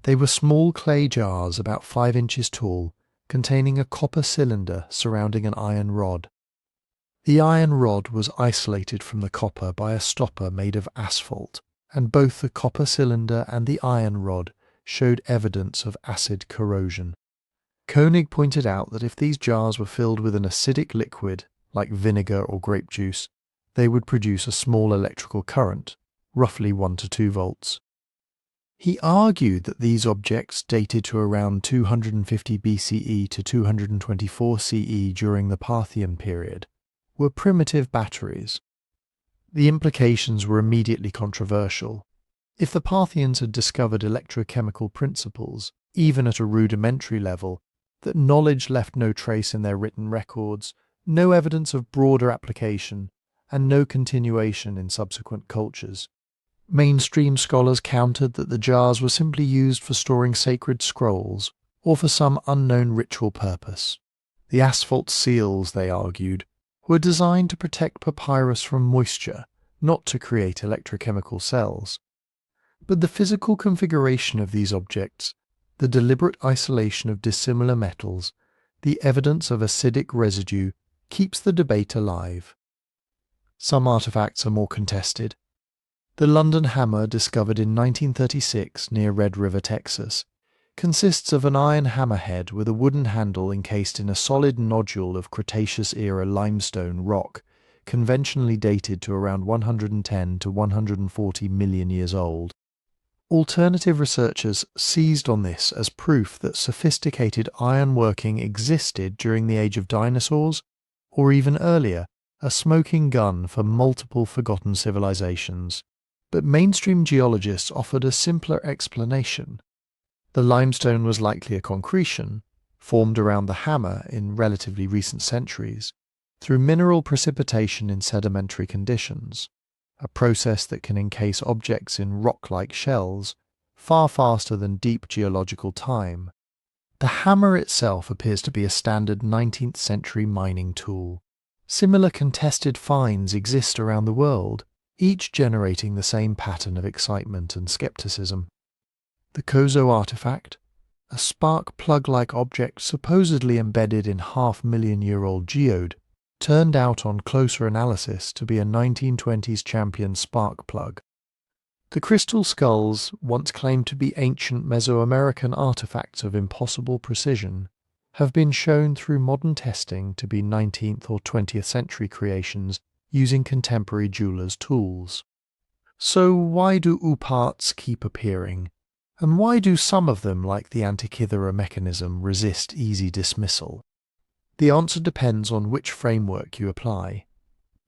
They were small clay jars about 5 inches tall, containing a copper cylinder surrounding an iron rod. The iron rod was isolated from the copper by a stopper made of asphalt, and both the copper cylinder and the iron rod showed evidence of acid corrosion. Koenig pointed out that if these jars were filled with an acidic liquid, like vinegar or grape juice, they would produce a small electrical current, roughly 1 to 2 volts. He argued that these objects dated to around 250 BCE to 224 CE during the Parthian period were primitive batteries. The implications were immediately controversial. If the Parthians had discovered electrochemical principles, even at a rudimentary level, that knowledge left no trace in their written records, no evidence of broader application, and no continuation in subsequent cultures. Mainstream scholars countered that the jars were simply used for storing sacred scrolls, or for some unknown ritual purpose. The asphalt seals, they argued, were designed to protect papyrus from moisture, not to create electrochemical cells. But the physical configuration of these objects, the deliberate isolation of dissimilar metals, the evidence of acidic residue, keeps the debate alive. Some artifacts are more contested. The London hammer, discovered in 1936 near Red River, Texas, consists of an iron hammerhead with a wooden handle encased in a solid nodule of Cretaceous-era limestone rock, conventionally dated to around 110 to 140 million years old. Alternative researchers seized on this as proof that sophisticated ironworking existed during the age of dinosaurs, or even earlier, a smoking gun for multiple forgotten civilizations. But mainstream geologists offered a simpler explanation. The limestone was likely a concretion, formed around the hammer in relatively recent centuries, through mineral precipitation in sedimentary conditions, a process that can encase objects in rock-like shells far faster than deep geological time. The hammer itself appears to be a standard 19th century mining tool. Similar contested finds exist around the world, each generating the same pattern of excitement and skepticism. The Kozo artifact, a spark plug-like object supposedly embedded in half-million-year-old geode, turned out on closer analysis to be a 1920s champion spark plug. The crystal skulls, once claimed to be ancient Mesoamerican artifacts of impossible precision, have been shown through modern testing to be 19th or 20th century creations using contemporary jewelers' tools. So why do parts keep appearing? And why do some of them, like the Antikythera mechanism, resist easy dismissal? The answer depends on which framework you apply.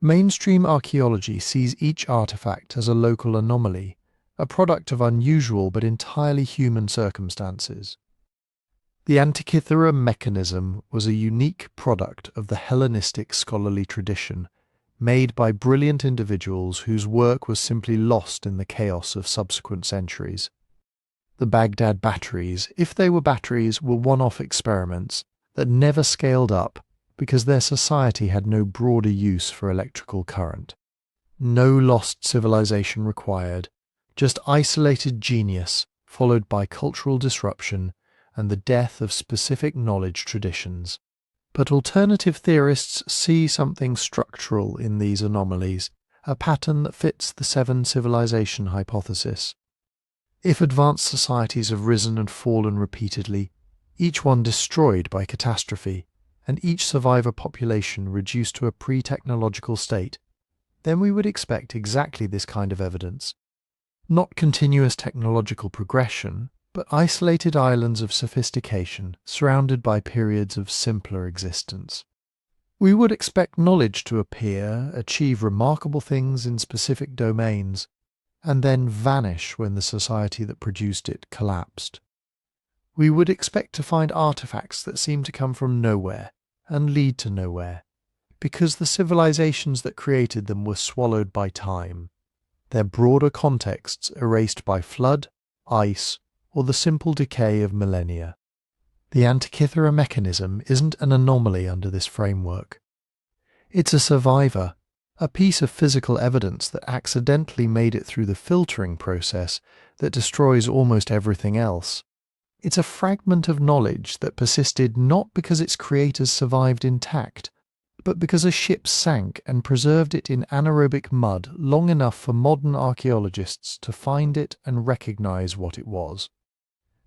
Mainstream archaeology sees each artifact as a local anomaly, a product of unusual but entirely human circumstances. The Antikythera mechanism was a unique product of the Hellenistic scholarly tradition, made by brilliant individuals whose work was simply lost in the chaos of subsequent centuries. The Baghdad batteries, if they were batteries, were one-off experiments that never scaled up because their society had no broader use for electrical current. No lost civilization required, just isolated genius followed by cultural disruption and the death of specific knowledge traditions. But alternative theorists see something structural in these anomalies, a pattern that fits the seven civilization hypothesis. If advanced societies have risen and fallen repeatedly, each one destroyed by catastrophe, and each survivor population reduced to a pre-technological state, then we would expect exactly this kind of evidence. Not continuous technological progression, but isolated islands of sophistication surrounded by periods of simpler existence. We would expect knowledge to appear, achieve remarkable things in specific domains, and then vanish when the society that produced it collapsed. We would expect to find artifacts that seem to come from nowhere and lead to nowhere, because the civilizations that created them were swallowed by time, their broader contexts erased by flood, ice, or the simple decay of millennia. The Antikythera mechanism isn't an anomaly under this framework. It's a survivor, a piece of physical evidence that accidentally made it through the filtering process that destroys almost everything else. It's a fragment of knowledge that persisted not because its creators survived intact, but because a ship sank and preserved it in anaerobic mud long enough for modern archaeologists to find it and recognize what it was.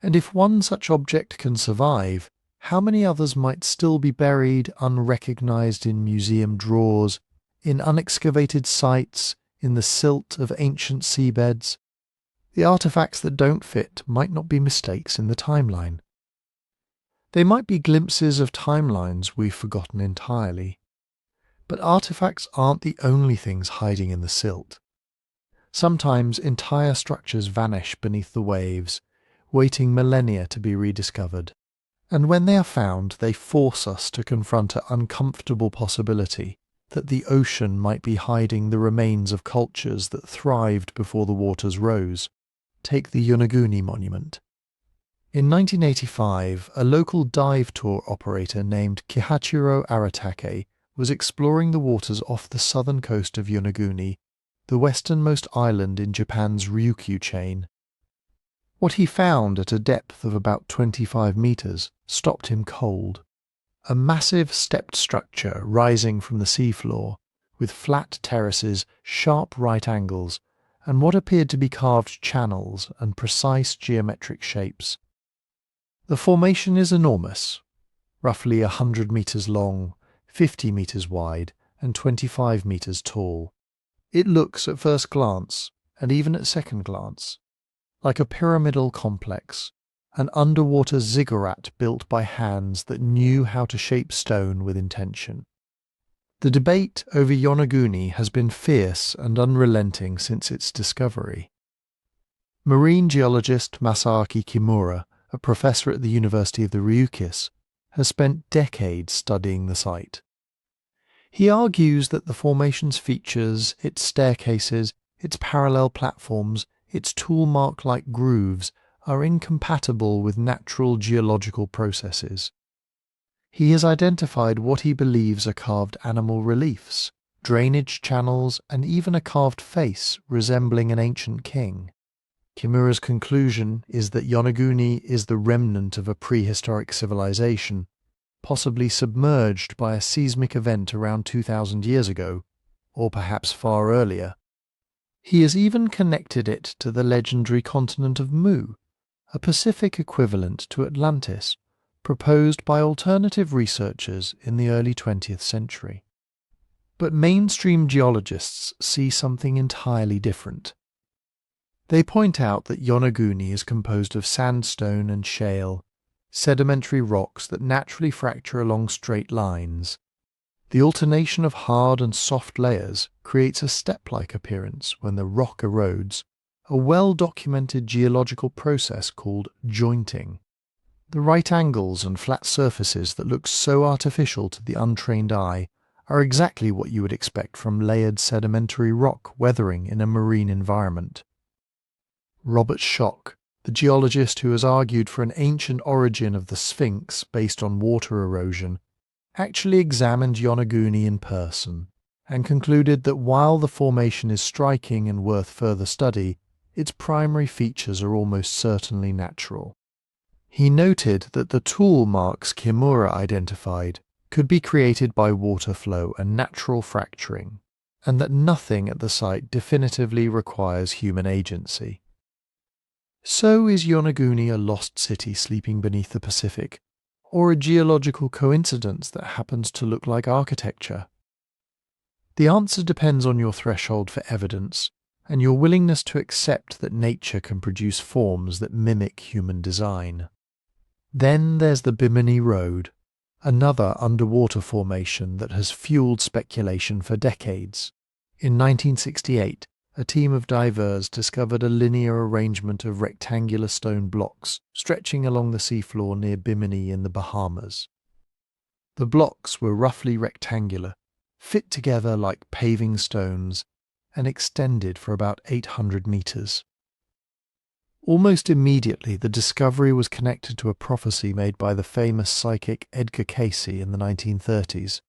And if one such object can survive, how many others might still be buried unrecognized in museum drawers, in unexcavated sites, in the silt of ancient seabeds? The artifacts that don't fit might not be mistakes in the timeline. They might be glimpses of timelines we've forgotten entirely. But artifacts aren't the only things hiding in the silt. Sometimes entire structures vanish beneath the waves, waiting millennia to be rediscovered. And when they are found, they force us to confront an uncomfortable possibility that the ocean might be hiding the remains of cultures that thrived before the waters rose. Take the Yonaguni monument. In 1985, a local dive tour operator named Kihachiro Aratake was exploring the waters off the southern coast of Yonaguni, the westernmost island in Japan's Ryukyu chain. What he found at a depth of about 25 meters stopped him cold. A massive stepped structure rising from the seafloor, with flat terraces, sharp right angles, and what appeared to be carved channels and precise geometric shapes. The formation is enormous, roughly 100 meters long, 50 meters wide, and 25 meters tall. It looks at first glance, and even at second glance, like a pyramidal complex, an underwater ziggurat built by hands that knew how to shape stone with intention. The debate over Yonaguni has been fierce and unrelenting since its discovery. Marine geologist Masaaki Kimura, a professor at the University of the Ryukyus, has spent decades studying the site. He argues that the formation's features, its staircases, its parallel platforms, its tool-mark-like grooves are incompatible with natural geological processes. He has identified what he believes are carved animal reliefs, drainage channels, and even a carved face resembling an ancient king. Kimura's conclusion is that Yonaguni is the remnant of a prehistoric civilization, possibly submerged by a seismic event around 2,000 years ago, or perhaps far earlier. He has even connected it to the legendary continent of Mu, a Pacific equivalent to Atlantis, proposed by alternative researchers in the early 20th century. But mainstream geologists see something entirely different. They point out that Yonaguni is composed of sandstone and shale, sedimentary rocks that naturally fracture along straight lines. The alternation of hard and soft layers creates a step-like appearance when the rock erodes, a well-documented geological process called jointing. The right angles and flat surfaces that look so artificial to the untrained eye are exactly what you would expect from layered sedimentary rock weathering in a marine environment. Robert Schoch, the geologist who has argued for an ancient origin of the Sphinx based on water erosion, actually examined Yonaguni in person and concluded that while the formation is striking and worth further study, its primary features are almost certainly natural. He noted that the tool marks Kimura identified could be created by water flow and natural fracturing, and that nothing at the site definitively requires human agency. So is Yonaguni a lost city sleeping beneath the Pacific, or a geological coincidence that happens to look like architecture? The answer depends on your threshold for evidence and your willingness to accept that nature can produce forms that mimic human design. Then there's the Bimini Road, another underwater formation that has fueled speculation for decades. In 1968, a team of divers discovered a linear arrangement of rectangular stone blocks stretching along the seafloor near Bimini in the Bahamas. The blocks were roughly rectangular, fit together like paving stones, and extended for about 800 meters. Almost immediately, the discovery was connected to a prophecy made by the famous psychic Edgar Cayce in the 1930s.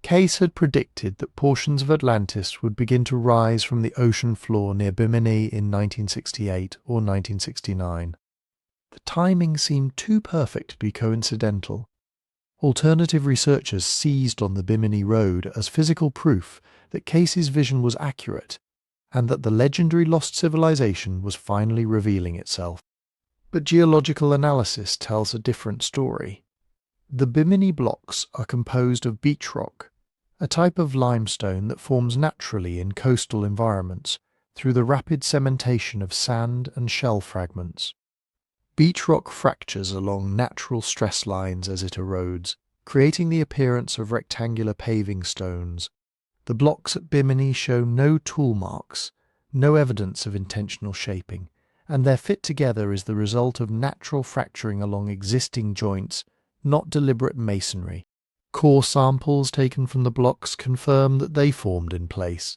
Cayce had predicted that portions of Atlantis would begin to rise from the ocean floor near Bimini in 1968 or 1969. The timing seemed too perfect to be coincidental. Alternative researchers seized on the Bimini Road as physical proof that Cayce's vision was accurate and that the legendary lost civilization was finally revealing itself. But geological analysis tells a different story. The Bimini blocks are composed of beach rock, a type of limestone that forms naturally in coastal environments through the rapid cementation of sand and shell fragments. Beach rock fractures along natural stress lines as it erodes, creating the appearance of rectangular paving stones. The blocks at Bimini show no tool marks, no evidence of intentional shaping, and their fit together is the result of natural fracturing along existing joints, not deliberate masonry. Core samples taken from the blocks confirm that they formed in place,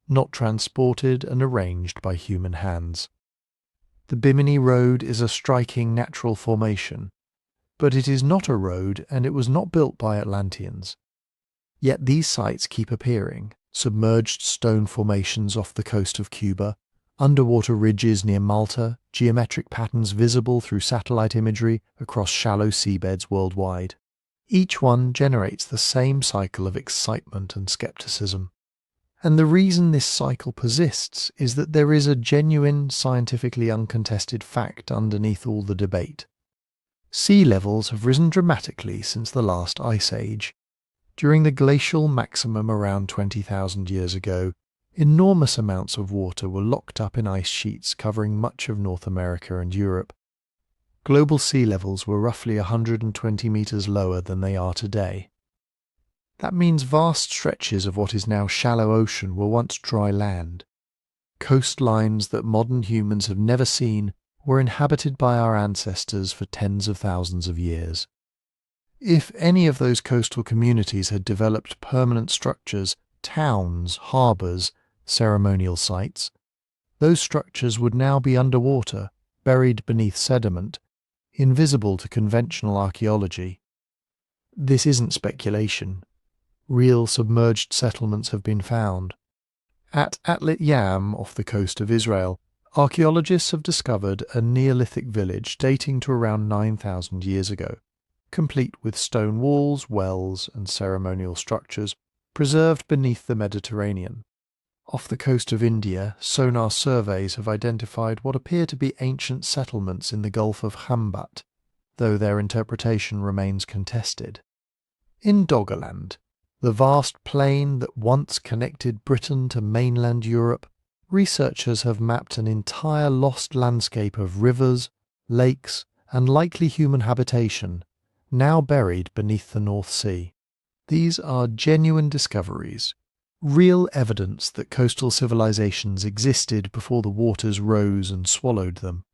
not transported and arranged by human hands. The Bimini Road is a striking natural formation, but it is not a road and it was not built by Atlanteans. Yet these sites keep appearing: submerged stone formations off the coast of Cuba, underwater ridges near Malta, geometric patterns visible through satellite imagery across shallow seabeds worldwide. Each one generates the same cycle of excitement and skepticism. And the reason this cycle persists is that there is a genuine, scientifically uncontested fact underneath all the debate. Sea levels have risen dramatically since the last ice age. During the glacial maximum around 20,000 years ago, enormous amounts of water were locked up in ice sheets covering much of North America and Europe. Global sea levels were roughly 120 meters lower than they are today. That means vast stretches of what is now shallow ocean were once dry land. Coastlines that modern humans have never seen were inhabited by our ancestors for tens of thousands of years. If any of those coastal communities had developed permanent structures, towns, harbours, ceremonial sites, those structures would now be underwater, buried beneath sediment, invisible to conventional archaeology. This isn't speculation. Real submerged settlements have been found. At Atlit Yam, off the coast of Israel, archaeologists have discovered a Neolithic village dating to around 9,000 years ago, complete with stone walls, wells, and ceremonial structures preserved beneath the Mediterranean. Off the coast of India, sonar surveys have identified what appear to be ancient settlements in the Gulf of Khambat, though their interpretation remains contested. In Doggerland, the vast plain that once connected Britain to mainland Europe, researchers have mapped an entire lost landscape of rivers, lakes, and likely human habitation, now buried beneath the North Sea. These are genuine discoveries, real evidence that coastal civilizations existed before the waters rose and swallowed them.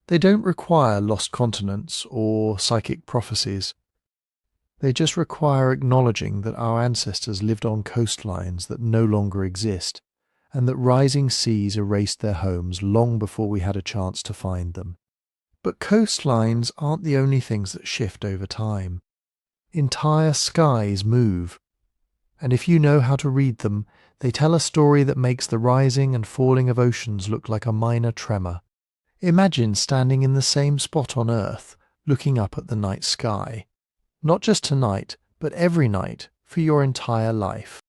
They don't require lost continents or psychic prophecies. They just require acknowledging that our ancestors lived on coastlines that no longer exist, and that rising seas erased their homes long before we had a chance to find them. But coastlines aren't the only things that shift over time. Entire skies move, and if you know how to read them, they tell a story that makes the rising and falling of oceans look like a minor tremor. Imagine standing in the same spot on Earth, looking up at the night sky. Not just tonight, but every night for your entire life.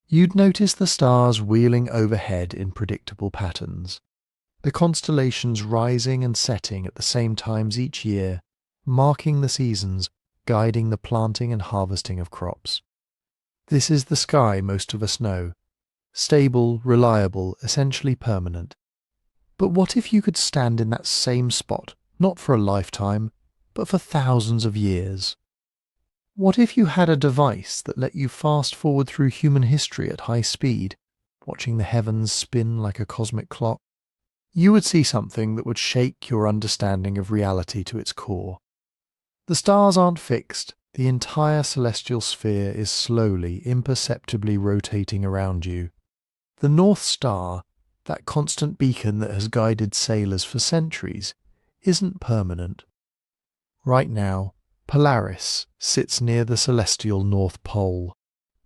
You'd notice the stars wheeling overhead in predictable patterns, the constellations rising and setting at the same times each year, marking the seasons, guiding the planting and harvesting of crops. This is the sky most of us know. Stable, reliable, essentially permanent. But what if you could stand in that same spot, not for a lifetime, but for thousands of years? What if you had a device that let you fast forward through human history at high speed, watching the heavens spin like a cosmic clock? You would see something that would shake your understanding of reality to its core. The stars aren't fixed. The entire celestial sphere is slowly, imperceptibly rotating around you. The North Star, that constant beacon that has guided sailors for centuries, isn't permanent. Right now, Polaris sits near the celestial North Pole.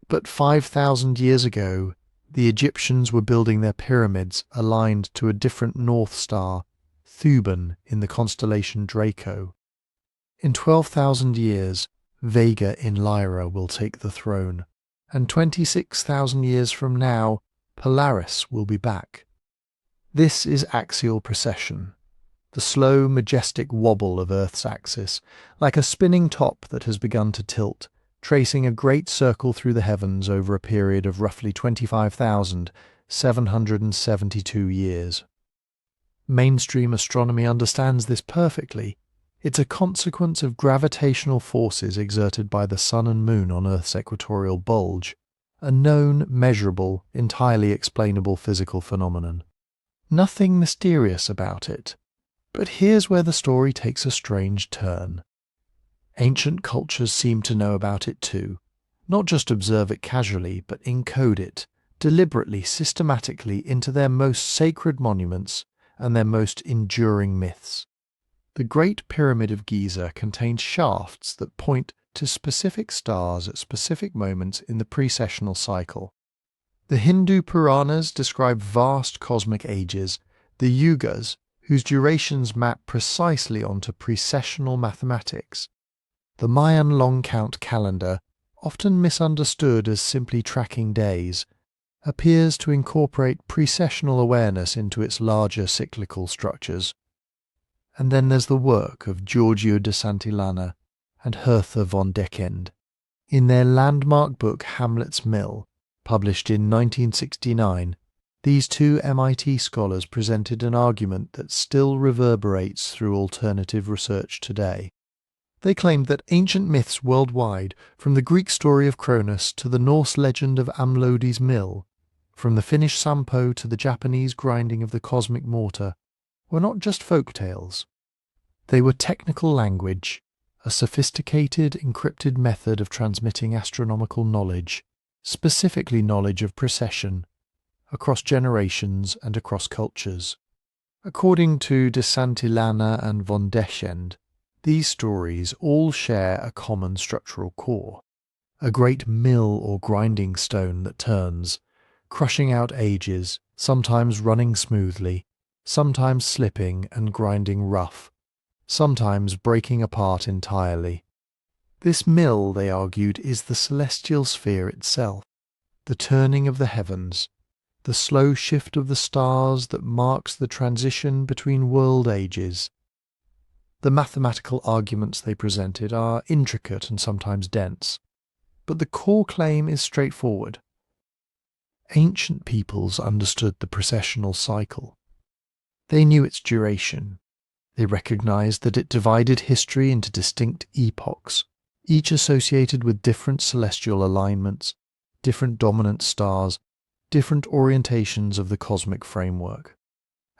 But 5,000 years ago, the Egyptians were building their pyramids aligned to a different North Star, Thuban, in the constellation Draco. In 12,000 years, Vega in Lyra will take the throne, and 26,000 years from now, Polaris will be back. This is axial precession, the slow, majestic wobble of Earth's axis, like a spinning top that has begun to tilt, tracing a great circle through the heavens over a period of roughly 25,772 years. Mainstream astronomy understands this perfectly. It's a consequence of gravitational forces exerted by the Sun and Moon on Earth's equatorial bulge, a known, measurable, entirely explainable physical phenomenon. Nothing mysterious about it. But here's where the story takes a strange turn. Ancient cultures seem to know about it too, not just observe it casually, but encode it, deliberately, systematically, into their most sacred monuments and their most enduring myths. The Great Pyramid of Giza contains shafts that point to specific stars at specific moments in the precessional cycle. The Hindu Puranas describe vast cosmic ages, the Yugas, whose durations map precisely onto precessional mathematics. The Mayan long count calendar, often misunderstood as simply tracking days, appears to incorporate precessional awareness into its larger cyclical structures. And then there's the work of Giorgio de Santillana and Hertha von Deckend. In their landmark book Hamlet's Mill, published in 1969, these two MIT scholars presented an argument that still reverberates through alternative research today. They claimed that ancient myths worldwide, from the Greek story of Cronus to the Norse legend of Amlodi's mill, from the Finnish Sampo to the Japanese grinding of the cosmic mortar, were not just folk tales. They were technical language, a sophisticated, encrypted method of transmitting astronomical knowledge, specifically knowledge of precession, across generations and across cultures. According to de Santillana and von Deckend, these stories all share a common structural core, a great mill or grinding stone that turns, crushing out ages, sometimes running smoothly, sometimes slipping and grinding rough, sometimes breaking apart entirely. This mill, they argued, is the celestial sphere itself, the turning of the heavens, the slow shift of the stars that marks the transition between world ages. The mathematical arguments they presented are intricate and sometimes dense, but the core claim is straightforward. Ancient peoples understood the precessional cycle. They knew its duration. They recognized that it divided history into distinct epochs, each associated with different celestial alignments, different dominant stars, different orientations of the cosmic framework.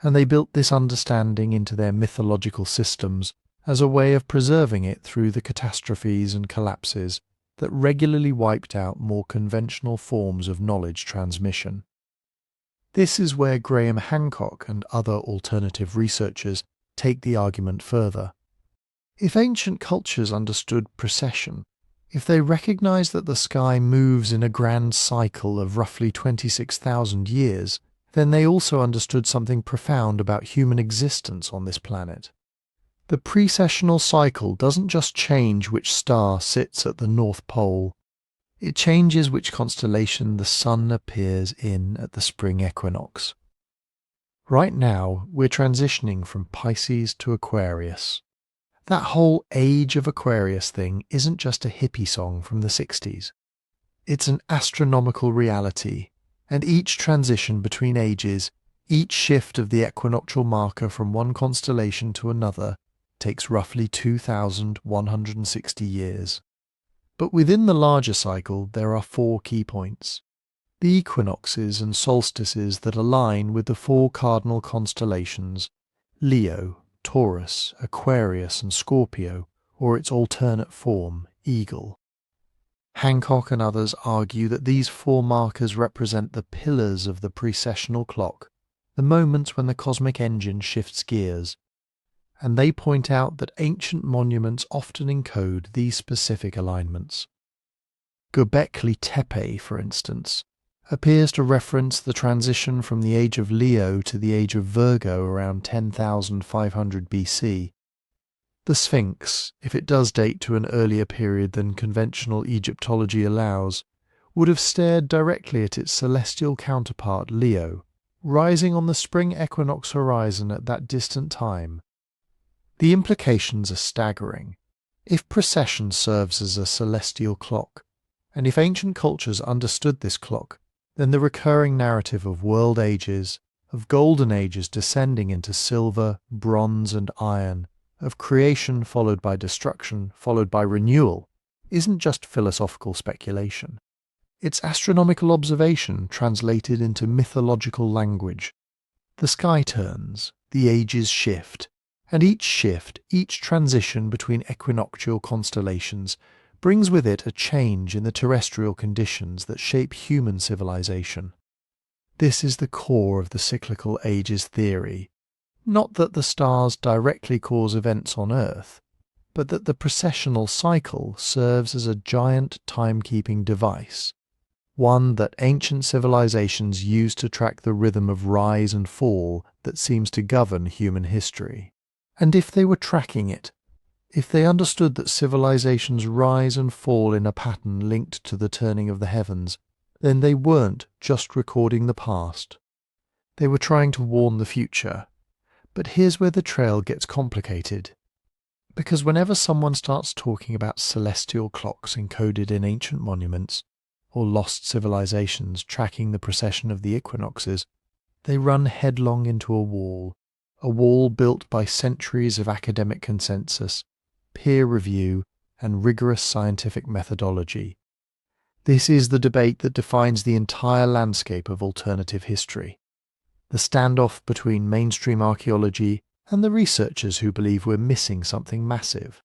And they built this understanding into their mythological systems as a way of preserving it through the catastrophes and collapses that regularly wiped out more conventional forms of knowledge transmission. This is where Graham Hancock and other alternative researchers take the argument further. If ancient cultures understood precession, if they recognized that the sky moves in a grand cycle of roughly 26,000 years, then they also understood something profound about human existence on this planet. The precessional cycle doesn't just change which star sits at the North Pole, it changes which constellation the sun appears in at the spring equinox. Right now, we're transitioning from Pisces to Aquarius. That whole Age of Aquarius thing isn't just a hippie song from the 60s. It's an astronomical reality, and each transition between ages, each shift of the equinoctial marker from one constellation to another, takes roughly 2,160 years. But within the larger cycle, there are 4 key points. The equinoxes and solstices that align with the 4 cardinal constellations, Leo, Taurus, Aquarius and Scorpio, or its alternate form, Eagle. Hancock and others argue that these 4 markers represent the pillars of the precessional clock, the moments when the cosmic engine shifts gears, and they point out that ancient monuments often encode these specific alignments. Gobekli Tepe, for instance, appears to reference the transition from the age of Leo to the age of Virgo around 10,500 BC. The Sphinx, if it does date to an earlier period than conventional Egyptology allows, would have stared directly at its celestial counterpart Leo, rising on the spring equinox horizon at that distant time. The implications are staggering. If precession serves as a celestial clock, and if ancient cultures understood this clock, then the recurring narrative of world ages, of golden ages descending into silver, bronze and iron, of creation followed by destruction, followed by renewal, isn't just philosophical speculation. It's astronomical observation translated into mythological language. The sky turns, the ages shift, and each transition between equinoctial constellations brings with it a change in the terrestrial conditions that shape human civilization. This is the core of the cyclical ages theory. Not that the stars directly cause events on Earth, but that the precessional cycle serves as a giant timekeeping device, one that ancient civilizations used to track the rhythm of rise and fall that seems to govern human history. And if they were tracking it, if they understood that civilizations rise and fall in a pattern linked to the turning of the heavens, then they weren't just recording the past. They were trying to warn the future. But here's where the trail gets complicated. Because whenever someone starts talking about celestial clocks encoded in ancient monuments, or lost civilizations tracking the precession of the equinoxes, they run headlong into a wall built by centuries of academic consensus, peer review, and rigorous scientific methodology. This is the debate that defines the entire landscape of alternative history. The standoff between mainstream archaeology and the researchers who believe we're missing something massive.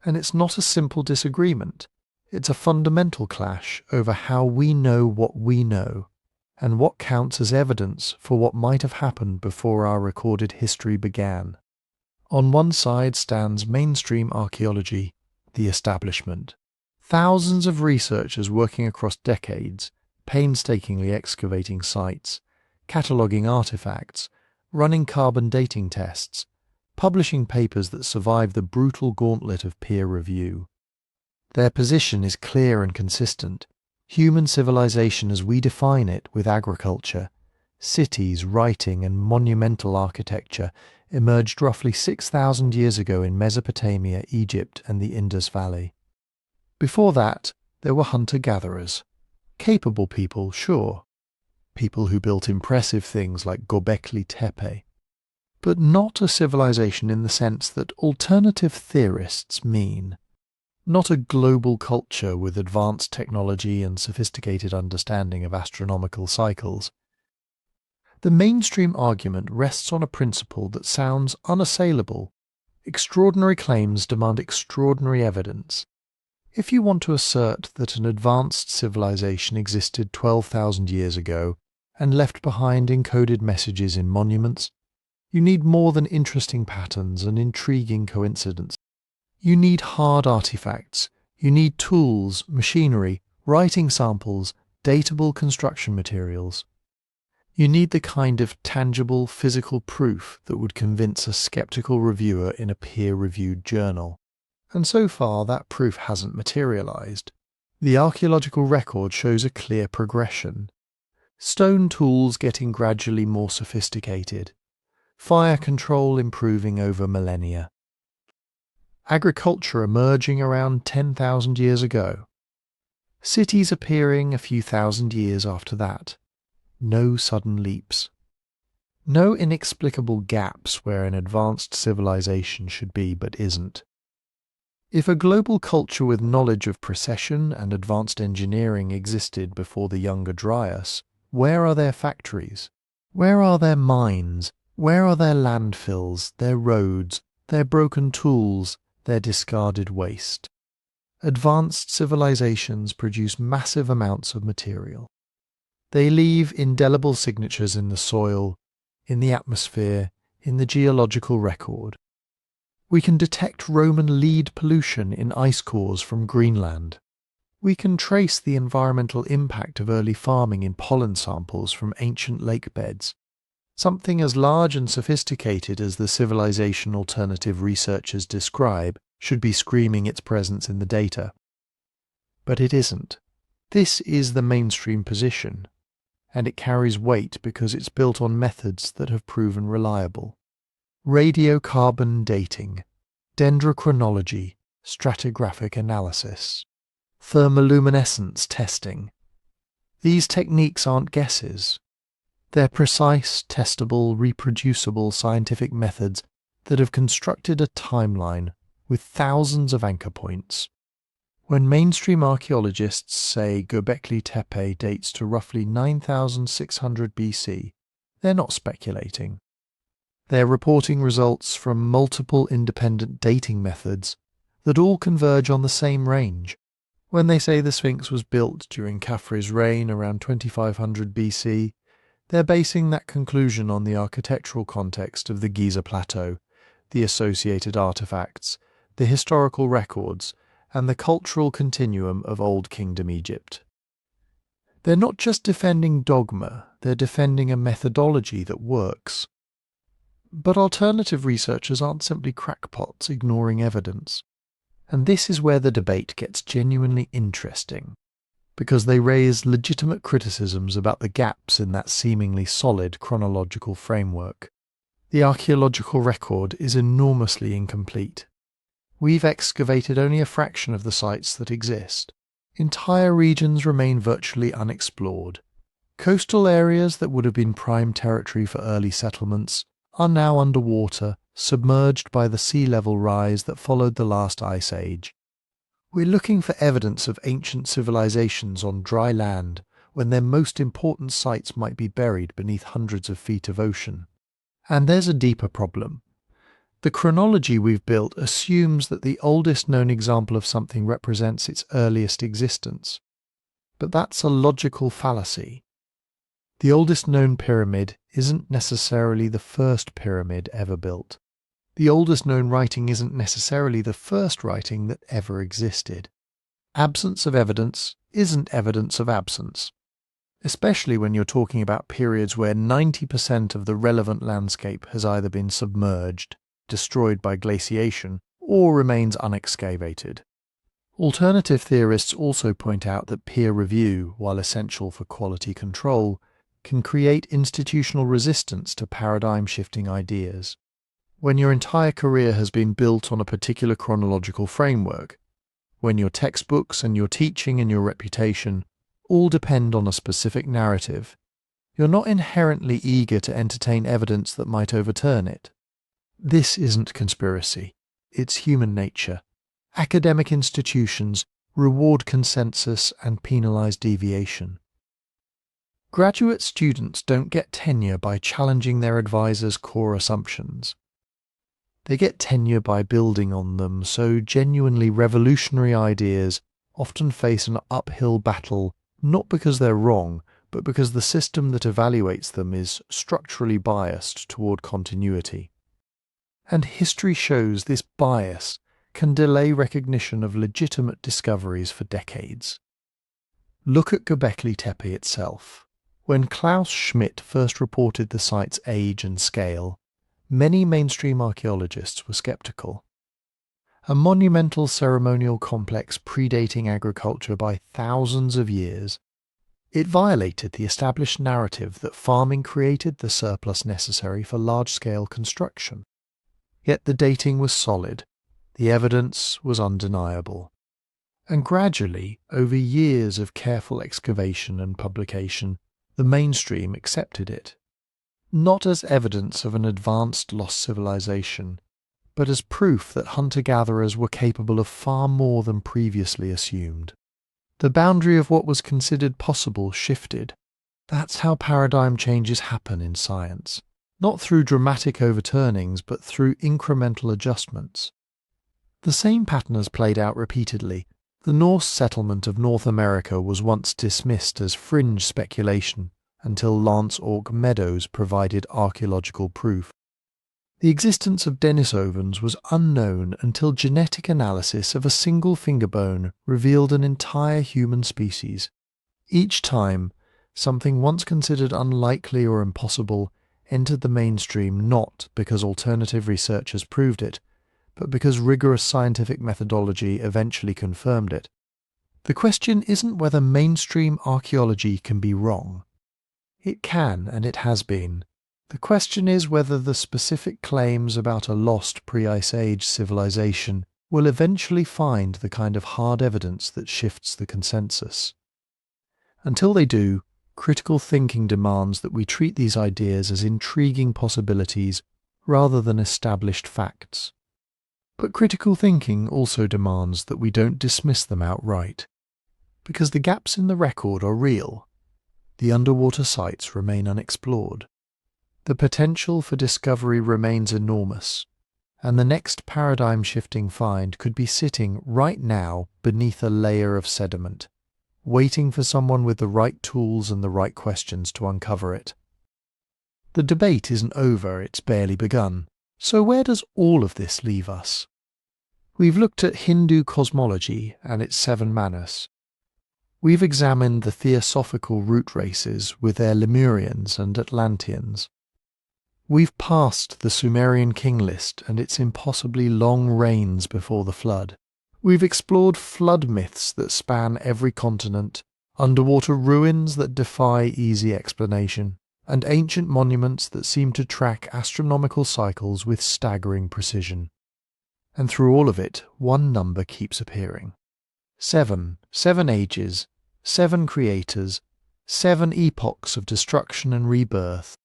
And it's not a simple disagreement. It's a fundamental clash over how we know what we know, and what counts as evidence for what might have happened before our recorded history began. On one side stands mainstream archaeology, the establishment. Thousands of researchers working across decades, painstakingly excavating sites, cataloguing artifacts, running carbon dating tests, publishing papers that survive the brutal gauntlet of peer review. Their position is clear and consistent. Human civilization as we define it with agriculture, cities, writing and monumental architecture emerged roughly 6,000 years ago in Mesopotamia, Egypt and the Indus Valley. Before that, there were hunter-gatherers. Capable people, sure. People who built impressive things like Gobekli Tepe. But not a civilization in the sense that alternative theorists mean. Not a global culture with advanced technology and sophisticated understanding of astronomical cycles. The mainstream argument rests on a principle that sounds unassailable, Extraordinary claims demand extraordinary evidence. If you want to assert that an advanced civilization existed 12,000 years ago and left behind encoded messages in monuments, you need more than interesting patterns and intriguing coincidence. You need hard artifacts. You need tools, machinery, writing samples, datable construction materials. You need the kind of tangible, physical proof that would convince a skeptical reviewer in a peer-reviewed journal. And so far, that proof hasn't materialized. The archaeological record shows a clear progression. Stone tools getting gradually more sophisticated. Fire control improving over millennia. Agriculture emerging around 10,000 years ago. Cities appearing a few thousand years after that. No sudden leaps. No inexplicable gaps where an advanced civilization should be but isn't. If a global culture with knowledge of precession and advanced engineering existed before the younger Dryas, where are their factories? Where are their mines? Where are their landfills, their roads, their broken tools, their discarded waste? Advanced civilizations produce massive amounts of material. They leave indelible signatures in the soil, in the atmosphere, in the geological record. We can detect Roman lead pollution in ice cores from Greenland. We can trace the environmental impact of early farming in pollen samples from ancient lake beds. Something as large and sophisticated as the civilization alternative researchers describe should be screaming its presence in the data. But it isn't. This is the mainstream position, and it carries weight because it's built on methods that have proven reliable. Radiocarbon dating, dendrochronology, stratigraphic analysis, thermoluminescence testing. These techniques aren't guesses. They're precise, testable, reproducible scientific methods that have constructed a timeline with thousands of anchor points. When mainstream archaeologists say Gobekli Tepe dates to roughly 9,600 BC, they're not speculating. They're reporting results from multiple independent dating methods that all converge on the same range. When they say the Sphinx was built during Khafre's reign around 2500 BC, they're basing that conclusion on the architectural context of the Giza Plateau, the associated artifacts, the historical records, and the cultural continuum of Old Kingdom Egypt. They're not just defending dogma, they're defending a methodology that works. But alternative researchers aren't simply crackpots ignoring evidence. And this is where the debate gets genuinely interesting, because they raise legitimate criticisms about the gaps in that seemingly solid chronological framework. The archaeological record is enormously incomplete. We've excavated only a fraction of the sites that exist. Entire regions remain virtually unexplored. Coastal areas that would have been prime territory for early settlements are now underwater, submerged by the sea level rise that followed the last ice age. We're looking for evidence of ancient civilizations on dry land when their most important sites might be buried beneath hundreds of feet of ocean. And there's a deeper problem. The chronology we've built assumes that the oldest known example of something represents its earliest existence. But that's a logical fallacy. The oldest known pyramid isn't necessarily the first pyramid ever built. The oldest known writing isn't necessarily the first writing that ever existed. Absence of evidence isn't evidence of absence, especially when you're talking about periods where 90% of the relevant landscape has either been submerged, destroyed by glaciation, or remains unexcavated. Alternative theorists also point out that peer review, while essential for quality control, can create institutional resistance to paradigm-shifting ideas. When your entire career has been built on a particular chronological framework, when your textbooks and your teaching and your reputation all depend on a specific narrative, you're not inherently eager to entertain evidence that might overturn it. This isn't conspiracy. It's human nature. Academic institutions reward consensus and penalize deviation. Graduate students don't get tenure by challenging their advisors' core assumptions. They get tenure by building on them, so genuinely revolutionary ideas often face an uphill battle, not because they're wrong, but because the system that evaluates them is structurally biased toward continuity. And history shows this bias can delay recognition of legitimate discoveries for decades. Look at Gobekli Tepe itself. When Klaus Schmidt first reported the site's age and scale, many mainstream archaeologists were skeptical. A monumental ceremonial complex predating agriculture by thousands of years, it violated the established narrative that farming created the surplus necessary for large-scale construction. Yet the dating was solid, the evidence was undeniable. And gradually, over years of careful excavation and publication, the mainstream accepted it. Not as evidence of an advanced lost civilization, but as proof that hunter-gatherers were capable of far more than previously assumed. The boundary of what was considered possible shifted. That's how paradigm changes happen in science, not through dramatic overturnings, but through incremental adjustments. The same pattern has played out repeatedly. The Norse settlement of North America was once dismissed as fringe speculation until Lance Ork Meadows provided archaeological proof. The existence of Denisovans was unknown until genetic analysis of a single finger bone revealed an entire human species. Each time, something once considered unlikely or impossible entered the mainstream not because alternative research has proved it, but because rigorous scientific methodology eventually confirmed it. The question isn't whether mainstream archaeology can be wrong. It can, and it has been. The question is whether the specific claims about a lost pre-Ice Age civilization will eventually find the kind of hard evidence that shifts the consensus. Until they do, critical thinking demands that we treat these ideas as intriguing possibilities rather than established facts. But critical thinking also demands that we don't dismiss them outright, because the gaps in the record are real. The underwater sites remain unexplored. The potential for discovery remains enormous, and the next paradigm-shifting find could be sitting right now beneath a layer of sediment, waiting for someone with the right tools and the right questions to uncover it. The debate isn't over, it's barely begun. So where does all of this leave us? We've looked at Hindu cosmology and its 7 Manus. We've examined the theosophical root races with their Lemurians and Atlanteans. We've passed the Sumerian King List and its impossibly long reigns before the flood. We've explored flood myths that span every continent, underwater ruins that defy easy explanation, and ancient monuments that seem to track astronomical cycles with staggering precision. And through all of it, one number keeps appearing. 7 ages, 7 creators, 7 epochs of destruction and rebirth.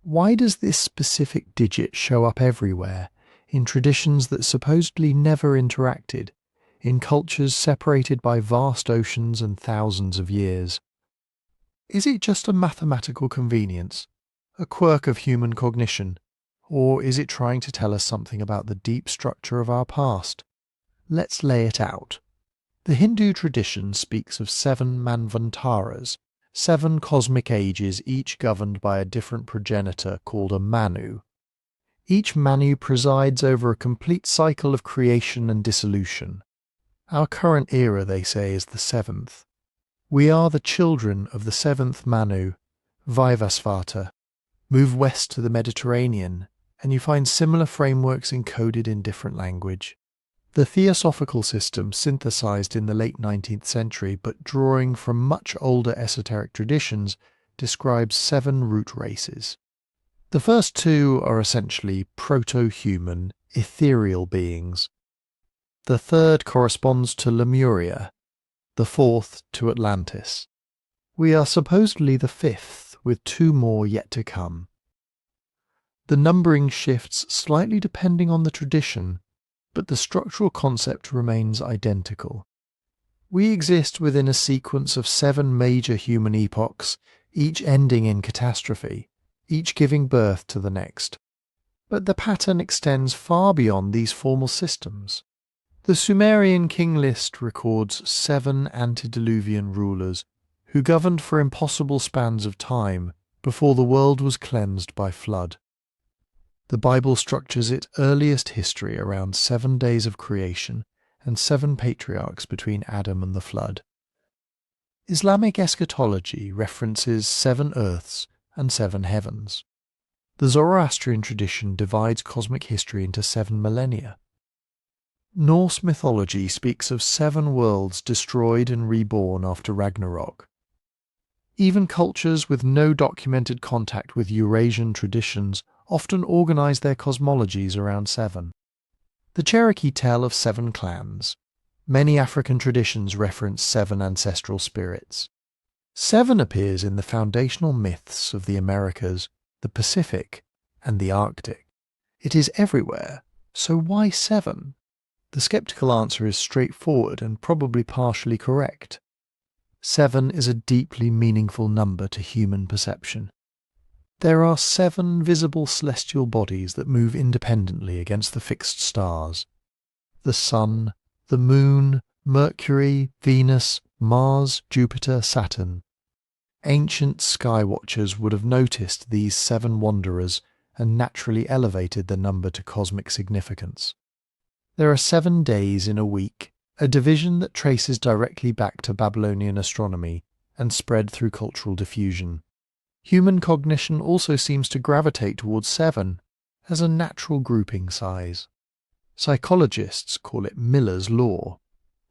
Why does this specific digit show up everywhere, in traditions that supposedly never interacted, in cultures separated by vast oceans and thousands of years? Is it just a mathematical convenience, a quirk of human cognition, or is it trying to tell us something about the deep structure of our past? Let's lay it out. The Hindu tradition speaks of 7 Manvantaras, 7 cosmic ages, each governed by a different progenitor called a Manu. Each Manu presides over a complete cycle of creation and dissolution. Our current era, they say, is the 7th. We are the children of the 7th Manu, Vivasvata. Move west to the Mediterranean, and you find similar frameworks encoded in different language. The Theosophical system, synthesized in the late 19th century but drawing from much older esoteric traditions, describes 7 root races. The first 2 are essentially proto-human, ethereal beings. The third corresponds to Lemuria, the 4th to Atlantis. We are supposedly the 5th, with 2 more yet to come. The numbering shifts slightly depending on the tradition, but the structural concept remains identical. We exist within a sequence of 7 major human epochs, each ending in catastrophe, each giving birth to the next. But the pattern extends far beyond these formal systems. The Sumerian King List records 7 antediluvian rulers who governed for impossible spans of time before the world was cleansed by flood. The Bible structures its earliest history around 7 days of creation and 7 patriarchs between Adam and the flood. Islamic eschatology references 7 earths and 7 heavens. The Zoroastrian tradition divides cosmic history into 7 millennia. Norse mythology speaks of 7 worlds destroyed and reborn after Ragnarok. Even cultures with no documented contact with Eurasian traditions often organize their cosmologies around 7. The Cherokee tell of 7 clans. Many African traditions reference 7 ancestral spirits. 7 appears in the foundational myths of the Americas, the Pacific, and the Arctic. It is everywhere, so why 7? The skeptical answer is straightforward and probably partially correct. 7 is a deeply meaningful number to human perception. There are 7 visible celestial bodies that move independently against the fixed stars. The Sun, the Moon, Mercury, Venus, Mars, Jupiter, Saturn. Ancient sky watchers would have noticed these 7 wanderers and naturally elevated the number to cosmic significance. There are 7 days in a week, a division that traces directly back to Babylonian astronomy and spread through cultural diffusion. Human cognition also seems to gravitate towards 7 as a natural grouping size. Psychologists call it Miller's Law.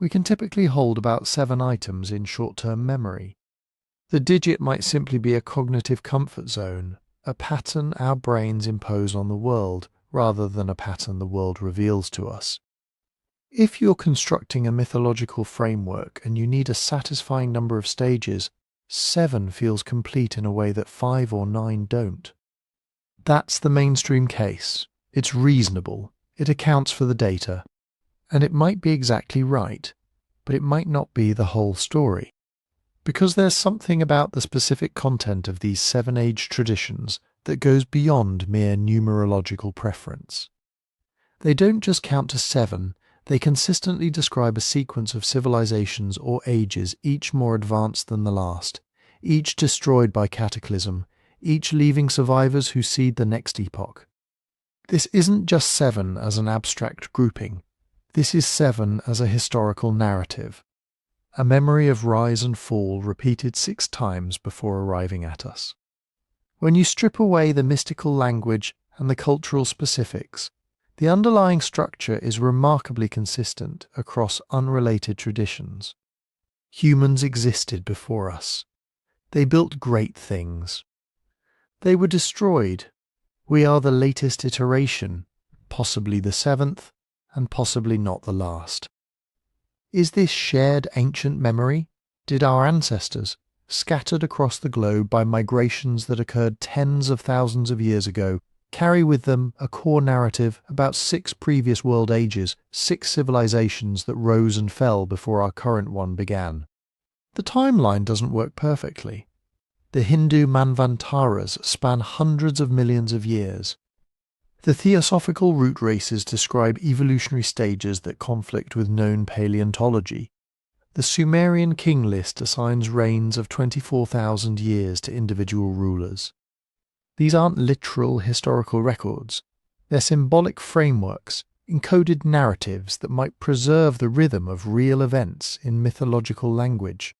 We can typically hold about 7 items in short-term memory. The digit might simply be a cognitive comfort zone, a pattern our brains impose on the world, rather than a pattern the world reveals to us. If you're constructing a mythological framework and you need a satisfying number of stages, 7 feels complete in a way that 5 or 9 don't. That's the mainstream case. It's reasonable. It accounts for the data. And it might be exactly right, but it might not be the whole story. Because there's something about the specific content of these 7-age traditions that goes beyond mere numerological preference. They don't just count to 7, they consistently describe a sequence of civilizations or ages, each more advanced than the last, each destroyed by cataclysm, each leaving survivors who seed the next epoch. This isn't just 7 as an abstract grouping. This is 7 as a historical narrative, a memory of rise and fall repeated 6 times before arriving at us. When you strip away the mystical language and the cultural specifics, the underlying structure is remarkably consistent across unrelated traditions. Humans existed before us. They built great things. They were destroyed. We are the latest iteration, possibly the 7th, and possibly not the last. Is this shared ancient memory? Did our ancestors, scattered across the globe by migrations that occurred tens of thousands of years ago, carry with them a core narrative about 6 previous world ages, 6 civilizations that rose and fell before our current one began? The timeline doesn't work perfectly. The Hindu Manvantaras span hundreds of millions of years. The Theosophical root races describe evolutionary stages that conflict with known paleontology. The Sumerian King List assigns reigns of 24,000 years to individual rulers. These aren't literal historical records. They're symbolic frameworks, encoded narratives that might preserve the rhythm of real events in mythological language.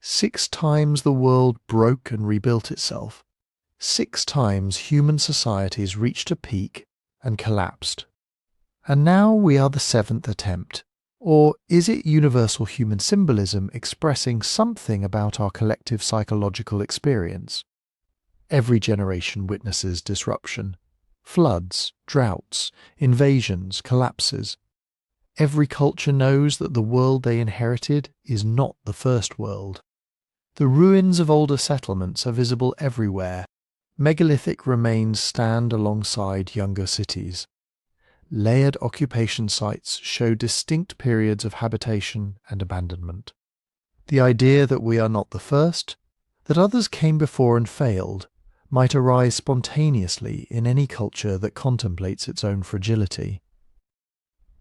6 times the world broke and rebuilt itself. 6 times human societies reached a peak and collapsed. And now we are the 7th attempt. Or is it universal human symbolism expressing something about our collective psychological experience? Every generation witnesses disruption. Floods, droughts, invasions, collapses. Every culture knows that the world they inherited is not the first world. The ruins of older settlements are visible everywhere. Megalithic remains stand alongside younger cities. Layered occupation sites show distinct periods of habitation and abandonment. The idea that we are not the first, that others came before and failed, might arise spontaneously in any culture that contemplates its own fragility.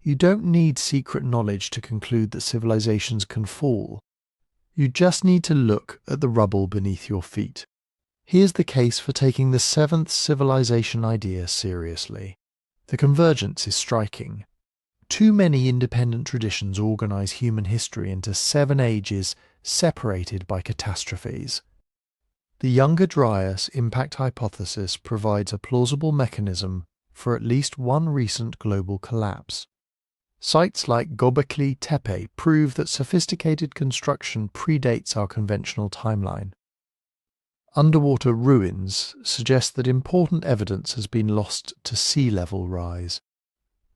You don't need secret knowledge to conclude that civilizations can fall. You just need to look at the rubble beneath your feet. Here's the case for taking the seventh civilization idea seriously. The convergence is striking. Too many independent traditions organize human history into 7 ages separated by catastrophes. The Younger Dryas impact hypothesis provides a plausible mechanism for at least one recent global collapse. Sites like Gobekli Tepe prove that sophisticated construction predates our conventional timeline. Underwater ruins suggest that important evidence has been lost to sea level rise.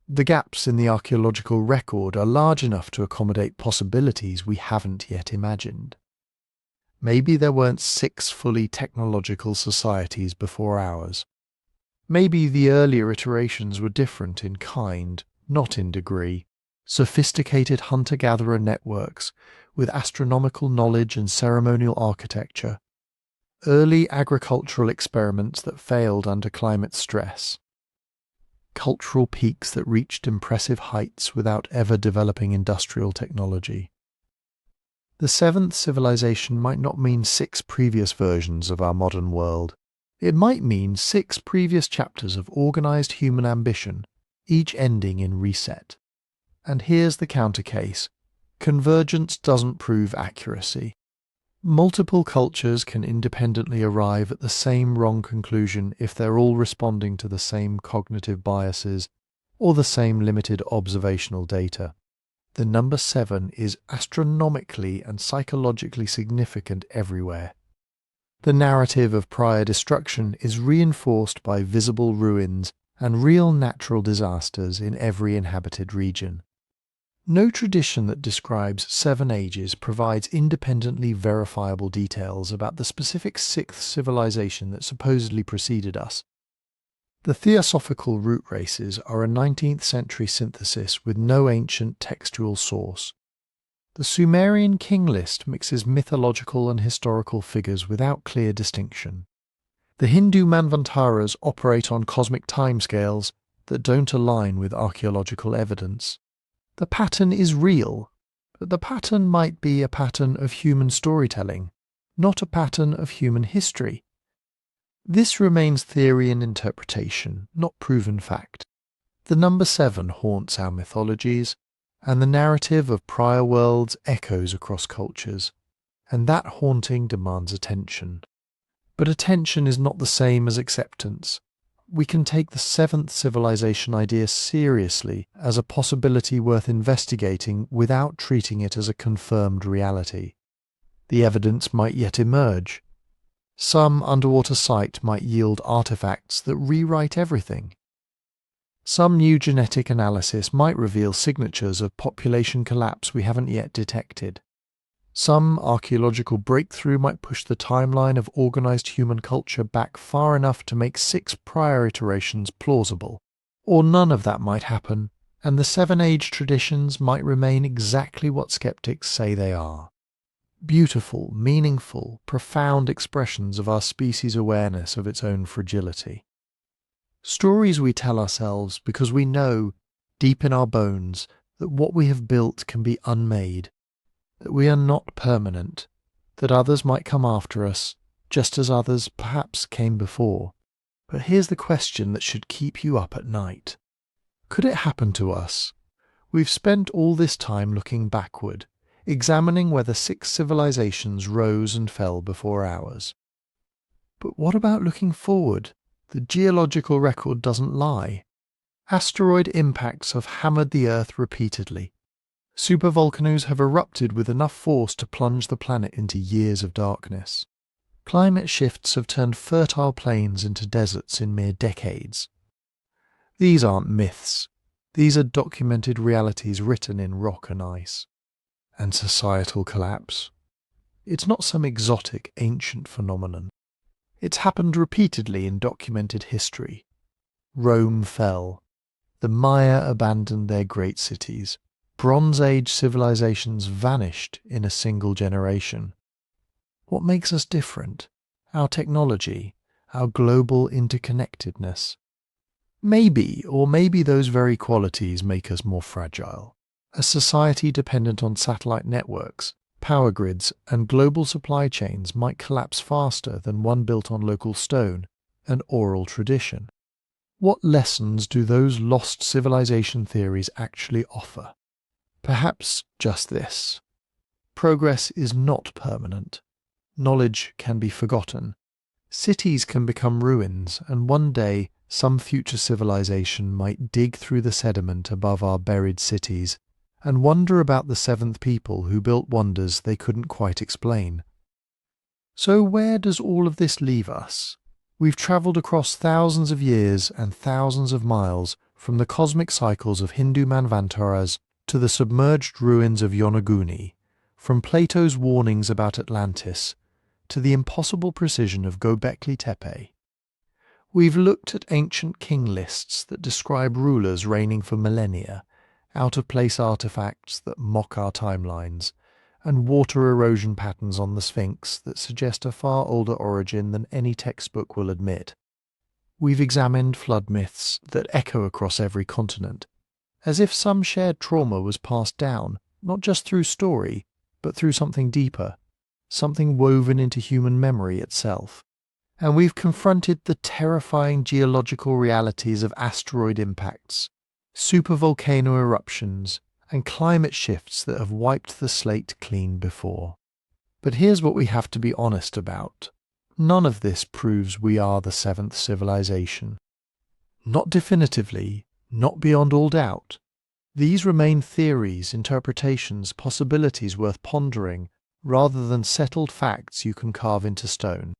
The gaps in the archaeological record are large enough to accommodate possibilities we haven't yet imagined. Maybe there weren't 6 fully technological societies before ours. Maybe the earlier iterations were different in kind, not in degree. Sophisticated hunter-gatherer networks with astronomical knowledge and ceremonial architecture. Early agricultural experiments that failed under climate stress. Cultural peaks that reached impressive heights without ever developing industrial technology. The 7th civilization might not mean 6 previous versions of our modern world. It might mean 6 previous chapters of organized human ambition, each ending in reset. And here's the counter case. Convergence doesn't prove accuracy. Multiple cultures can independently arrive at the same wrong conclusion if they're all responding to the same cognitive biases or the same limited observational data. The number 7 is astronomically and psychologically significant everywhere. The narrative of prior destruction is reinforced by visible ruins and real natural disasters in every inhabited region. No tradition that describes 7 ages provides independently verifiable details about the specific 6th civilization that supposedly preceded us. The Theosophical root races are a 19th century synthesis with no ancient textual source. The Sumerian King List mixes mythological and historical figures without clear distinction. The Hindu Manvantaras operate on cosmic timescales that don't align with archaeological evidence. The pattern is real, but the pattern might be a pattern of human storytelling, not a pattern of human history. This remains theory and interpretation, not proven fact. The number 7 haunts our mythologies, and the narrative of prior worlds echoes across cultures, and that haunting demands attention. But attention is not the same as acceptance. We can take the 7th civilization idea seriously as a possibility worth investigating without treating it as a confirmed reality. The evidence might yet emerge. Some underwater site might yield artifacts that rewrite everything. Some new genetic analysis might reveal signatures of population collapse we haven't yet detected. Some archaeological breakthrough might push the timeline of organized human culture back far enough to make 6 prior iterations plausible. Or none of that might happen, and the 7-age traditions might remain exactly what skeptics say they are. Beautiful, meaningful, profound expressions of our species' awareness of its own fragility. Stories we tell ourselves because we know, deep in our bones, that what we have built can be unmade, that we are not permanent, that others might come after us, just as others perhaps came before. But here's the question that should keep you up at night. Could it happen to us? We've spent all this time looking backward, examining whether 6 civilizations rose and fell before ours. But what about looking forward? The geological record doesn't lie. Asteroid impacts have hammered the Earth repeatedly. Supervolcanoes have erupted with enough force to plunge the planet into years of darkness. Climate shifts have turned fertile plains into deserts in mere decades. These aren't myths. These are documented realities written in rock and ice. And societal collapse? It's not some exotic, ancient phenomenon. It's happened repeatedly in documented history. Rome fell. The Maya abandoned their great cities. Bronze Age civilizations vanished in a single generation. What makes us different? Our technology, our global interconnectedness. Maybe those very qualities make us more fragile. A society dependent on satellite networks, power grids, and global supply chains might collapse faster than one built on local stone and oral tradition. What lessons do those lost civilization theories actually offer? Perhaps just this. Progress is not permanent. Knowledge can be forgotten. Cities can become ruins, and one day some future civilization might dig through the sediment above our buried cities and wonder about the seventh people who built wonders they couldn't quite explain. So where does all of this leave us? We've travelled across thousands of years and thousands of miles from the cosmic cycles of Hindu Manvantaras to the submerged ruins of Yonaguni, from Plato's warnings about Atlantis to the impossible precision of Gobekli Tepe. We've looked at ancient king lists that describe rulers reigning for millennia, out-of-place artifacts that mock our timelines, and water erosion patterns on the Sphinx that suggest a far older origin than any textbook will admit. We've examined flood myths that echo across every continent, as if some shared trauma was passed down, not just through story, but through something deeper, something woven into human memory itself. And we've confronted the terrifying geological realities of asteroid impacts, supervolcano eruptions, and climate shifts that have wiped the slate clean before. But here's what we have to be honest about. None of this proves we are the seventh civilization. Not definitively, not beyond all doubt. These remain theories, interpretations, possibilities worth pondering, rather than settled facts you can carve into stone.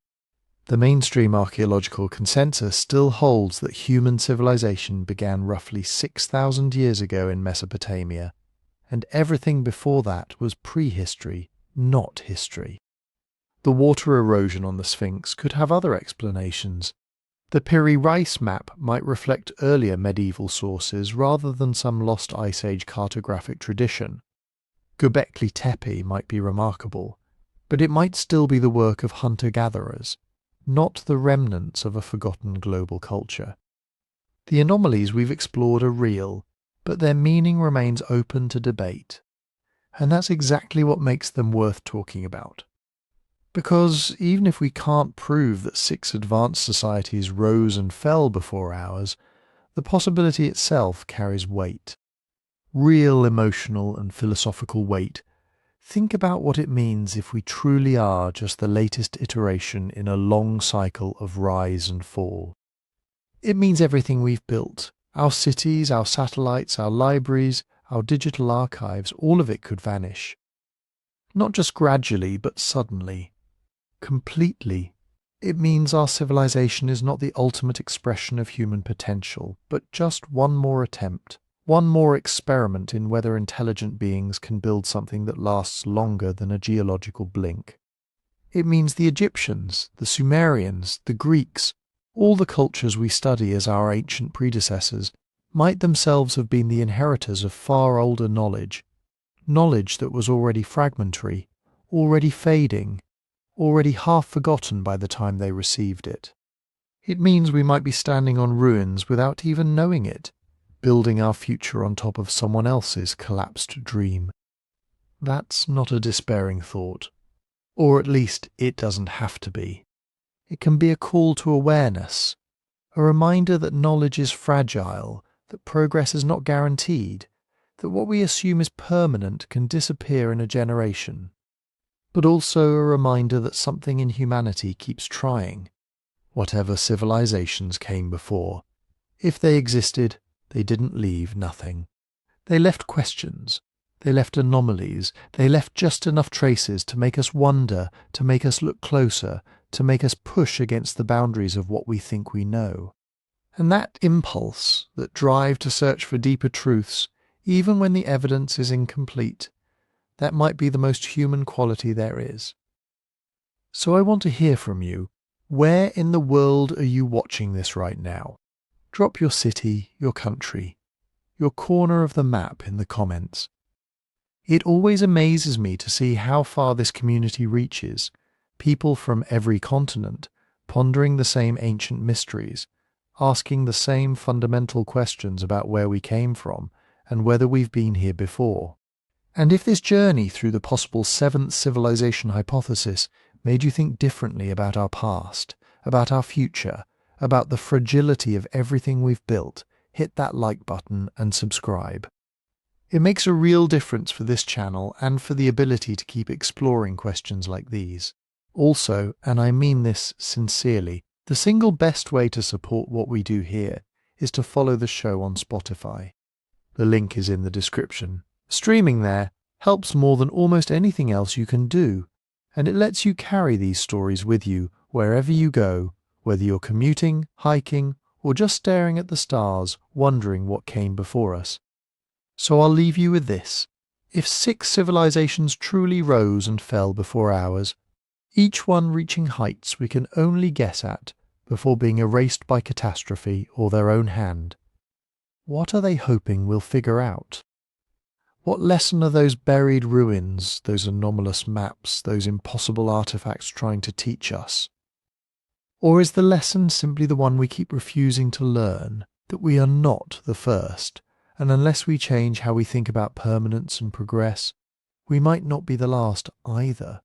The mainstream archaeological consensus still holds that human civilization began roughly 6,000 years ago in Mesopotamia, and everything before that was prehistory, not history. The water erosion on the Sphinx could have other explanations. The Piri Reis map might reflect earlier medieval sources rather than some lost Ice Age cartographic tradition. Gobekli Tepe might be remarkable, but it might still be the work of hunter-gatherers, not the remnants of a forgotten global culture. The anomalies we've explored are real, but their meaning remains open to debate. And that's exactly what makes them worth talking about. Because even if we can't prove that 6 advanced societies rose and fell before ours, the possibility itself carries weight. Real emotional and philosophical weight. Think about what it means if we truly are just the latest iteration in a long cycle of rise and fall. It means everything we've built, our cities, our satellites, our libraries, our digital archives, all of it could vanish. Not just gradually, but suddenly. Completely. It means our civilization is not the ultimate expression of human potential, but just one more attempt. One more experiment in whether intelligent beings can build something that lasts longer than a geological blink. It means the Egyptians, the Sumerians, the Greeks, all the cultures we study as our ancient predecessors, might themselves have been the inheritors of far older knowledge that was already fragmentary, already fading, already half forgotten by the time they received it. It means we might be standing on ruins without even knowing it, building our future on top of someone else's collapsed dream. That's not a despairing thought. Or at least it doesn't have to be. It can be a call to awareness, a reminder that knowledge is fragile, that progress is not guaranteed, that what we assume is permanent can disappear in a generation. But also a reminder that something in humanity keeps trying. Whatever civilizations came before, if they existed, they didn't leave nothing. They left questions, they left anomalies, they left just enough traces to make us wonder, to make us look closer, to make us push against the boundaries of what we think we know. And that impulse, that drive to search for deeper truths, even when the evidence is incomplete, that might be the most human quality there is. So I want to hear from you. Where in the world are you watching this right now? Drop your city, your country, your corner of the map in the comments. It always amazes me to see how far this community reaches, people from every continent, pondering the same ancient mysteries, asking the same fundamental questions about where we came from and whether we've been here before. And if this journey through the possible seventh civilization hypothesis made you think differently about our past, about our future, about the fragility of everything we've built, hit that like button and subscribe. It makes a real difference for this channel and for the ability to keep exploring questions like these. Also, and I mean this sincerely, the single best way to support what we do here is to follow the show on Spotify. The link is in the description. Streaming there helps more than almost anything else you can do, and it lets you carry these stories with you wherever you go, whether you're commuting, hiking, or just staring at the stars, wondering what came before us. So I'll leave you with this. If 6 civilizations truly rose and fell before ours, each one reaching heights we can only guess at before being erased by catastrophe or their own hand, what are they hoping we'll figure out? What lesson are those buried ruins, those anomalous maps, those impossible artifacts trying to teach us? Or is the lesson simply the one we keep refusing to learn, that we are not the first, and unless we change how we think about permanence and progress, we might not be the last either?